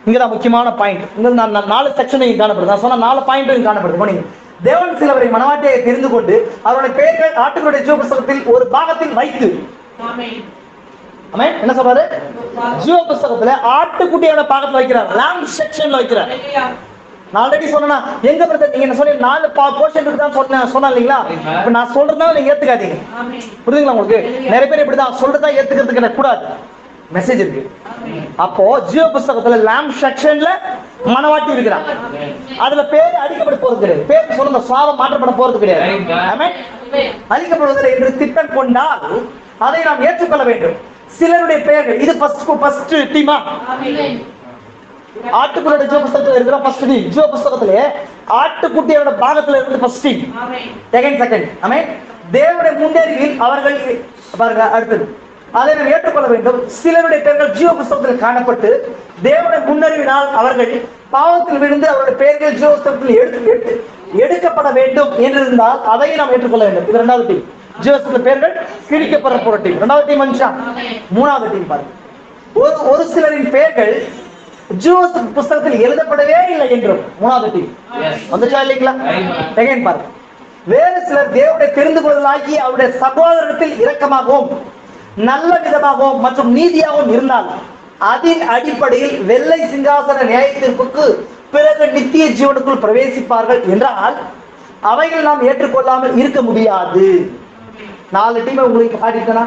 இங்கதான் முக்கியமான பாயிண்ட். இங்க நான் 4 செக்ஷனையும் காணப்படுது. நான் சொன்ன 4 பாயிண்ட்டையும் காணப்படுது. கவனிங்க. தேவன் சிலவரை மனவாட்டியை தெரிந்து கொண்டு அவருடைய பெயர்கள் ஆட்டுகளுடைய ஜீவ புஸ்தகத்தில் ஒரு பாகத்தில் வைத்து, என்ன சொல்றாரு? ஜீவ புஸ்தகத்துல ஆட்டுக்குட்டியோட பாகத்துல வைக்கிறார், lamb செக்ஷன்ல வைக்கிறார். நான் ஆல்ரெடி சொன்னா எங்க பிரதர் நீங்க என்ன சொல்லி 4 போர்ஷன் இருக்குதான் சொன்னா இல்லீங்களா? இப்ப நான் சொல்றதுனால நீங்க ஏத்துக்காதீங்க. புரியுதுங்களா உங்களுக்கு? நிறைய பேர் இப்படிதான் சொல்றதா ஏத்துக்கிறதுக்கு கூடாது, மெசேஜ் இருக்கு. அப்போ ஜீவ புஸ்தகத்துல lamb செக்ஷன்ல மனவாட்டி இருக்கிறார். அதுல பேர் அழிக்கப்பட போறது கிடையாது. பேர் சொல்லுங்க, சுவாபம் மாற்றப்பட போறது கிடையாது. அழிக்கப்படுவதில்லை என்று திட்டம் கொண்டால் அதை நாம் ஏற்றுக்கொள்ள வேண்டும். சிலருடைய பெயர்கள் இது ஃபர்ஸ்ட் டீமா ஆட்டுக்குட்டியோட ஜீவ புஸ்தகத்துல இருக்கிற ஃபர்ஸ்ட் டீம். ஜீவ புஸ்தகத்திலே ஆட்டுக்குட்டியோட பாகத்துல இருக்கிற ஃபர்ஸ்ட் டீம், செகண்ட். ஆமென். தேவனுடைய முன்னேறியில் அவர்கள் பாருங்க. அடுத்தது அதை நாம் ஏற்றுக்கொள்ள வேண்டும். சிலருடைய பெயர்கள் ஜீவ புஸ்தகத்தில் காணப்பட்டு தேவனுடைய முன்னறிவினால் அவர்கள் பாவத்தில் விழுந்து அவருடைய பெயர்கள் ஜீவ புஸ்தகத்தில் எடுக்கப்பட வேண்டும் என்றிருந்தால் அதையும் நாம் ஏற்றுக்கொள்ள வேண்டும். இது 2வது டீம். ஜீவபுஸ்தகத்துல பெயர்கள் கிழிக்கப்படுற போற டீம். 2வது டீம் வந்துச்சா? 3வது டீம் பாருங்க. ஒரு சிலரின் பெயர்கள் ஜீவ புஸ்தகத்தில் எழுதப்படவே இல்லை என்றும் 3வது டீம் வந்துச்சா இல்லைங்களா? செகண்ட் பாருங்க. வேறு சிலர் தேவனுடைய தெரிந்து கொள்ளாகி அவருடைய சகோதரத்தில் இரக்கமாகவும் நல்ல விதமாகவும் மற்றும் நீதியாகவும் இருந்தால் அதன் அடிப்படையில் வெள்ளை சிங்காசன நியாயத்திற்கு பிறகு நித்திய ஜீவனுக்குள் பிரவேசிப்பார்கள் என்றால் அவைகள் நாம் ஏற்றுக்கொள்ளாமல் இருக்க முடியாது. 4 டீம் உங்களுக்கு காட்டிட்டேனா?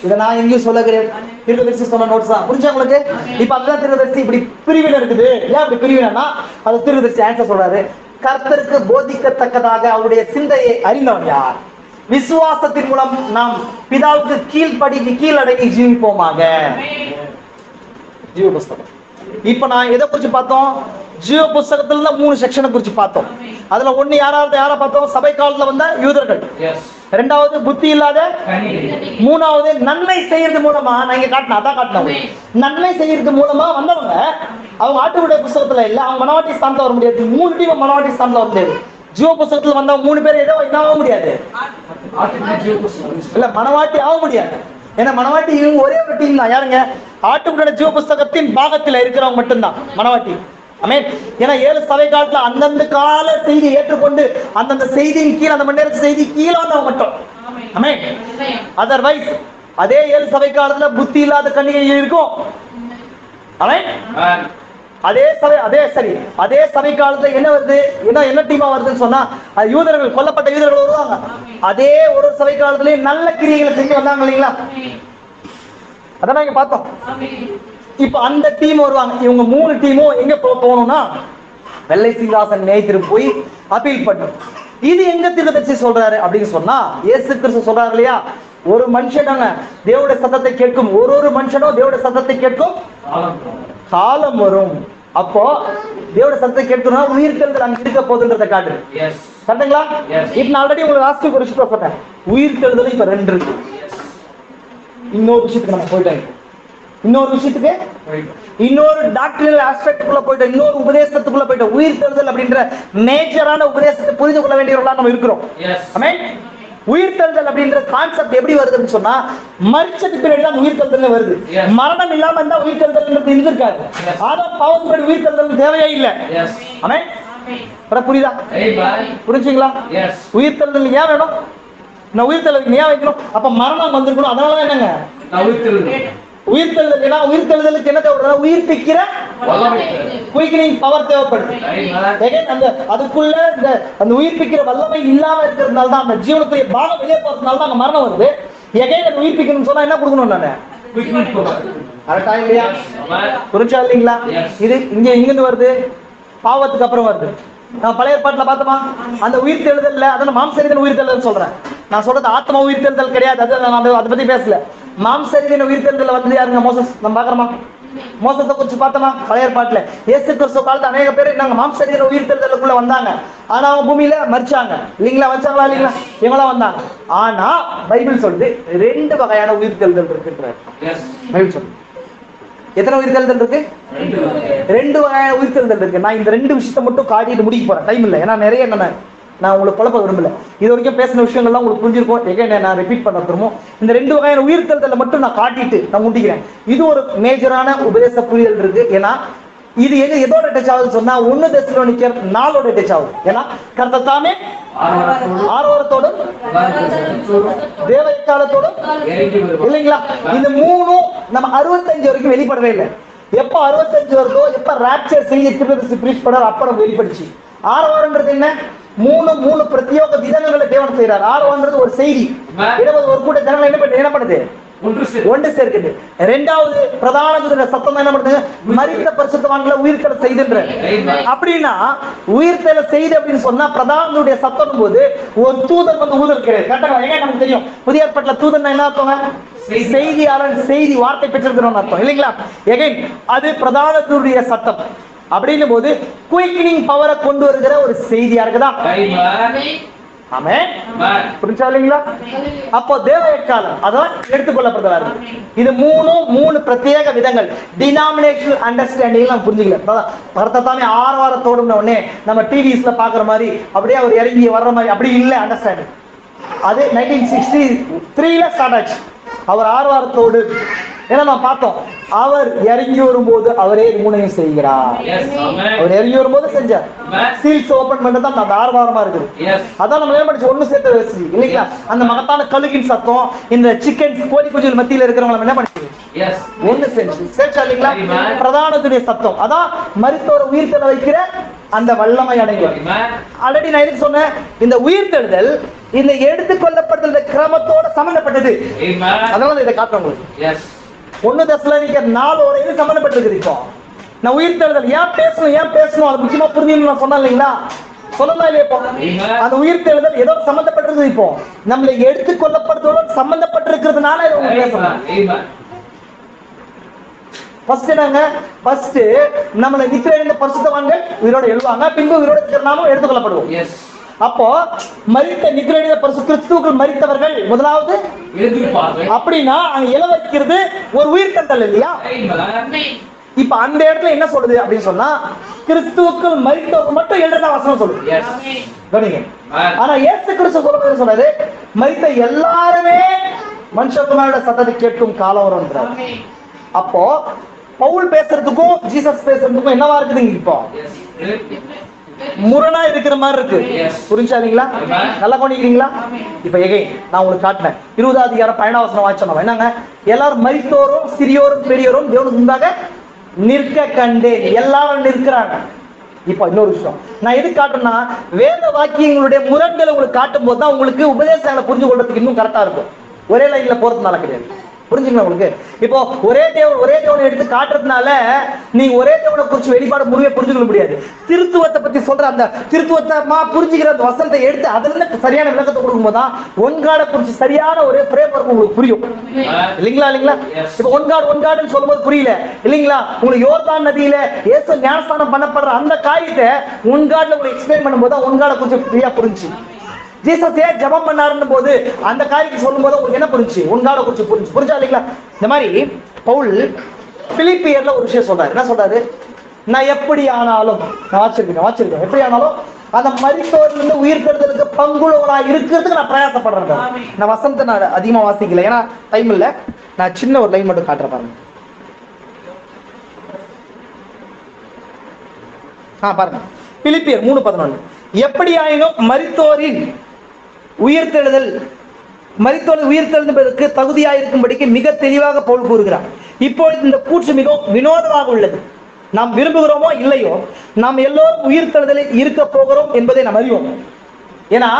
இதை நான் எங்கேயும் சொல்ல கிடையாது. தீர்க்கதரிசி சொன்ன நோட்ஸ் தான். புரிஞ்சா உங்களுக்கு? இப்ப அதுதான் தீர்க்கதரிசி இப்படி பிரிவினை இருக்குது. ஏன் அப்படி பிரிவினா? அது தீர்க்கதரிசி ஆன்சர் சொல்றாரு. கர்த்தருக்கு போதிக்கத்தக்கதாக அவருடைய சிந்தையை அறிந்தவன் யார்? விசுவாசத்தின் மூலம் நாம் பிதாவுக்கு கீழடங்கி ஜீவிப்போமாக. ஜீவ புஸ்தகம். இப்ப நான் எதை குறிச்சு பார்த்தோம்? ஜீவ புஸ்தகத்துல 3 செக்ஷனை குறிச்சு பார்த்தோம். அதுல ஒண்ணு யாரை பார்த்தோம்? சபை காலத்துல வந்த யூதர்கள். 2வது புத்தி இல்லாத, 3வது நன்மை செய்யறது மூலமா. நான் இங்க காட்டினேன். நன்மை செய்யறது மூலமா வந்தவங்க அவங்க ஆட்டுடைய புஸ்தகத்துல இல்ல, அவங்க மனவாட்டி ஸ்தானத்துல வர முடியாது. 3 டீம் மனவாட்டி ஸ்தானத்துல வர முடியாது. ஜீவ புஸ்தகத்துல வந்தவங்க 3 பேர் ஏதோ என்ன ஆக முடியாது, இல்ல மனவாட்டி ஆக முடியாது. ஏன்னா மனவாட்டி இவங்க ஒரே ஒரு டீம் தான். யாருங்க? ஆட்டுக்குட்டியோட ஜீவ புஸ்தகத்தின் பாகத்துல இருக்கிறவங்க மட்டும்தான் மனவாட்டி. ஆமென். ஏன்னா 7 சபை காலத்துல அந்தந்த கால செய்தி ஏற்றுக்கொண்டு அந்தந்த செய்தியின் கீழ் அந்த மணி நேரத்து செய்தி கீழே வந்தவங்க மட்டும். ஆமென். அதர்வைஸ் அதே 7 சபை காலத்துல புத்தி இல்லாத கன்னிகைகள் இருக்கும். ஆமென். அதே சபை காலத்துல என்ன வருது? என்ன டீமா வருதுன்னு சொன்னா அது யூதர்கள், கொல்லப்பட்ட யூதர்கள் வருவாங்க. அதே ஒரு சபை காலத்திலேயே நல்ல கிரியைகளை செஞ்சு வந்தாங்க இல்லைங்களா? அதான் இங்க பார்த்தோம். இப்ப அந்த டீம் வருவாங்க. இவங்க 3 டீமும் எங்க போகணும்னா வெள்ளை சிங்காசன் நியாயத்திற்கு போய் அப்பீல் பண்ணும். இது எங்க தீர்க்கதரிசி சொல்றாரு அப்படின்னு சொன்னா, இயேசு கிறிஸ்து சொல்றாரு இல்லையா? ஒரு மனுஷனாங்க தேவனுடைய சத்தத்தை கேட்கும், ஒரு மனுஷனும் தேவனுடைய சத்தத்தை கேட்கும் காலம் வரும். அப்போ தேவனுடைய சத்தத்தை கேட்கணும்னா உயிர்த்தெழுதல் அங்க இருக்க போகுதுன்றதை காட்டு. கரெக்டுங்களா? இப்ப நான் ஆல்ரெடி உங்களுக்கு லாஸ்ட் ஒரு விஷயம் சொன்னேன். உயிர்த்தெழுதல் இப்ப 2 இருக்கு. இன்னொரு விஷயத்துக்கு நம்ம போயிட்டோம். இன்னொரு விஷயத்துக்கு இன்னொரு டாக்டரினல் ஆஸ்பெக்டுக்குள்ள போயிட்டோம், இன்னொரு உபதேசத்துக்குள்ள போயிட்டோம். உயிர்த்தெழுதல் அப்படின்ற மேஜரான உபதேசத்தை புரிந்து கொள்ள வேண்டியவர்களா நம்ம இருக்கிறோம். ஆமென். உயிர்த்தெழுதல் அப்படின்ற கான்செப்ட் எப்படி வருதுன்னு சொன்னா, மரிச்சதுக்கு பின்னாடி தான் உயிர்த்தெழுதல் வருது. மரணம் இல்லாம இருந்தா உயிர்த்தெழுதல் இருந்திருக்காது. ஆதாம் பாவத்துக்கு பின்னாடி உயிர்த்தெழுதல் தேவையே இல்லை. ஆமென். புரியுதா? புரிஞ்சுங்களா? உயிர்த்தெழுதல் ஏன் வேணும்? நான் உயிர்த்தெழுதல் ஏன் வைக்கணும்? அப்ப மரணம் வந்திருக்கணும். அதனாலதான் என்னங்க உயிர்த்தெழுதல். ஏன்னா உயிர்த்தெழுதலுக்கு என்ன தேவைப்படுது? உயிர்ப்பிக்கிற குயிக்கனிங் பவர் தேவைப்படுது. அதுக்குள்ள அந்த உயிர்ப்பிக்கிற வல்லமை இல்லாம இருக்கிறதுனால தான், அந்த ஜீவனுக்குரிய பாகம் வெளியே போறதுனால தான் அந்த மரணம் வருது. எகைன் அந்த உயிர்ப்பிக்கணும்னு சொன்னா என்ன கொடுக்கணும்? நானு இல்லையா? புரிஞ்சா இல்லைங்களா? இது இங்கிருந்து வருது, பாவத்துக்கு அப்புறம் வருது. நான் பழைய ஏற்பாட்டுல பார்த்தோமா, அந்த உயிர்த்தெழுதல் அதான் மாம்சரீதியான உயிர்த்தெழுதல் சொல்றேன். நான் சொல்றது ஆத்மா உயிர்த்தெழுதல் கிடையாது. அதை பத்தி பேசல. மாம்சரீதியான உயிர்த்தெழுதல் வந்து யாருங்க? மோசஸ். நம்ம பாக்குறோமா? மோசத்தை குறிச்சு பார்த்தோமா பழைய ஏற்பாட்டுல? இயேசு கிறிஸ்து காலத்துல அநேக பேர் நாங்க மாம்சரீதியான உயிர்த்தெழுதலுக்குள்ள வந்தாங்க. ஆனா அவங்க பூமியில மரிச்சாங்க இல்லீங்களா? வச்சாங்களா இல்லீங்களா? இவங்களாம் வந்தாங்க. ஆனா பைபிள் சொல்லுது 2 வகையான உயிர்த்தெழுதல் இருக்குன்ற பைபிள் சொல்லுது. எத்தனை உயிர்த்தெழுதல் இருக்கு? 2 வகையான உயிர்த்தெழுதல் இருக்கு. நான் இந்த 2 விஷயத்தை மட்டும் காட்டிட்டு முடிக்க போறேன். டைம் இல்லை. ஏன்னா நிறைய நான் உங்களுக்கு குழப்ப விரும்பல. இது வரைக்கும் பேசின விஷயங்கள்லாம் உங்களுக்கு புரிஞ்சிருக்கும். எகைன் நான் ரிப்பீட் பண்ண திரும்பவும் இந்த 2 வகையான உயிர்த்தெழுதலை மட்டும் நான் காட்டிட்டு நான் முடிக்கிறேன். இது ஒரு மேஜரான உபதேச புரிதல் இருக்கு. ஏன்னா இது எதோட டச் ஆகுது சொன்னா 1 தெசலோனிக்கர் 4 டச் ஆகுது. ஏன்னா கர்த்தர் தாமே ஆரோரத்தோடும் தேவகாலத்தோடும் இல்லைங்களா? இந்த 3 நம்ம 65 வரைக்கும் வெளிப்படவே இல்லை. எப்ப 65 வருதோ, எப்ப ராப்சர் செய்தி பிரீச் பண்ணார், அப்ப நம்ம வெளிப்படுச்சு. ஆரோரம்ன்றது என்ன? 3 பிரத்யேக விதங்களை தேவன் செய்யறார். ஆரோரம்ன்றது ஒரு செய்தி. 20 ஒரு கூட்ட ஜனங்கள் என்ன பண்ணுது? ஒன்று சேர்க்குது. 2வது பிரதான சத்தம் என்ன பண்ணுது? மரித்த பரிசுத்தவான்களை உயிர்த்தெழ செய்துன்ற. அப்படின்னா உயிர்த்தெழ செய்து அப்படின்னு சொன்னா பிரதானுடைய சத்தம் போது ஒரு தூதன் வந்து ஊதல் கிடையாது. கரெக்டா? எங்க நமக்கு தெரியும் புதிய ஏற்பாட்டுல தூதன் என்ன அர்த்தம்? செய்தியாளர், செய்தி வார்த்தை பெற்றிருக்கிறோம் அர்த்தம் இல்லைங்களா? எகைன் அது பிரதானத்துடைய சத்தம். அப்படின்னும் போது குயிக்கனிங் பவரை கொண்டு வருகிற ஒரு செய்தியா இருக்குதா? ஆமென். புரிஞ்சா இல்லைங்களா? அப்போ தேவ எக்காலம் அதான் எடுத்துக்கொள்ளப்படுறதா இருக்கு. இது 3 பிரத்யேக விதங்கள். டினாமினேஷனல் அண்டர்ஸ்டாண்டிங் நம்ம புரிஞ்சுக்கல. கர்த்தத்தாமே ஆரவாரத்தோடு உடனே நம்ம டிவிஸ்ல பாக்குற மாதிரி அப்படியே அவர் இறங்கி வர்ற மாதிரி அப்படி இல்லை அண்டர்ஸ்டாண்டிங். அது 1963 ஸ்டார்ட் ஆச்சு. அவர் ஆரவாரத்தோடு. ஏன்னா நான் பார்த்தோம், அவர் இறங்கி வரும்போது அவரே 3ஐயும் செய்கிறார். அவர் இறங்கி வரும்போது செஞ்சார். சீல்ஸ் ஓபன் பண்ணதான் அந்த ஆரவாரமா இருக்குது. அதான் நம்ம என்ன படிச்சு ஒண்ணு சேர்த்து வச்சு இல்லைங்களா? அந்த மகத்தான கழுகின் சத்தம், இந்த சிக்கன் கோழி குஞ்சுகள் மத்தியில இருக்கிறவங்க என்ன பண்ணிச்சு? ஒண்ணு சேர்ச்சா இல்லைங்களா? பிரதானத்துடைய சத்தம் அதான் மரித்தோர உயிர்த்தெழ வைக்கிற அந்த வல்லமை அடையும். ஆல்ரெடி நான் எதுக்கு சொன்னேன்? இந்த உயிர்த்தெழுதல் இந்த எடுத்துக்கொள்ளப்பட்ட கிரமத்தோட சம்பந்தப்பட்டது. அதனால இதை காட்டுறேன் உங்களுக்கு. 1 தெசலோனிக்கர் 4 இது சம்பந்தப்பட்டிருக்கு. இப்போ நான் உயிர்த்தெழுதல் ஏன் பேசணும் அது முக்கியமா புரிஞ்சுக்கணும் நான் சொன்னேன் இல்லைங்களா? சொல்லலாம் இல்லையா? இப்போ அந்த உயிர்த்தெழுதல் ஏதோ சம்பந்தப்பட்டிருக்கு. இப்போ நம்மளை எடுத்துக்கொள்ளப்படுறதோட சம்பந்தப்பட்டிருக்கிறதுனால பேசணும். ஃபர்ஸ்ட் என்னங்க? ஃபர்ஸ்ட் நம்மளை நித்திரையடைந்த பரிசுத்தவான்கள் உயிரோடு எழுவாங்க, பின்பு உயிரோடு இருக்கிற நாமும் எடுத்துக்கொள்ளப்படுவோம். அப்போ மரித்த நித்திரையடைந்த பரிசு கிறிஸ்துவுக்குள் மரித்தவர்கள் முதலாவது அப்படின்னா அங்க எழ வைக்கிறது ஒரு உயிர்த்தெழுதல் இல்லையா? இப்ப அந்த இடத்துல என்ன சொல்லுது அப்படின்னு சொன்னா, கிறிஸ்துவுக்குள் மரித்தவர்கள் மட்டும் எழுதுறதா வசனம் சொல்லுது. ஆனா இயேசு கிறிஸ்து சொல்றது சொன்னது மரித்த எல்லாருமே மனுஷகுமாரோட சத்தத்தை கேட்கும் காலம் வரும்ன்றார். அப்போ பவுல் பேசுறதுக்கும் ஜீசஸ் பேசுறதுக்கும் என்னவா இருக்குதுங்க? இப்போ முரணா இருக்கிற மாதிரி இருக்கு. புரிஞ்சா இல்லைங்களா? நல்லா கவனிக்கிறீங்களா? இப்ப எகைன் நான் உங்களுக்கு காட்டினேன் 20வது அதிகாரம் 12வது வசனம் வாசிச்சோம். என்னங்க? எல்லாரும் மரித்தோரும் சிறியோரும் பெரியோரும் தேவனுக்கு முன்பாக நிற்க கண்டேன். எல்லாரும் நிற்கிறாங்க. இப்ப இன்னொரு விஷயம் நான் எது காட்டுறேன்னா, வேத வாக்கியங்களுடைய முரண்களை உங்களுக்கு காட்டும் போது தான் உங்களுக்கு உபதேசங்களை புரிஞ்சு கொள்றதுக்கு இன்னும் கரெக்டா இருக்கும். ஒரே லைன்ல போறதுனால கிடையாது. புரிஞ்சுங்களா உங்களுக்கு? இப்போ ஒரே தேவனை எடுத்து காட்டுறதுனால நீங்க ஒரே தேவனை குறிச்சு வெளிப்பாடு முழுமையா புரிஞ்சுக்க முடியாது. திருத்துவத்தை பத்தி சொல்ற அந்த திருத்துவத்தமா புரிஞ்சுக்கிற அந்த வசனத்தை எடுத்து அதுல இருந்து சரியான விளக்கத்தை கொடுக்கும் போதுதான் ஒன்காடை குறிச்சு சரியான ஒரு பிரேம் உங்களுக்கு புரியும். இல்லைங்களா? இப்ப ஒன்காடுன்னு சொல்லும் போது புரியல இல்லைங்களா? உங்களுக்கு யோர்தான் நதியில இயேசு ஞானஸ்நானம் பண்ணப்படுற அந்த காரியத்தை ஒன்காடுல உங்களுக்கு எக்ஸ்பிளைன் பண்ணும்போது ஒன்காடை குறிச்சு ஃப்ரீயா புரிஞ்சு. ஜீசஸ் ஏன் ஜெபம் பண்ணாருன்னு போது அந்த காரியத்தை சொல்லும் போது உங்களுக்கு என்ன புரிஞ்சு? ஒன்காட குறிச்சு புரிஞ்சா இல்லைங்களா? இந்த மாதிரி பவுல் பிலிப்பியர்ல ஒரு விஷயம் சொல்றாரு. என்ன சொல்றாரு? நான் எப்படி ஆனாலும் நான் வாச்சிருக்கேன் எப்படி ஆனாலும் அந்த மரித்தோரில் இருந்து உயிர் பெறுதலுக்கு பங்குள்ளவனா இருக்கிறதுக்கு நான் பிரயாசப்படுறேன். நான் வசனத்தை நான் அதிகமா வாசிக்கல, ஏன்னா டைம் இல்ல. நான் சின்ன ஒரு லைன் மட்டும் காட்டுறேன் பாருங்க. பாருங்க, பிலிப்பியர் 3:11. எப்படியாயினும் மரித்தோரின் உயிர்த்தெழுதலுக்கு தகுதியாயிருக்கும்படிக்கு மிக தெளிவாக பவுல் கூறுகிறார். இப்பொழுது இந்த கூற்று மிகவும் வினோதமாக உள்ளது. நாம் விரும்புகிறோமோ இல்லையோ நாம் எல்லோரும் உயிர்த்தெழுதலில் இருக்க போகிறோம் என்பதை நாம் அறிவோம். ஏன்னா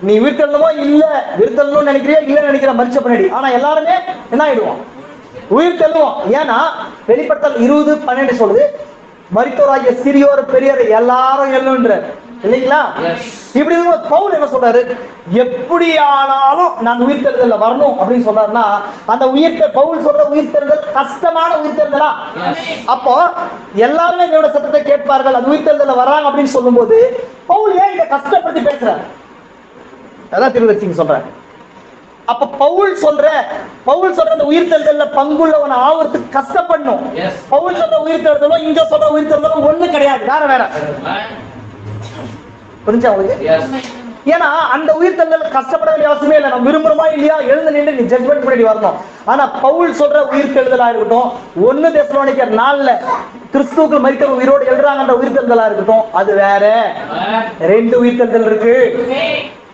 நீ உயிர்த்தெழுதமோ இல்ல உயிர்த்தெழுதலும் நினைக்கிறியோ இல்ல நினைக்கிற மரிச்ச பின்னாடி, ஆனா எல்லாருமே என்ன ஆயிடுவோம்? உயிர்த்தெழுவோம். ஏன்னா வெளிப்படுத்தல் 20:12 சொல்லுது, மரித்தோராகிய சிறியோர் பெரியோர் எல்லாரும் எழுன்ற இல்லைங்களா? இப்படி பவுல் என்ன சொல்றாரு? எப்படி ஆனாலும் நான் உயிர்த்தெழுதல்ல வரணும் அப்படின்னு சொல்றாருன்னா அந்த பவுல் சொல்ற உயிர்த்தெழுதல் கஷ்டமான உயிர்த்தெழுதலா? அப்போ எல்லாருமே என்னோட சத்தத்தை கேட்பார்கள், அது உயிர்த்தெழுதல்ல வர்றாங்க அப்படின்னு சொல்லும் போது பவுல் ஏன் இதை கஷ்டப்படுத்தி பேசுறாரு? அதான் திருவச்சிங்க சொல்றேன். அப்ப பவுல் சொல்ற அந்த உயிர்த்தெழுதல்ல பங்குள்ளவன் ஆவறதுக்கு கஷ்டப்படணும். பவுல் சொல்ற உயிர்த்தெழுதலும் இங்க சொல்ற உயிர்த்தெழுதலும் ஒண்ணு கிடையாது, வேற. புரிஞ்சா உங்களுக்கு? ஏன்னா அந்த உயிர்த்தெழுதல் கஷ்டப்பட வேண்டிய அவசியமே இல்லை. நம்ம விரும்புறோமா இல்லையா எழுந்து நின்று நீ ஜட்ஜ்மெண்ட் முன்னாடி வரணும். ஆனா பவுல் சொல்ற உயிர்த்தெழுதலா இருக்கட்டும், 1 தெசலோனிக்கர் 4 கிறிஸ்துவுக்கு மரித்தவர்கள் உயிரோடு எழுறாங்கன்ற உயிர்த்தெழுதலா இருக்கட்டும், அது வேற. 2 உயிர்த்தெழுதல் இருக்கு.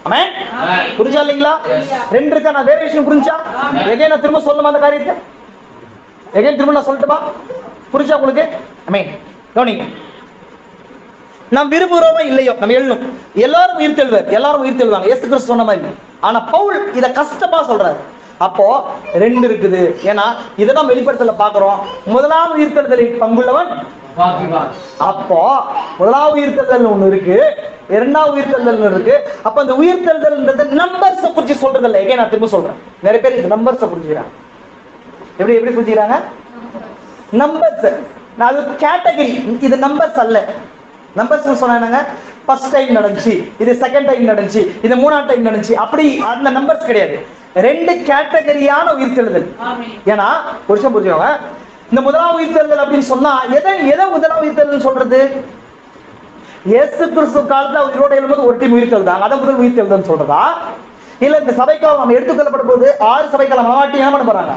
ஆமென். புரிஞ்சா இல்லைங்களா? 2 இருக்கா? நான் வேற விஷயம் புரிஞ்சா எகைன் நான் திரும்ப சொல்லணுமா அந்த காரியத்தை? எகைன் திரும்ப நான் சொல்லட்டுமா? புரிஞ்சா உங்களுக்கு? ஆமென். கவனிங்க, நாம் விரும்புகிறோமோ இல்லையோ நம்ம எழுணும், எல்லாரும் உயிர்த்தெழுவாங்க இயேசு கிறிஸ்து சொன்ன மாதிரி. ஆனா பவுல் இத கஷ்டமா சொல்றாரு. அப்போ 2 இருக்குது. ஏன்னா இதெல்லாம் வெளிப்படுத்தல பாக்குறோம். முதலாவது உயிர்த்தெழுதலில் பங்குள்ளவன் அப்போ முதலாவது உயிர்த்தெழுதல் ஒண்ணு இருக்கு, 2வது உயிர்த்தெழுதல் இருக்கு. அப்ப அந்த உயிர்த்தெழுதல்ன்றது நம்பர்ஸ் குறிச்சு சொல்றது இல்லை. எங்கே நான் திரும்ப சொல்றேன், நிறைய பேர் இந்த நம்பர்ஸ் புரிஞ்சுக்கிறாங்க. எப்படி புரிஞ்சுக்கிறாங்க? நம்பர்ஸ் அது கேட்டகரி, இது நம்பர்ஸ் அல்ல. நம்பர்ஸ் சொன்னாங்க ஃபர்ஸ்ட் டைம் நடந்துச்சு, இது செகண்ட் டைம் நடந்துச்சு, இது 3ஆம் டைம் நடந்துச்சு, அப்படி அந்த நம்பர்ஸ் கிடையாது. 2 கேட்டகரியான உயிர்த்தெழுதல். ஏன்னா ஒரு விஷயம் புரிஞ்சுக்கோங்க, இந்த முதலாவது உயிர்த்தெழுதல் அப்படின்னு சொன்னா எதை முதலாவது உயிர்த்தெழுதல் சொல்றது? இயேசு கிறிஸ்து காலத்துல உயிரோட எழும்போது ஒரு டீம் உயிர்த்தெழுதாங்க, அதை முதல் உயிர்த்தெழுதல் சொல்றதா? இல்ல இந்த சபைக்காலம் நம்ம எடுத்துக்கொள்ளப்படும் போது 6 சபைக்காலம் மாட்டி என்ன பண்ண போறாங்க?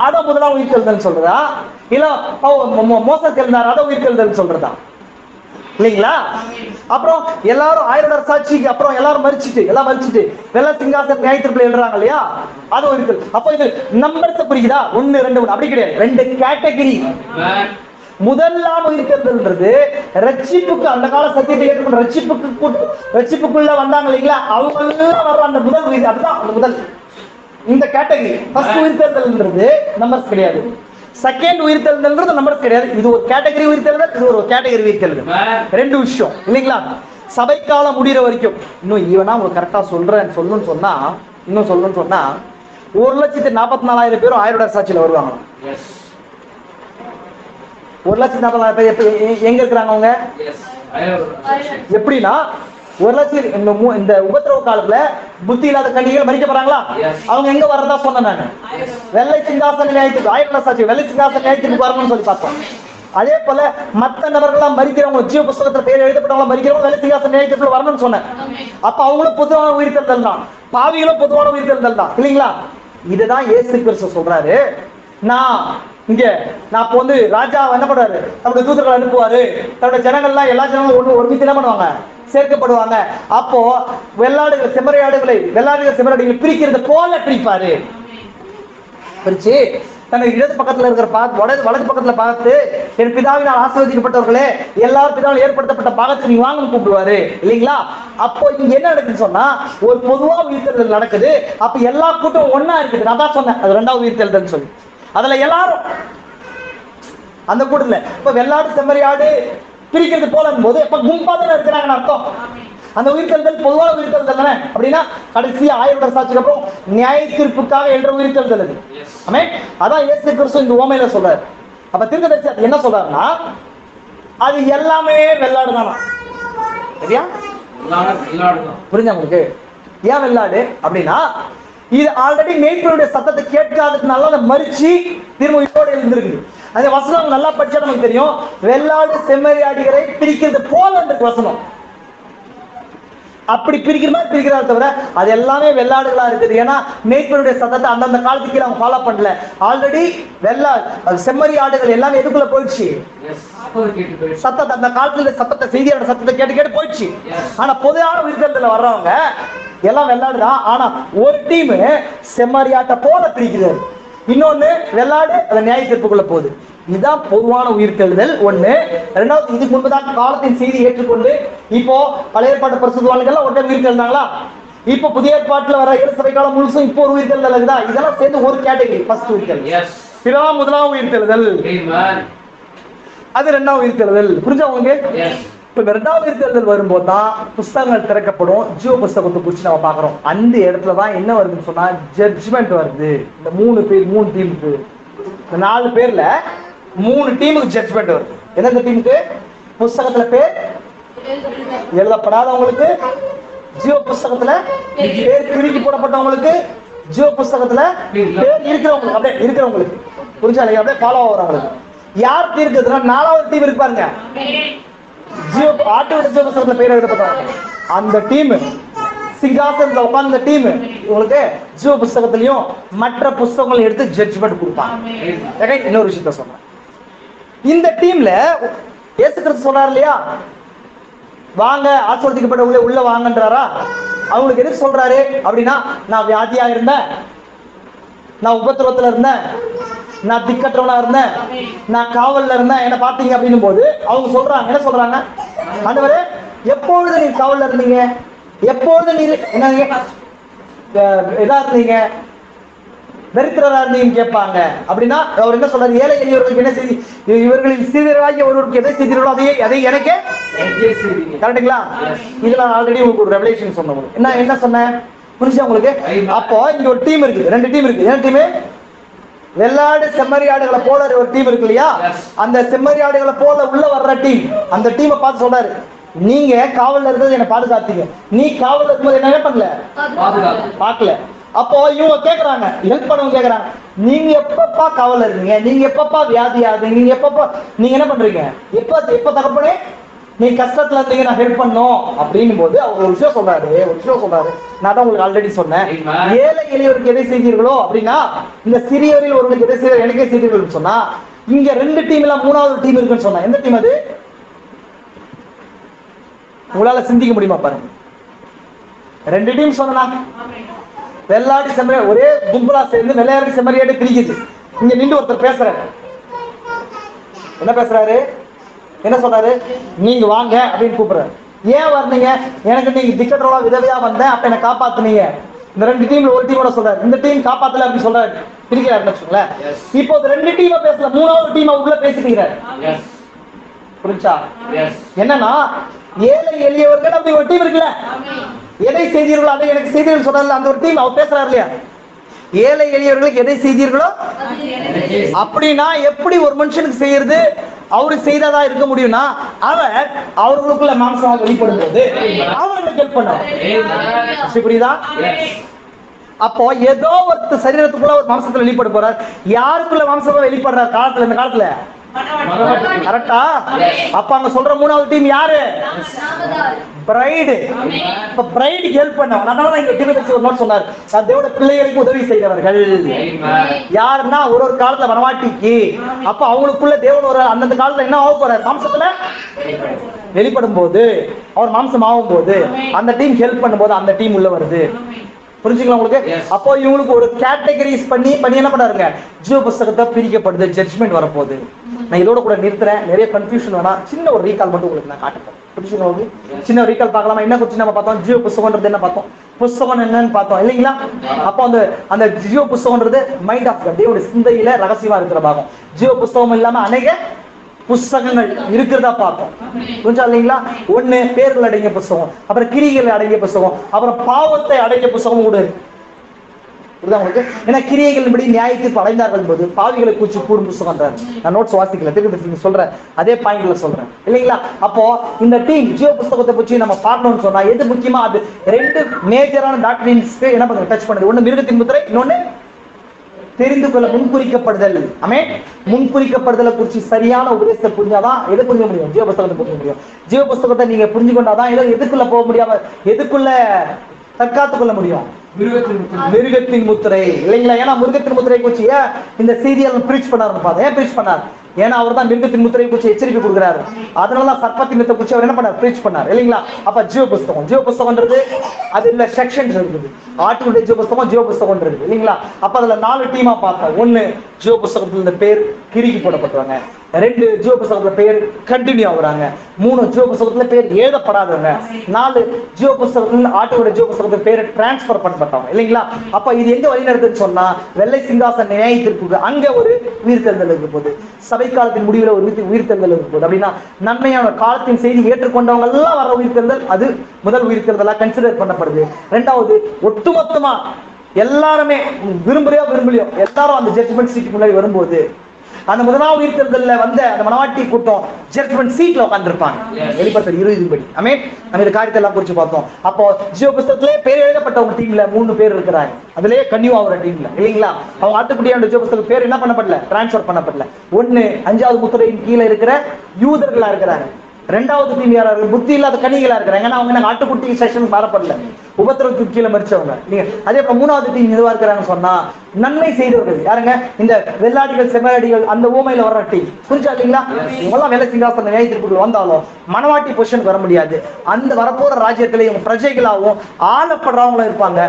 அதான் முதலாம் உயிர்த்தெழுதல் சொல்றதா? இல்ல மோசஸ் எழுந்தார் அதை உயிர்த்தெழுதல் சொல்றதா? இல்லைங்களா? அப்புறம் எல்லாரும் 1000 சாட்சிக்கு அப்புறம் எல்லாரும் மரிச்சிட்டு வெள்ள சிங்காசன நியாயத்தீர்ப்புல எழுறாங்க இல்லையா, அது உயிர்த்தெழுதல். அப்போ இது நம்பர்ஸ் புரியுதா? 1 2 3 அப்படி கிடையாது, 2 கேட்டகரி. முதலாம் உயிர்த்தெழுதல்ன்றது ரட்சிப்புக்கு, அந்த கால சத்தியத்தை ஏற்றுக்கொண்ட ரட்சிப்புக்குள்ள வந்தாங்க இல்லைங்களா, அவங்க எல்லாம் வர்ற அந்த முதல் உயிர், அதுதான் அந்த முதல். இந்த கேட்டகரி ஃபர்ஸ்ட் உயிர்த்தெழுதல்ன்றது நம்பர்ஸ் கிடையாது, செகண்ட் உயிர்த்தெழுதல்ன்றது நம்பர்ஸ் கிடையாது. இது ஒரு கேட்டகரி உயிர்த்தெழுதல், இது ஒரு கேட்டகரி உயிர்த்தெழுதல், 2 விஷயம் இல்லைங்களா? சபைக்காலம் முடிகிற வரைக்கும் இன்னும் ஈவனா உங்களுக்கு கரெக்டா சொல்லணும்னு சொன்னா 1,44,000 பேரும் 1000 சாட்சியில வருவாங்க. 1,44,000 பேர் எங்க இருக்கிறாங்க? அவங்க எப்படின்னா 1,00,000 இந்த உபத்திரவ காலத்துல புத்தி இல்லாத கன்னிகைகள் மரிக்கப்படுறாங்களா, அவங்க எங்க வர்றதா சொன்னேன் நான், வெள்ளை சிங்காசன நியாயத்துக்கு 1000 சாட்சி வெள்ளை சிங்காசன நியாயத்துக்கு வரணும்னு சொல்லி பார்த்தோம். அதே போல மற்ற நபர்கள்லாம் மரிக்கிறவங்க, ஜீவ புஸ்தகத்துல பேர் எழுதப்பட்டவங்க மரிக்கிறவங்க வெள்ளை சிங்காசன நியாயத்துக்குள்ள வரணும்னு சொன்னேன். அப்ப அவங்களும் பொதுவான உயிர்த்தெழுதல் தான், பாவிகளும் பொதுவான உயிர்த்தெழுதல் தான் இல்லைங்களா? இதுதான் இயேசு கிறிஸ்து சொல்றாரு. நான் இப்போ ராஜா என்ன பண்றாரு, தன்னுடைய தூதர்கள் அனுப்புவாரு, தன்னுடைய ஜனங்கள்லாம் எல்லா ஜனங்களும் ஒருமித்து என்ன பண்ணுவாங்க, சேர்க்கப்படுவாங்க. அப்போ வெள்ளாடுகள் செம்மறியாடுகளை பிரிக்கிறது போல பிரிப்பாரு. பிரிச்சு தனக்கு இடது பக்கத்துல இருக்கிற வலது பக்கத்துல பார்த்து என் பிதாவினால் ஆசீர்வதிக்கப்பட்டவர்களே எல்லாரும் பிதாவில் ஏற்படுத்தப்பட்ட பாகத்தை நீங்க வாங்கன்னு கூப்பிடுவாரு இல்லைங்களா? அப்போ இங்க என்ன நடக்குதுன்னு சொன்னா ஒரு பொதுவா உயிர்த்தெழுதல் நடக்குது. அப்ப எல்லா கூட்டம் ஒன்னா இருக்குது. நான் தான் சொன்னேன் அது ரெண்டாவது உயிர்த்தெழுதல் சொல்லி. அதுல எல்லாரும் அந்த கூட்டத்துல இப்ப வெள்ளாடு செம்மறியாடு பிரிக்கிறது போல போது இப்ப கும்பா தானே இருக்கிறாங்கன்னு அர்த்தம். அந்த உயிர்த்தெழுதல் பொதுவான உயிர்த்தெழுதல் தானே. அப்படின்னா கடைசி 1000 வருஷ சாட்சிக்கு அப்புறம் நியாய தீர்ப்புக்காக என்ற உயிர்த்தெழுதல் அது. ஆமென். அதான் இயேசு கிறிஸ்து இந்த உவமையில சொல்றாரு. அப்ப தீர்க்கதரிசி என்ன சொல்றாருன்னா அது எல்லாமே வெள்ளாடு தானா? சரியா? புரிஞ்சா உங்களுக்கு? ஏன் வெள்ளாடு அப்படின்னா இது ஆல்ரெடி மேய்ப்பனுடைய சத்தத்தை கேட்காததுனால அதை மறிச்சு திரும்ப இதோடு இருந்திருக்கு. அந்த வசனம் நல்லா படிச்சா நமக்கு தெரியும். வெள்ளாடு செம்மறியாடுகளை பிரிக்கிறது போல இருக்கு வசனம். அப்படி பிரிக்கிற மாதிரி பிரிக்கிறாரு தவிர அது எல்லாமே வெள்ளாடுகளா இருக்குது. ஏன்னா மேய்ப்பனுடைய சத்தத்தை அந்தந்த காலத்துக்கு அவங்க ஃபாலோ பண்ணல. ஆல்ரெடி செம்மறி ஆடுகள் எல்லாமே எதுக்குள்ள போயிடுச்சு? சத்தத்தை அந்த காலத்துல சத்தத்தை செய்தியோட சத்தத்தை கேட்டு கேட்டு போயிடுச்சு. ஆனா பொதுவான உயிர்த்தெழுதல்ல வர்றவங்க எல்லாம் வெள்ளாடுதான். ஆனா ஒரு டீம் செம்மறியாட்டை போல பிரிக்கிறாரு, இன்னொன்னு வெள்ளாடு அந்த நியாய தீர்ப்புக்குள்ள போகுது. இதுதான் பொதுவான உயிர்த்தெழுதல் ஒண்ணு. ரெண்டாவது இதுக்கு முன்புதான் காலத்தின் செய்தி ஏற்றுக்கொண்டு இப்போ பழைய ஏற்பாட்டு பரிசுத்தவான்கள் உடனே உயிர்த்தெழுந்தாங்களா? இப்போ புதிய ஏற்பாட்டுல வர சபை காலம் முழுசும் இப்போ ஒரு உயிர்த்தெழுதல் இருக்குதா? இதெல்லாம் சேர்ந்து ஒரு கேட்டகரி. ஃபர்ஸ்ட் உயிர்த்தெழுதல், பிதா முதலாவது உயிர்த்தெழுதல், அது ரெண்டாவது உயிர்த்தெழுதல். புரிஞ்சா உங்களுக்கு? இப்ப ரெண்டாவது உயிர்த்தெழுதல் வரும்போது தான் புஸ்தகங்கள் திறக்கப்படும். ஜீவ புஸ்தகத்தை குறிச்சு நம்ம பாக்குறோம். அந்த இடத்துலதான் என்ன வருதுன்னு சொன்னா ஜட்ஜ்மெண்ட் வருது. இந்த 3 டீமுக்கு, இந்த 4 பேர்ல 3 டீமுக்கு ஜட்ஜ்மெண்ட் வருது. எந்தெந்த டீமுக்கு? புஸ்தகத்துல பேர் எழுதப்படாதவங்களுக்கு, ஜீவ புஸ்தகத்துல பேர் கிறுக்கி போடப்பட்டவங்களுக்கு, ஜீவ புஸ்தகத்துல பேர் இருக்கிறவங்களுக்கு, அப்படியே இருக்கிறவங்களுக்கு. புரிஞ்சா? அப்படியே ஃபாலோ ஆகுறவங்களுக்கு. யார் தீர்க்குதுன்னா 4வது டீம் இருக்கு பாருங்க. ஆட்டு ஜீவ புஸ்தகத்துல பேர் எழுதப்பட்டவங்க அந்த டீம் சிங்காசனத்துல உட்கார்ந்த டீம் உங்களுக்கு ஜீவ புஸ்தகத்திலையும் மற்ற புஸ்தகங்களை எடுத்து ஜட்ஜ்மெண்ட் கொடுப்பாங்க. இன்னொரு விஷயத்த சொல்றேன். இந்த டீம்ல இயேசு கிறிஸ்து சொல்றாரு இல்லையா, வாங்க ஆசீர்வதிக்கப்பட்ட உள்ள வாங்கன்றாரா? அவங்களுக்கு எதுக்கு சொல்றாரு அப்படின்னா, நான் வியாதியா இருந்தேன், நான் உபத்திரவத்துல இருந்தேன், நான் திக்கற்றவனா இருந்தேன், நான் காவல்ல இருந்தேன், என்ன பாத்தீங்க அப்படின்னும் போது அவங்க சொல்றாங்க, என்ன சொல்றாங்க? ஆண்டவரே எப்பொழுது நீங்க காவல்ல இருந்தீங்க, எப்பொழுது நீங்க என்ன இதா இருந்தீங்க, தரித்திரரா இருந்தீங்கன்னு கேட்பாங்க. அப்படின்னா அவர் என்ன சொல்றாரு? ஏழை எளியவர்களுக்கு என்ன செய்தி, இவர்களின் சீதராகிய ஒருவருக்கு எதை செய்தீர்களோ அதை எனக்கே கரெக்டுங்களா? இதுல ஆல்ரெடி உங்களுக்கு ஒரு ரெவலேஷன் சொன்னோம். என்ன சொன்னேன் புரிஞ்சா உங்களுக்கு? அப்போ இங்க ஒரு டீம் இருக்கு, 2 டீம் இருக்கு. என்ன டீம்? வெள்ளாடு செம்மறி ஆடுகளை போல ஒரு டீம் இருக்கு இல்லையா? அந்த செம்மறி ஆடுகளை போல உள்ள வர்ற டீம், அந்த டீமை பார்த்து சொல்றாரு, நீங்க காவல்ல இருக்கிறது என்ன பாதுகாத்தீங்க, நீ காவல்ல இருக்கும்போது என்ன பண்ணல, பாக்கல. அப்போ இவங்க கேக்குறாங்க, ஹெல்ப் பண்ணவங்க கேக்குறாங்க, நீங்க எப்பப்பா காவல்ல இருக்கீங்க, நீங்க எப்பப்பா வியாதி ஆகுது, நீங்க எப்பப்பா நீங்க என்ன பண்றீங்க, எப்ப தகப்பனே நீ கஷ்டத்துல இருந்தீங்க நான் ஹெல்ப் பண்ணோம் அப்படின்னும் போது அவர் ஒரு விஷயம் சொல்றாரு. நான் தான் உங்களுக்கு ஆல்ரெடி சொன்னேன், ஏழை எளியவருக்கு எதை செய்தீர்களோ அப்படின்னா இந்த சிறியவரில் ஒருவருக்கு எதை செய்ய எனக்கே செய்தீர்கள் சொன்னா, இங்க 2 டீம்ல 3வது டீம் இருக்குன்னு சொன்னா எந்த டீம் அது? உங்களால சிந்திக்க முடியுமா பாருங்க. 2 டீம் சொன்னா வெள்ளாடி செம்மறி ஒரே கும்பலா சேர்ந்து வெள்ளையாடி செம்மறியாடு பிரிக்குது. இங்க நின்று ஒருத்தர் பேசுறாரு. என்ன பேசுறாரு? என்ன சொல்றாரு? நீங்க வாங்க அப்படின்னு கூப்பிடுறாரு. ஏன் வந்தீங்க? எனக்கு நீங்க திக்கற்றோட விதவையா வந்தேன், அப்ப என்ன காப்பாத்துனீங்க. இந்த 2 டீம்ல ஒரு டீமோட சொல்றாரு, இந்த டீம் காப்பாத்தல அப்படி சொல்றாரு, பிரிக்கிறாருன்னு வச்சுக்கோங்களேன். இப்போ 2 டீமை பேசல, 3வது டீம் உள்ள பேசிக்கிறாரு. புரிஞ்சா? என்னன்னா ஏழை எளியவர்கள் அப்படி ஒரு டீம் இருக்குல்ல, எதை செய்தீர்களோ அதை எனக்கு செய்தீர்கள் சொல்றாரு. அந்த ஒரு டீம் அவர் பேசுறாரு இல்லையா, ஏழை எளியவர்களுக்கு எதை செய்தீர்களோ அப்படின்னா எப்படி ஒரு மனுஷனுக்கு செய்யறது அவருக்கு செய்ததா இருக்க முடியும்னா, அவர் அவர்களுக்குள்ள மாம்சமாக வெளிப்படும் போது அவர்களுக்கு ஹெல்ப் பண்ண புரியுதா? அப்போ ஏதோ ஒரு சரீரத்துக்குள்ள ஒரு மாம்சத்துல வெளிப்பட போறார். யாருக்குள்ள மாம்சமா வெளிப்படுறார் காலத்துல, இந்த காலத்துல கரெக்டா? அப்ப அங்க சொல்ற 3வது டீம் யாரு? பிரைடு. இப்ப பிரைடுக்கு ஹெல்ப் பண்ண, அதனால இங்க தீர்க்கதரிசி ஒரு நோட் சொன்னார், தேவனுடைய பிள்ளைகளுக்கு உதவி செய்கிறவர்கள் யாருன்னா ஒரு காலத்துல வரமாட்டிக்கு. அப்ப அவங்களுக்குள்ள தேவன் ஒரு அந்தந்த காலத்துல என்ன ஆக போறாரு, மாம்சத்துல வெளிப்படும் போது அவர் மாம்சம் ஆகும் போது அந்த டீம் ஹெல்ப் பண்ணும் போது அந்த டீம் உள்ள வருது. புரிஞ்சுங்களா உங்களுக்கு? அப்போ இவங்களுக்கு ஒரு கேட்டகரிஸ் பண்ணி என்ன பண்ணாருங்க, ஜீவ புஸ்தகத்தை பிரிக்கப்படுது. ஜட்ஜ்மெண்ட் வரப்போகுது. நான் இதோட கூட நிறுத்துறேன். நிறைய கன்ஃபியூஷன் வேணா, சின்ன ஒரு ரீகால் மட்டும் உங்களுக்கு நான் காட்டுறேன். புரிஞ்சுங்களா உங்களுக்கு? சின்ன ரீகால் பார்க்கலாமா? என்ன குறிச்சு நம்ம பார்த்தோம்? ஜீவ புஸ்தகம்ன்றது என்ன பார்த்தோம்? புஸ்தகம் என்னன்னு பார்த்தோம் இல்லைங்களா? அப்போ அந்த ஜீவ புஸ்தகம்ன்றது மைண்ட் ஆஃப் தேவனுடைய சிந்தையில ரகசியமா இருக்கிற பாகம். ஜீவ புஸ்தகம் இல்லாம அநேக புஸ்தகங்கள் இருக்கிறதா பார்த்தோம். புரிஞ்சா இல்லைங்களா? ஒண்ணு பேர்கள் அடங்கிய புஸ்தகம், அப்புறம் கிரிகள் அடங்கிய புஸ்தகம், அப்புறம் பாவத்தை அடங்கிய புஸ்தகம் கூட இருக்கு. உங்களுக்கு ஏன்னா கிரியைகள் படி நியாயத்திற்கு அடைந்தார்கள் போது பாவிகளை கூச்சி கூடும் புஸ்தகம். நான் நோட்ஸ் வாசிக்கல, திருப்பி சொல்றேன், அதே பாயிண்ட்ல சொல்றேன் இல்லைங்களா? அப்போ இந்த டீம் ஜீவ புஸ்தகத்தை பற்றி நம்ம பார்க்கணும்னு சொன்னா எது முக்கியமா, அது ரெண்டு மேஜரான டாக்டரின்ஸ்க்கு என்ன பண்ணுங்க, டச் பண்ணுது. ஒண்ணு மிருகத்தின் முத்திரை, இன்னொன்னு தெரிந்து கொள்ள முன்குறிக்கப்படுதல். ஆமே, முன்குறிக்கப்படுதலை குறித்து சரியான உபதேசத்தை புரிஞ்சாதான் எதை புரிஞ்ச முடியும், ஜீவ புஸ்தகத்தை புரிஞ்ச முடியும். ஜீவ புஸ்தகத்தை நீங்க புரிஞ்சு கொண்டாதான் எதுக்குள்ள போக முடியாம, எதுக்குள்ள தற்காத்துக் கொள்ள முடியும், மிருகத்தின் முத்திரை இல்லைங்களா? ஏன்னா மிருகத்தின் முத்திரை குறிச்சு இந்த சீரியல் பிரீச் பண்ணாரு. ஏன் பிரீச் பண்ணார்? ஏன்னா அவர் தான் மிருகத்தின் முத்திரை குறிச்சு எச்சரிக்கை கொடுக்குறாரு. அதனாலதான் சர்ப்பத்தின் முத்திரை குறிச்சு அவர் என்ன பண்ணார், பிரீச் பண்ணார் இல்லைங்களா? அப்ப ஜீவ புஸ்தகம்ன்றது அது இல்ல செக்ஷன் இருக்குது. ஆட்டுடைய ஜீவ புஸ்தகம், ஜீவ புஸ்தகம் இருக்குது இல்லைங்களா? அப்ப அதுல 4 டீமா பார்த்தோம். ஒண்ணு ஜீவ புஸ்தகத்துல இந்த பேர் கிறுக்கி போடப்பட்டுவாங்க. 2 ஜீவ புஸ்தகத்துல பேர் கண்டினியூ ஆகுறாங்க. 3 ஜீவ புஸ்தகத்துல பேர் எழுதப்படாதவங்க. 4 ஜீவ புஸ்தகத்துல ஆட்டுடைய ஜீவ புஸ்தகத்துல பேர் டிரான்ஸ்பர் பண்ணப்பட்டவங்க இல்லைங்களா? அப்ப இது எங்க வழி நடக்குதுன்னு சொன்னா வெள்ளை சிங்காசன நியாயத்திற்கு அங்க ஒரு உயிர்த்தெழுதல் இருக்க போகுது. சபை காலத்தின் முடிவில் ஒரு உயிர்த்தெழுதல் இருக்க போகுது. அப்படின்னா நன்மையான காலத்தின் செய்தி ஏற்றுக்கொண்டவங்க எல்லாம் வர உயிர்த்தெழுதல், அது முதல் உயிர்த்தெழுதலா கன்சிடர் பண்ணப்படுது. 2வது ஒட்டுமொத்தமா எல்லாருமே விரும்பலையோ எல்லாரும் அந்த ஜட்ஜ்மெண்ட் சீட்டுக்கு முன்னாடி வரும்போது அந்த முதலாவது உயிர்த்தெழுதல்ல வந்த அந்த மனவாட்டி கூட்டம் ஜட்ஜ்மெண்ட் சீட்ல உட்கார்ந்திருப்பாங்க. வெளிப்படுத்தல் 20 படி. நம்ம இந்த காரியத்தை எல்லாம் குறிச்சு பார்த்தோம். அப்போ ஜீவ புஸ்தகத்திலே பேர் எழுதப்பட்டவங்க டீம்ல 3 பேர் இருக்கிறாங்க. அதுலயே கன்னியூ ஆகிற டீம்ல இல்லைங்களா? அவங்க ஆட்டுக்குட்டியான ஜீவ புஸ்தக பேர் என்ன பண்ணப்படல, டிரான்ஸ்பர் பண்ணப்படல. 1 5வது முத்திரையின் கீழே இருக்கிற யூதர்களா இருக்கிறாங்க. 2வது டீம் யாரா இருக்கு, புத்தி இல்லாத கனிகளா இருக்கிறாங்க. ஏன்னா அவங்க ஆட்டுக்குட்டி செஷன் மாறப்படல, உபத்திரத்துக்கு கீழே மறிச்சவங்க. அதே போல 3வது டீம் எதுவா இருக்கிறாங்க சொன்னா நன்மை செய்தவர்கள். யாருங்க? இந்த வெள்ளாடிகள் செம்மடிகள் அந்த ஊமையில வர்ற டீம். புரிஞ்சா இல்லைங்களா? இவங்கெல்லாம் வேலை சிங்காசன நியாயத்திற்குள் வந்தாலும் மனவாட்டி பொசிஷனுக்கு வர முடியாது. அந்த வரப்போற ராஜ்யத்திலே இவங்க பிரஜைகளாகவும் ஆளப்படுறவங்களும் இருப்பாங்க.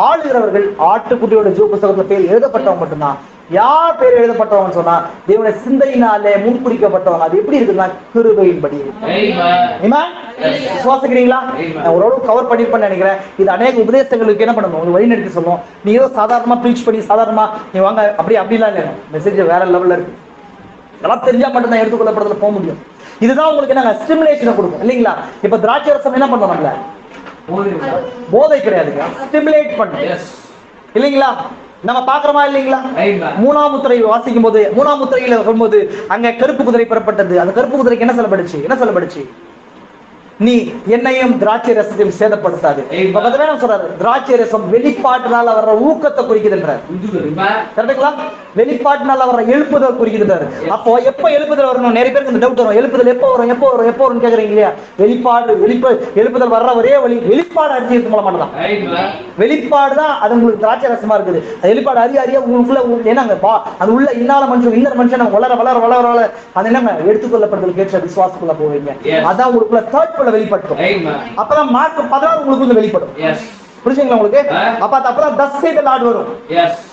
ஆளுகிறவர்கள் ஆட்டுக்குட்டியோட ஜீவ புஸ்தகத்துல பேர் எழுதப்பட்டவங்க மட்டும்தான். யார் பேர் எழுதப்பட்டவங்க சொன்னா தேவனுடைய சிந்தையினாலே முன்குறிக்கப்பட்டவங்க. அது எப்படி இருக்குன்னா கிருபையின்படி. விசுவாசிக்கிறீங்களா? நான் ஒரு கவர் பண்ணிருப்பேன்னு நினைக்கிறேன். இது அநேக உபதேசங்களுக்கு என்ன பண்ணணும், ஒரு வழி நடத்தி சொல்லும். நீ ஏதோ சாதாரணமா ப்ரீச் பண்ணி சாதாரணமா நீ வாங்க அப்படிலாம் இல்லை. மெசேஜ் வேற லெவல்ல இருக்கு. இதெல்லாம் தெரிஞ்சா மட்டும் தான் எடுத்துக்கொள்ளப்படுறதுல போக முடியும். இதுதான் உங்களுக்கு என்ன ஸ்டிமுலேஷனை கொடுக்கும் இல்லைங்களா? இப்ப திராட்சை ரசம் என்ன பண்ணோம், நம்மள போதை கிடையாதுங்க, ஸ்டிமுலேட் பண்ண இல்லைங்களா? நம்ம பாக்குறோமா இல்லைங்களா? 3ஆம் முத்திரை வாசிக்கும் போது 3ஆம் முத்திரையில வரும்போது அங்க கருப்பு குதிரை பெறப்பட்டது. அந்த கருப்பு குதிரைக்கு என்ன சொல்லப்படுச்சு? நீ என்னையும் திராட்சை ரசத்தையும் சேதப்படுத்தாது. சொல்றாரு திராட்சை ரசம் வெளிப்பாட்டினால வர்ற ஊக்கத்தை குறிக்குதுன்றார். வெளிப்பாட்டினால வர்ற எழுப்புதல் குறிக்குதுன்றாரு. அப்போ எப்ப எழுப்புதல் வரணும்? நிறைய பேருக்கு இந்த டவுட் வரும். எழுப்புதல் எப்போ வரும் கேக்குறீங்க இல்லையா? எழுப்புதல் வர்ற ஒரே வழி வெளிப்பாடு அறிஞ்சது மூலமா தான். வெளிப்பாடு தான் அது உங்களுக்கு திராட்சை ரசமா இருக்குது. வெளிப்பாடு அறிய உங்களுக்குள்ள என்னங்க அது உள்ள இன்னொரு மனுஷன் வளர அது என்னங்க எடுத்துக்கொள்ளப்படுதல் கேட்ட விசுவாசத்துக்குள்ள போவீங்க. அதான் உங்களுக்குள்ள தேர்ட் வெளிப்படும். அப்பதான் மார்க் 16 உங்களுக்கு வெளிப்படும். புரிஞ்சுங்களா உங்களுக்கு? அப்பதான் thus saith the Lord வரும்.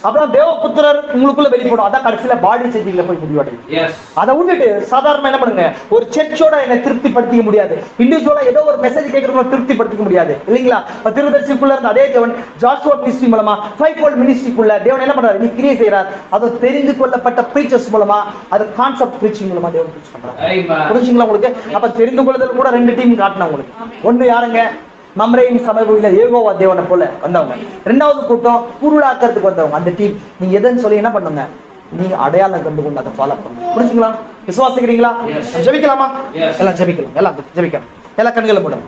அப்புறம் தேவபுத்திரர் உங்களுக்குள்ள வெளிப்படும். அதான் கடைசியில பாடி செஞ்சிங்ல போய் முடிவடையும். அதை விட்டுட்டு சாதாரண என்ன பண்ணுங்க, ஒரு சர்ச்சோட என்ன திருப்திப்படுத்திக்க முடியாது. இண்டிவிஜுவலா ஏதோ ஒரு மெசேஜ் கேட்கறவங்க திருப்திப்படுத்திக்க முடியாது இல்லைங்களா? திருதர்சிக்குள்ள இருந்த அதே தேவன் ஜாஷுவா மினிஸ்ட்ரி மூலமா 5-fold மினிஸ்ட்ரிக்குள்ள தேவன் என்ன பண்றாரு, நீ கிரியை செய்யறார். அதை தெரிந்து கொள்ளப்பட்ட பிரீச்சர்ஸ் மூலமா, அது கான்செப்ட் பிரீச்சிங் மூலமா தேவன் பிரீச் பண்றாரு. புரிஞ்சுங்களா உங்களுக்கு? அப்ப தெரிந்து கொள்ளுதல் கூட 2 டீம் காட்டினா உங்களுக்கு. ஒண்ணு யாருங்க? மம்ரேயின் சபையில ஏகோவா தேவனை போல வந்தவங்க. 2வது கூட்டம் குருளாக்கிறதுக்கு வந்தவங்க. அந்த டீம் நீங்க எதுன்னு சொல்லி என்ன பண்ணுங்க, நீங்க அடையாளம் கண்டு கொண்டு அதை ஃபாலோ பண்ணுங்க. புரிஞ்சுங்களா? விசுவாசிக்கிறீங்களா? ஜெபிக்கலாமா? எல்லாம் ஜெபிக்கலாம். எல்லா கண்களும் மூடுங்க.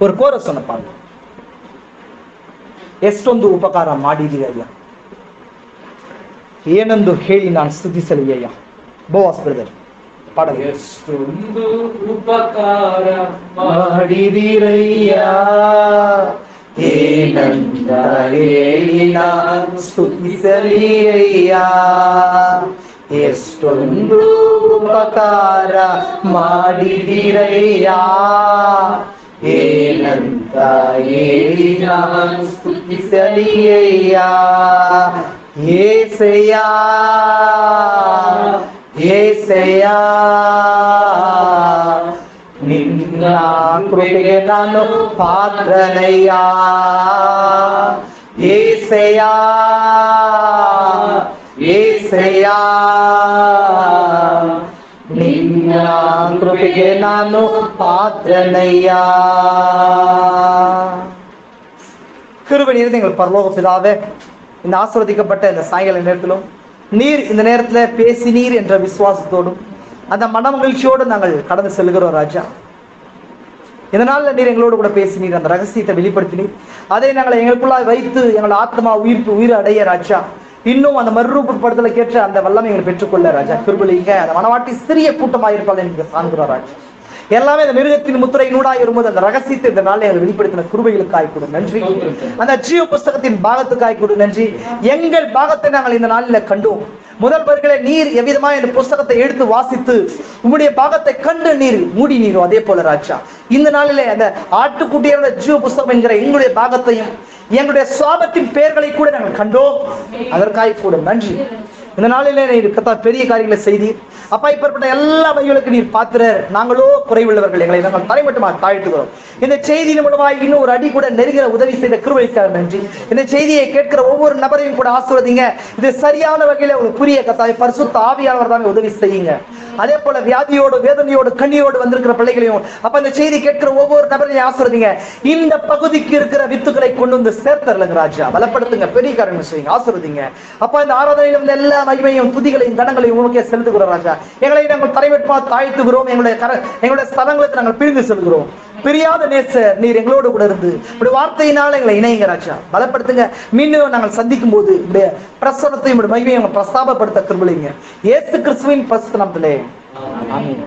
ஒரு கோரஸ் சொன்னப்பாங்க, ಎಷ್ಟೊಂದು ಉಪಕಾರ ಮಾಡಿದೀಯ ಏನೆಂದು ಹೇಳಿ ನಾನು ಸ್ತುತಿಸಲಿಯಯ್ಯ. ಬೋವಾಸ್ ಬ್ರದರ್ ಪಾಡಲು. ಎಷ್ಟೊಂದು ಉಪಕಾರ ಮಾಡಿದೀರಯ್ಯ ಏನಂದ ಹೇಳಿ ನಾನು ಸ್ತುತಿಸಲಿಯಯ್ಯ. ಎಷ್ಟೊಂದು ಉಪಕಾರ ಮಾಡಿದಿರಯ್ಯ, ಏನಂತ ಹೇಳಿ ನಾನು ಸ್ತುತಿಸಲಿಯಯ್ಯ. ಏಸಯ್ಯ ಏಸಯ್ಯ, ನಿನ್ನ ಕೃಪೆಗೆ ನಾನು ಪಾತ್ರನಯ್ಯ. ಏಸಯ್ಯ ಏಸಯ್ಯ, ನಿನ್ನ ಕೃಪೆಗೆ ನಾನು பாத்திரனையா. கிருபை நிறைந்த எங்கள் பரலோக பிதாவே, இந்த ஆசீர்வதிக்கப்பட்ட இந்த சாயங்கால நேரத்திலும் நீர் இந்த நேரத்துல பேசினீர் என்ற விசுவாசத்தோடும் அந்த மனமகிழ்ச்சியோடு நாங்கள் கடந்து செல்கிறோம் ராஜா. இதனால நீர் எங்களோடு கூட பேசினீர், அந்த ரகசியத்தை வெளிப்படுத்தினீர். அதை நாங்கள் எங்களுக்குள்ளாய் வைத்து எங்கள் ஆத்மா உயிர் அடைய ராஜா. இன்னும் அந்த மறுரூபப்படுத்தலை கேட்ட அந்த வல்லமை எங்களை பெற்றுக்கொள்ள ராஜா கிருபையிங்க. அந்த மனவாட்டி சிறிய கூட்டமாக இருப்பால் எனக்கு காண்கிறோம் ராஜா. எல்லாமே அந்த மிருகத்தின் முத்திரை நூடாக இருக்கும்போது அந்த ரகசியத்தை இந்த நாளில் எங்களை வெளிப்படுத்தின கிருபைகளுக்காய் கொடு நன்றி. அந்த ஜீவ புஸ்தகத்தின் பாகத்துக்காய் கொடு நன்றி. எங்கள் பாகத்தை நாங்கள் இந்த நாளில் கண்டோம். முதல் வரிகளை நீர் எவ்விதமா இந்த புஸ்தகத்தை எடுத்து வாசித்து உங்களுடைய பாகத்தை கண்டு நீர் மூடி நீரும். அதே போல ராஜா இந்த நாளிலே அந்த ஆட்டுக்குட்டியோட ஜீவ புஸ்தகம் என்கிற எங்களுடைய பாகத்தையும் எங்களுடைய சுவாபத்தின் பெயர்களை கூட நாங்கள் கண்டோம். அதற்காக கூட நன்றி. இந்த நாளிலே நீர் பெரிய காரியங்களை செய்தீர் அப்பா. இப்பேற்பட்ட எல்லா வகைகளுக்கு நீர் பாத்திரர். நாங்களோ குறைவுள்ளவர்கள், எங்களை நாங்கள் தரைமட்டமாக தாழ்த்துகிறோம். இந்த செய்தியின் மூலமாக இன்னும் ஒரு அடி கூட நெருங்கிற உதவி செய்த கிருபைக்காக நன்றி. இந்த செய்தியை கேட்கிற ஒவ்வொரு நபரையும் கூட ஆசீர்வதிங்க. இது சரியான வகையில ஒரு புரிய கத்தாய் பரிசுத்த ஆவியானவர் தான் உதவி செய்யுங்க. அதே போல வியாதியோடு வேதனையோடு கண்ணியோடு வந்திருக்கிற பிள்ளைகளையும் அப்ப இந்த செய்தி கேட்கிற ஒவ்வொரு நபரையும் ஆசீர்வதிங்க. இந்த பகுதிக்கு இருக்கிற வித்துக்களை கொண்டு வந்து சேர்த்தருங்க ராஜா. பலப்படுத்துங்க, பெரிய காரியங்கள் செய்யுங்க, ஆசீர்வதிங்க அப்ப. இந்த ஆராதனையில வந்து எல்லா மகிமையும் துதிகளையும் கணங்களையும் உங்களுக்கே செலுத்துகிறோம் ராஜா. எங்களை நாங்கள் தரைவெட்டமாக தாழ்த்துகிறோம். எங்களுடைய ஸ்தலங்களுக்கு நாங்கள் பிரிந்து செல்கிறோம். பிரியாத நேசர் நீர் எங்களோடு கூட இருந்து இப்படி வார்த்தையினால எங்களை இணையுங்க ராஜா. பலப்படுத்துங்க. மீண்டும் நாங்கள் சந்திக்கும் போது இப்படிய பிரசனத்தையும் மகிமையை பிரஸ்தாபப்படுத்த கிருபைங்க. இயேசு கிறிஸ்துவின் பரிசுத்த நாமத்திலே ஆமென்.